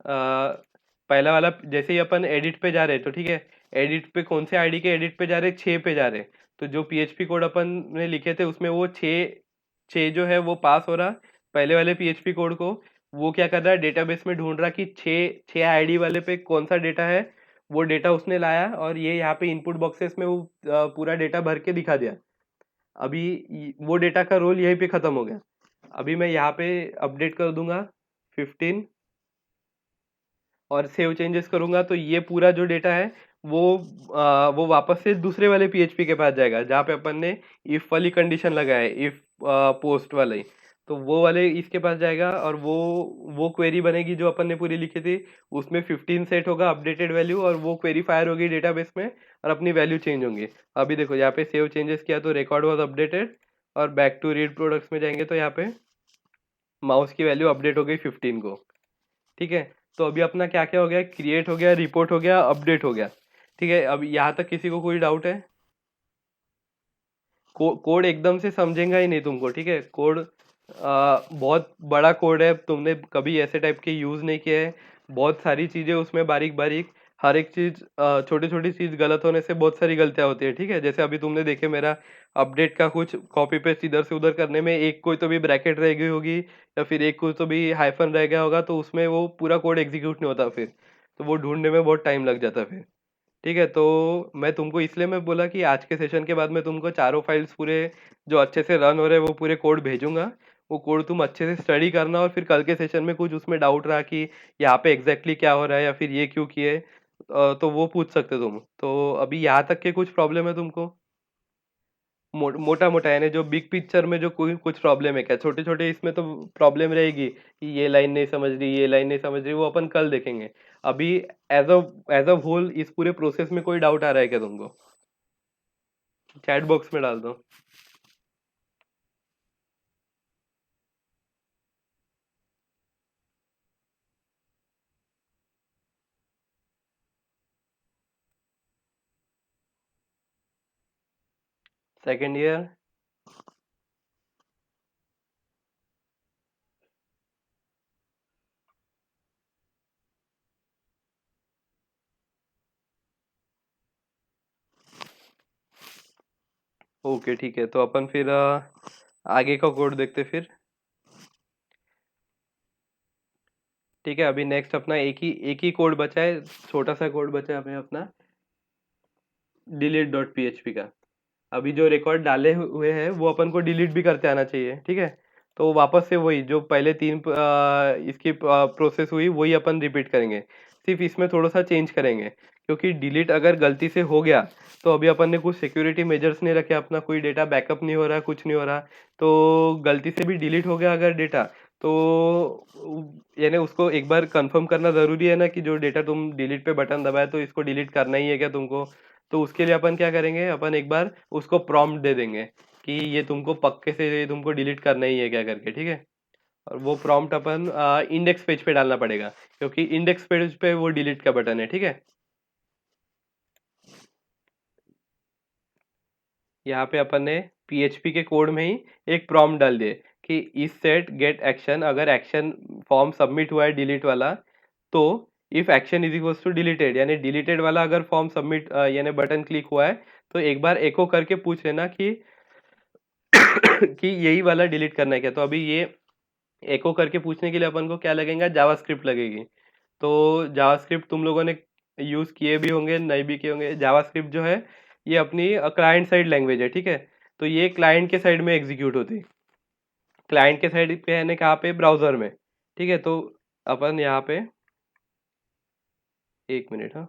पहला वाला जैसे ही अपन एडिट पे जा रहे हैं तो ठीक है। एडिट पे कौन से आईडी के एडिट पे जा रहे हैं 6 पे जा रहे हैं। तो जो पीएचपी कोड अपन ने लिखे थे उसमें वो 6 जो है वो पास हो रहा पहले वाले पीएचपी कोड को। वो क्या कर रहा है डेटाबेस में ढूंढ रहा कि 6 आईडी वाले पे कौन सा डेटा है। वो डेटा उसने लाया और ये यहाँ पे इनपुट बॉक्सेस में वो पूरा डेटा भर के दिखा दिया। अभी वो डेटा का रोल यहीं पे खत्म हो गया। अभी मैं यहाँ पे अपडेट कर दूंगा 15 और सेव चेंजेस करूंगा तो ये पूरा जो डेटा है वो वो वापस से दूसरे वाले पीएचपी के पास जाएगा जहाँ पे अपन ने इफ वाली कंडीशन लगाया है इफ पोस्ट वाला ही। तो वो वाले इसके पास जाएगा और वो क्वेरी बनेगी जो अपन ने पूरी लिखी थी। उसमें 15 सेट होगा अपडेटेड वैल्यू और वो क्वेरी फायर होगी डेटाबेस में और अपनी वैल्यू चेंज होंगी। अभी देखो यहाँ पे सेव चेंजेस किया तो रिकॉर्ड वाज अपडेटेड। और बैक टू रीड प्रोडक्ट्स में जाएंगे तो यहाँ पे माउस की वैल्यू अपडेट हो गई 15 को। ठीक है। तो अभी अपना क्या क्या हो गया क्रिएट हो गया रिपोर्ट हो गया अपडेट हो गया। ठीक है। अब यहाँ तक किसी को कोई डाउट है। कोड एकदम से समझेगा ही नहीं तुमको। ठीक है। कोड बहुत बड़ा कोड है तुमने कभी ऐसे टाइप के यूज़ नहीं किए हैं। बहुत सारी चीज़ें उसमें बारीक बारीक हर एक चीज़ छोटी छोटी चीज़ गलत होने से बहुत सारी गलतियाँ होती है। ठीक है। जैसे अभी तुमने देखे मेरा अपडेट का कुछ कॉपी पेस्ट इधर से उधर करने में एक कोई तो भी ब्रैकेट रह गई होगी या फिर एक कोई तो भी हाइफन रह गया होगा तो उसमें वो पूरा कोड एग्जीक्यूट नहीं होता फिर। तो वो ढूंढने में बहुत टाइम लग जाता फिर। ठीक है। तो मैं तुमको इसलिए मैं बोला कि आज के सेशन के बाद मैं तुमको चारों फाइल्स पूरे जो अच्छे से रन हो रहे हैं वो पूरे कोड भेजूंगा। वो कोड तुम अच्छे से स्टडी करना और फिर कल के सेशन में कुछ उसमें डाउट रहा कि यहाँ पे एग्जैक्टली क्या हो रहा है या फिर ये क्यों किए तो वो पूछ सकते तुम। तो अभी यहाँ तक के कुछ प्रॉब्लम है तुमको मोटा मोटा यानी जो बिग पिक्चर में जो कोई कुछ प्रॉब्लम है क्या छोटे छोटे इसमें तो प्रॉब्लम रहेगी कि ये लाइन नहीं समझ रही ये लाइन नहीं समझ रही वो अपन कल देखेंगे। अभी एज अ होल इस पूरे प्रोसेस में कोई डाउट आ रहा है क्या तुमको चैट बॉक्स में डाल दो। Second year. ओके ठीक है। तो अपन फिर आगे का कोड देखते फिर। ठीक है। अभी नेक्स्ट अपना एक ही कोड बचा है छोटा सा कोड बचा है हमें अपना डिलीट डॉट पीएचपी का। अभी जो रिकॉर्ड डाले हुए हैं वो अपन को डिलीट भी करते आना चाहिए। ठीक है। तो वापस से वही जो पहले इसकी प्रोसेस हुई वही अपन रिपीट करेंगे, सिर्फ इसमें थोड़ा सा चेंज करेंगे, क्योंकि डिलीट अगर गलती से हो गया तो अभी अपन ने कुछ सिक्योरिटी मेजर्स नहीं रखे, अपना कोई डेटा बैकअप नहीं हो रहा, कुछ नहीं हो रहा, तो गलती से भी डिलीट हो गया अगर डेटा, तो यानी उसको एक बार कंफर्म करना ज़रूरी है ना कि जो डेटा तुम डिलीट पे बटन दबाए तो इसको डिलीट करना ही है क्या तुमको। तो उसके लिए अपन क्या करेंगे, अपन एक बार उसको प्रॉम्प्ट दे देंगे कि ये तुमको पक्के से ये तुमको डिलीट करना ही है क्या करके, ठीक है। और वो प्रॉम्प्ट अपन इंडेक्स पेज पे डालना पड़ेगा, क्योंकि इंडेक्स पेज पे वो डिलीट का बटन है, ठीक है। यहाँ पे अपन ने पीएचपी के कोड में ही एक प्रॉम्प्ट डाल दिए कि इस सेट गेट एक्शन, अगर एक्शन फॉर्म सबमिट हुआ है डिलीट वाला, तो if action is equals to deleted, यानी डिलीटेड वाला अगर फॉर्म सबमिट यानी बटन क्लिक हुआ है तो एक बार एको करके पूछ लेना कि कि यही वाला डिलीट करना है क्या। तो अभी ये एको करके पूछने के लिए अपन को क्या लगेगा, जावास्क्रिप्ट लगेगी। तो जावास्क्रिप्ट तुम लोगों ने यूज़ किए भी होंगे, नहीं भी किए होंगे। जावास्क्रिप्ट जो है ये अपनी क्लाइंट साइड लैंग्वेज है, ठीक है। तो ये क्लाइंट के साइड में एग्जीक्यूट होती है, क्लाइंट के साइड पे है ना, कहाँ पे, ब्राउज़र में, ठीक है। तो अपन यहाँ पे, एक मिनट, हाँ।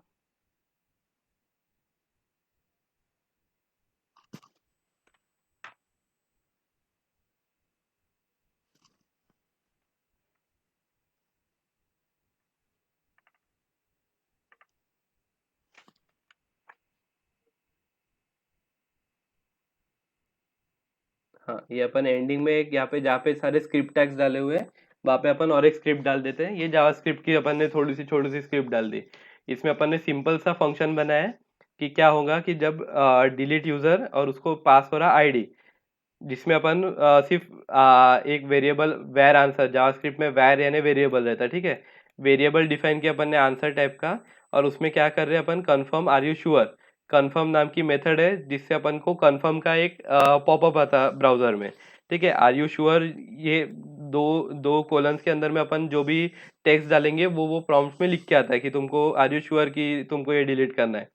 हाँ, ये अपन एंडिंग में एक यहाँ पे जहाँ पे सारे स्क्रिप्ट टैग्स डाले हुए हैं वहाँ पे अपन और एक स्क्रिप्ट डाल देते हैं। ये जावास्क्रिप्ट की अपन ने थोड़ी सी छोटी सी स्क्रिप्ट डाल दी। इसमें अपन ने सिंपल सा फंक्शन बनाया है कि क्या होगा कि जब डिलीट यूज़र और उसको पास हो रहा आईडी, जिसमें अपन सिर्फ एक वेरिएबल वैर आंसर, जावास्क्रिप्ट में वैर यानी वेरिएबल रहता है, ठीक है। वेरिएबल डिफाइन किया अपन ने आंसर टाइप का, और उसमें क्या कर रहे हैं अपन, confirm are you sure, confirm नाम की मेथड है जिससे अपन को कन्फर्म का एक पॉपअप आता ब्राउजर में, ठीक है। आर यू श्योर, ये दो दो कॉलम्स के अंदर में अपन जो भी टेक्स्ट डालेंगे वो प्रॉम्प्ट में लिख के आता है कि तुमको आर यू श्योर कि तुमको ये डिलीट करना है।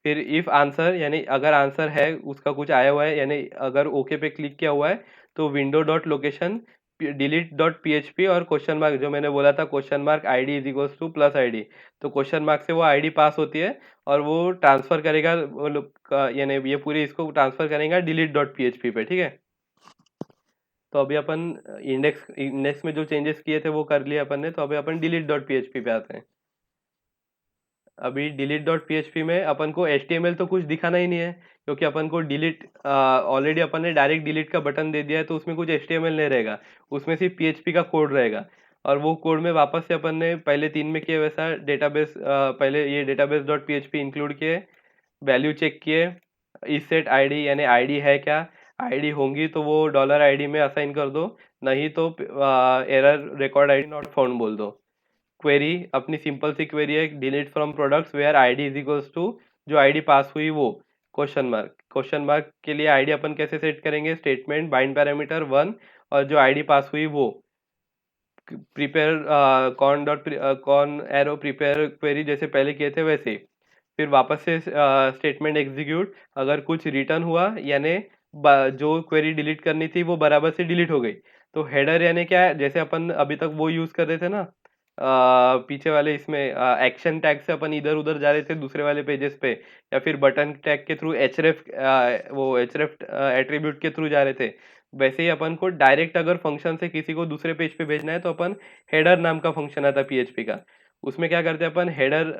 फिर इफ आंसर, यानी अगर आंसर है उसका कुछ आया हुआ है, यानी अगर ओके पे क्लिक किया हुआ है, तो window dot location delete dot PHP और क्वेश्चन मार्क, जो मैंने बोला था question mark ID is equals two plus ID, तो क्वेश्चन मार्क से वो आईडी पास होती है और वो ट्रांसफर करेगा वो लोग यानी ये पूरी इसको ट्रांसफर करेगा डिलीट डॉट पीएचपी पे, ठीक है। तो अभी अपन इंडेक्स इंडेक्स में जो चेंजेस किए थे वो कर लिए अपन ने, तो अभी अपन डिलीट डॉट पीएचपी पे आते हैं। अभी डिलीट डॉट पीएचपी में अपन को एचटीएमएल तो कुछ दिखाना ही नहीं है, क्योंकि अपन को डिलीट ऑलरेडी अपन ने डायरेक्ट डिलीट का बटन दे दिया है, तो उसमें कुछ एचटीएमएल नहीं रहेगा, उसमें सिर्फ पीएचपी का कोड रहेगा। और वो कोड में वापस से अपन ने पहले 3 में किए वैसा डेटाबेस, पहले ये डेटाबेस डॉट पीएचपी इंक्लूड किए, वैल्यू चेक किए, इस सेट आईडी यानी आईडी है क्या, आईडी होंगी तो वो डॉलर आईडी में असाइन कर दो, नहीं तो error record ID not found बोल दो। क्वेरी अपनी सिंपल सी क्वेरी है, delete from products where ID is equals to, जो आईडी पास हुई वो क्वेश्चन मार्क के लिए आईडी अपन कैसे सेट करेंगे, स्टेटमेंट बाइंड पैरामीटर 1, और जो आईडी पास हुई वो prepare con arrow prepare query, जैसे पहले किए थे वैसे ही। फिर वापस से स्टेटमेंट एग्जीक्यूट, अगर कुछ रिटर्न हुआ यानी जो क्वेरी डिलीट करनी थी वो बराबर से डिलीट हो गई, तो हेडर यानी क्या है, जैसे अपन अभी तक वो यूज कर रहे थे ना, पीछे वाले इसमें एक्शन टैग से अपन इधर उधर जा रहे थे दूसरे वाले पेजेस पे, या फिर बटन टैग के थ्रू एचरेफ, वो एचरेफ एट्रीब्यूट के थ्रू जा रहे थे, वैसे ही अपन को डायरेक्ट अगर फंक्शन से किसी को दूसरे पेज पे भेजना है तो अपन हेडर नाम का फंक्शन आता है पीएचपी का, उसमें क्या करते हैं अपन, हेडर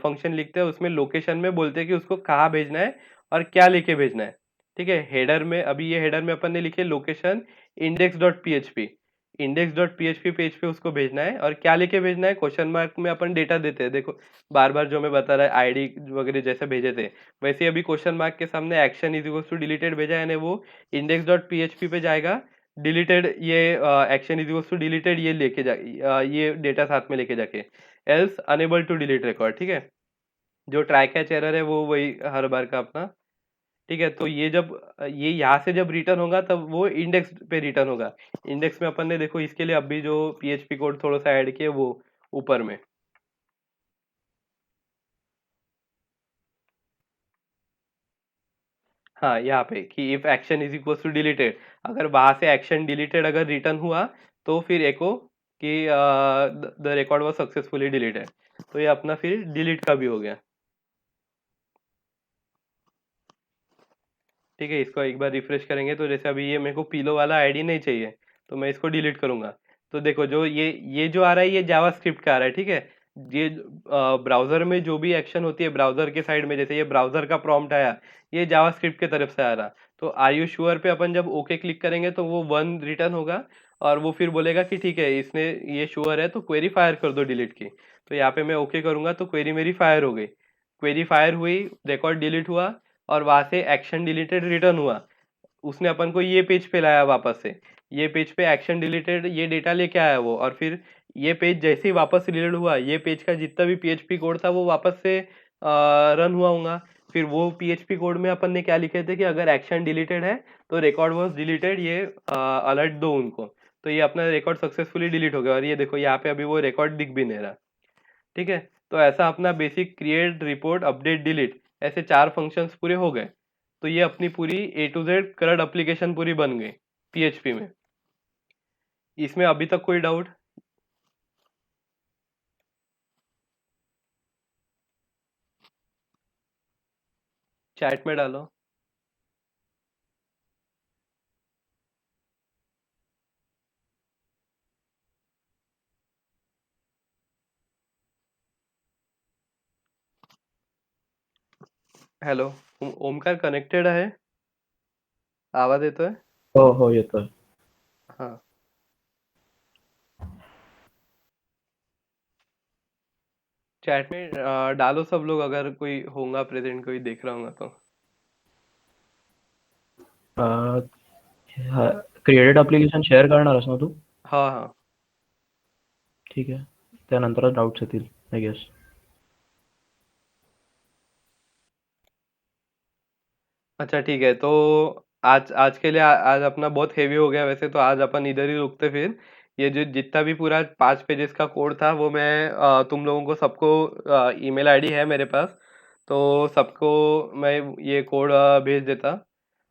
फंक्शन लिखते हैं, उसमें लोकेशन में बोलते हैं कि उसको कहाँ भेजना है और क्या लेके भेजना है, ठीक है। हेडर में, अभी ये हेडर में अपन ने लिखे location index dot PHP, index dot PHP page पे उसको भेजना है, और क्या लेके भेजना है, क्वेश्चन मार्क में अपन डेटा देते हैं, देखो बार बार जो मैं बता रहा है आईडी वगैरह जैसे भेजे थे वैसे ही अभी क्वेश्चन मार्क के सामने action is equals to deleted भेजा, यानी वो इंडेक्स डॉट पीएचपी पे जाएगा, डिलीटेड ये action is equals to deleted ये लेके जा ये डेटा साथ में लेके जाके, else unable to delete record, ठीक है। जो ट्राई कैच एरर है वो वही हर बार का अपना, ठीक है। तो ये जब ये यहाँ से जब रिटर्न होगा तब वो इंडेक्स पे रिटर्न होगा। इंडेक्स में अपन ने देखो इसके लिए अभी जो पीएचपी कोड थोड़ा सा ऐड किया वो ऊपर में। हाँ, यहाँ पे कि if action is equal to deleted, अगर वहां से एक्शन डिलीटेड अगर रिटर्न हुआ तो फिर एको कि the record was successfully deleted. तो ये अपना फिर डिलीट का भी हो गया। ठीक है, इसको एक बार रिफ्रेश करेंगे तो जैसे अभी ये मेरे को पीलो वाला आईडी नहीं चाहिए, तो मैं इसको डिलीट करूंगा। तो देखो जो ये जो आ रहा है ये जावास्क्रिप्ट का आ रहा है, ठीक है। ये ब्राउजर में जो भी एक्शन होती है ब्राउजर के साइड में, जैसे ये ब्राउजर का प्रॉम्प्ट आया, ये जावास्क्रिप्ट की तरफ से आ रहा। तो आर यू श्योर पे अपन जब ओके क्लिक करेंगे तो वो 1 रिटर्न होगा, और वो फिर बोलेगा कि ठीक है इसने ये श्योर है तो क्वेरी फायर कर दो डिलीट की। तो यहाँ पे मैं ओके करूंगा तो क्वेरी मेरी फायर हो गई। क्वेरी फायर हुई, रिकॉर्ड डिलीट हुआ, और वहां से एक्शन डिलीटेड रिटर्न हुआ। उसने अपन को ये पेज पे लाया वापस से। ये पेज पे एक्शन डिलीटेड ये डेटा लेके आया वो, और फिर ये पेज जैसे ही वापस रीलोड हुआ, ये पेज का जितना भी पीएचपी कोड था वो वापस से रन हुआ होगा। फिर वो पीएचपी कोड में अपन ने क्या लिखे थे कि अगर एक्शन डिलीटेड है तो रिकॉर्ड वॉज डिलीटेड, ये अलर्ट दो उनको। तो ये अपना रिकॉर्ड सक्सेसफुली डिलीट हो गया, और ये देखो यहाँ पे अभी वो रिकॉर्ड दिख भी नहीं रहा। ठीक है। तो ऐसा अपना basic create, report, update, delete, ऐसे 4 फंक्शंस पूरे हो गए। तो ये अपनी पूरी ए टू जेड करंट एप्लीकेशन पूरी बन गई पीएचपी में। इसमें अभी तक कोई डाउट? चैट में डालो। हेलो, ओमकार कनेक्टेड आहे? आवाज येतोय? हो हो येतोय. हाँ, चैट में डालो सब लोग, अगर कोई होगा प्रेजेंट, कोई देख रहा होगा तो। क्रिएटेड ॲप्लिकेशन शेअर करणारस ना तू? हाँ हाँ। ठीक आहे. त्यानंतरच डाउट्स येतील आय गेस. अच्छा ठीक है, तो आज आज के लिए आज अपना बहुत हेवी हो गया वैसे, तो आज अपन इधर ही रुकते फिर। ये जो जितना भी पूरा 5 पेजेस का कोड था वो मैं तुम लोगों को सबको, ईमेल आईडी है मेरे पास, तो सबको मैं ये कोड भेज देता।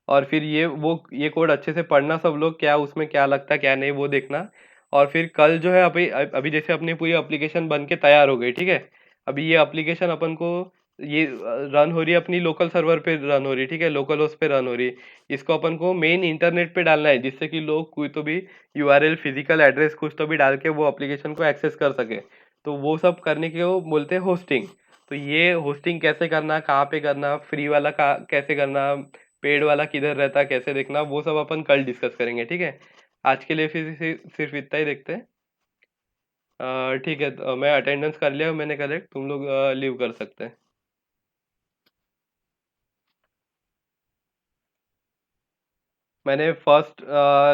और फिर ये कोड अच्छे से पढ़ना सब लोग, क्या उसमें क्या लगता है क्या नहीं वो देखना। और फिर कल जो है, अभी अभी जैसे अपनी पूरी एप्लीकेशन बन के तैयार हो गई, ठीक है। अभी ये एप्लीकेशन अपन को ये रन हो रही है अपनी लोकल सर्वर पे रन हो रही है, ठीक है, लोकल होस्ट पे रन हो रही है। इसको अपन को मेन इंटरनेट पे डालना है, जिससे कि लोग कोई तो भी यूआरएल, फिजिकल एड्रेस कुछ तो भी डाल के वो एप्लीकेशन को एक्सेस कर सके। तो वो सब करने के वो बोलते हैं होस्टिंग। तो ये होस्टिंग कैसे करना, कहाँ पे करना, फ्री वाला कैसे करना, पेड वाला किधर रहता है कैसे देखना, वो सब अपन कल डिस्कस करेंगे, ठीक है। आज के लिए फिर सिर्फ इतना ही देखते हैं। ठीक है, तो मैं अटेंडेंस कर लिया मैंने करेक्ट, तुम लोग लीव कर सकते हैं। मैंने फर्स्ट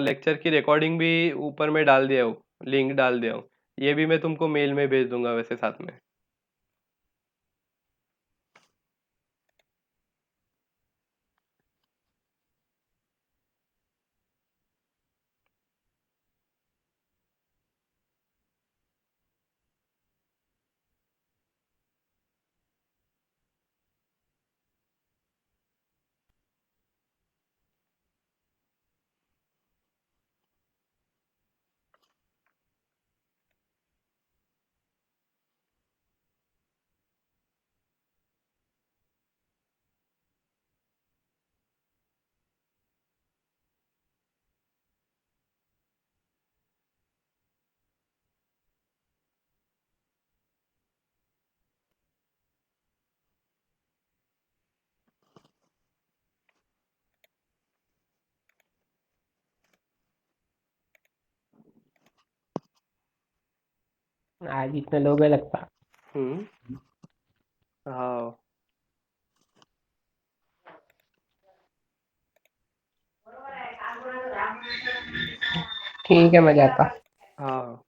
लेक्चर की रिकॉर्डिंग भी ऊपर में डाल दिया हूँ, लिंक डाल दिया हूँ। ये भी मैं तुमको मेल में भेज दूंगा वैसे साथ में। आज इतने लोग हैं लगता। हम्म। हाँ ठीक है, मैं जाता। हाँ।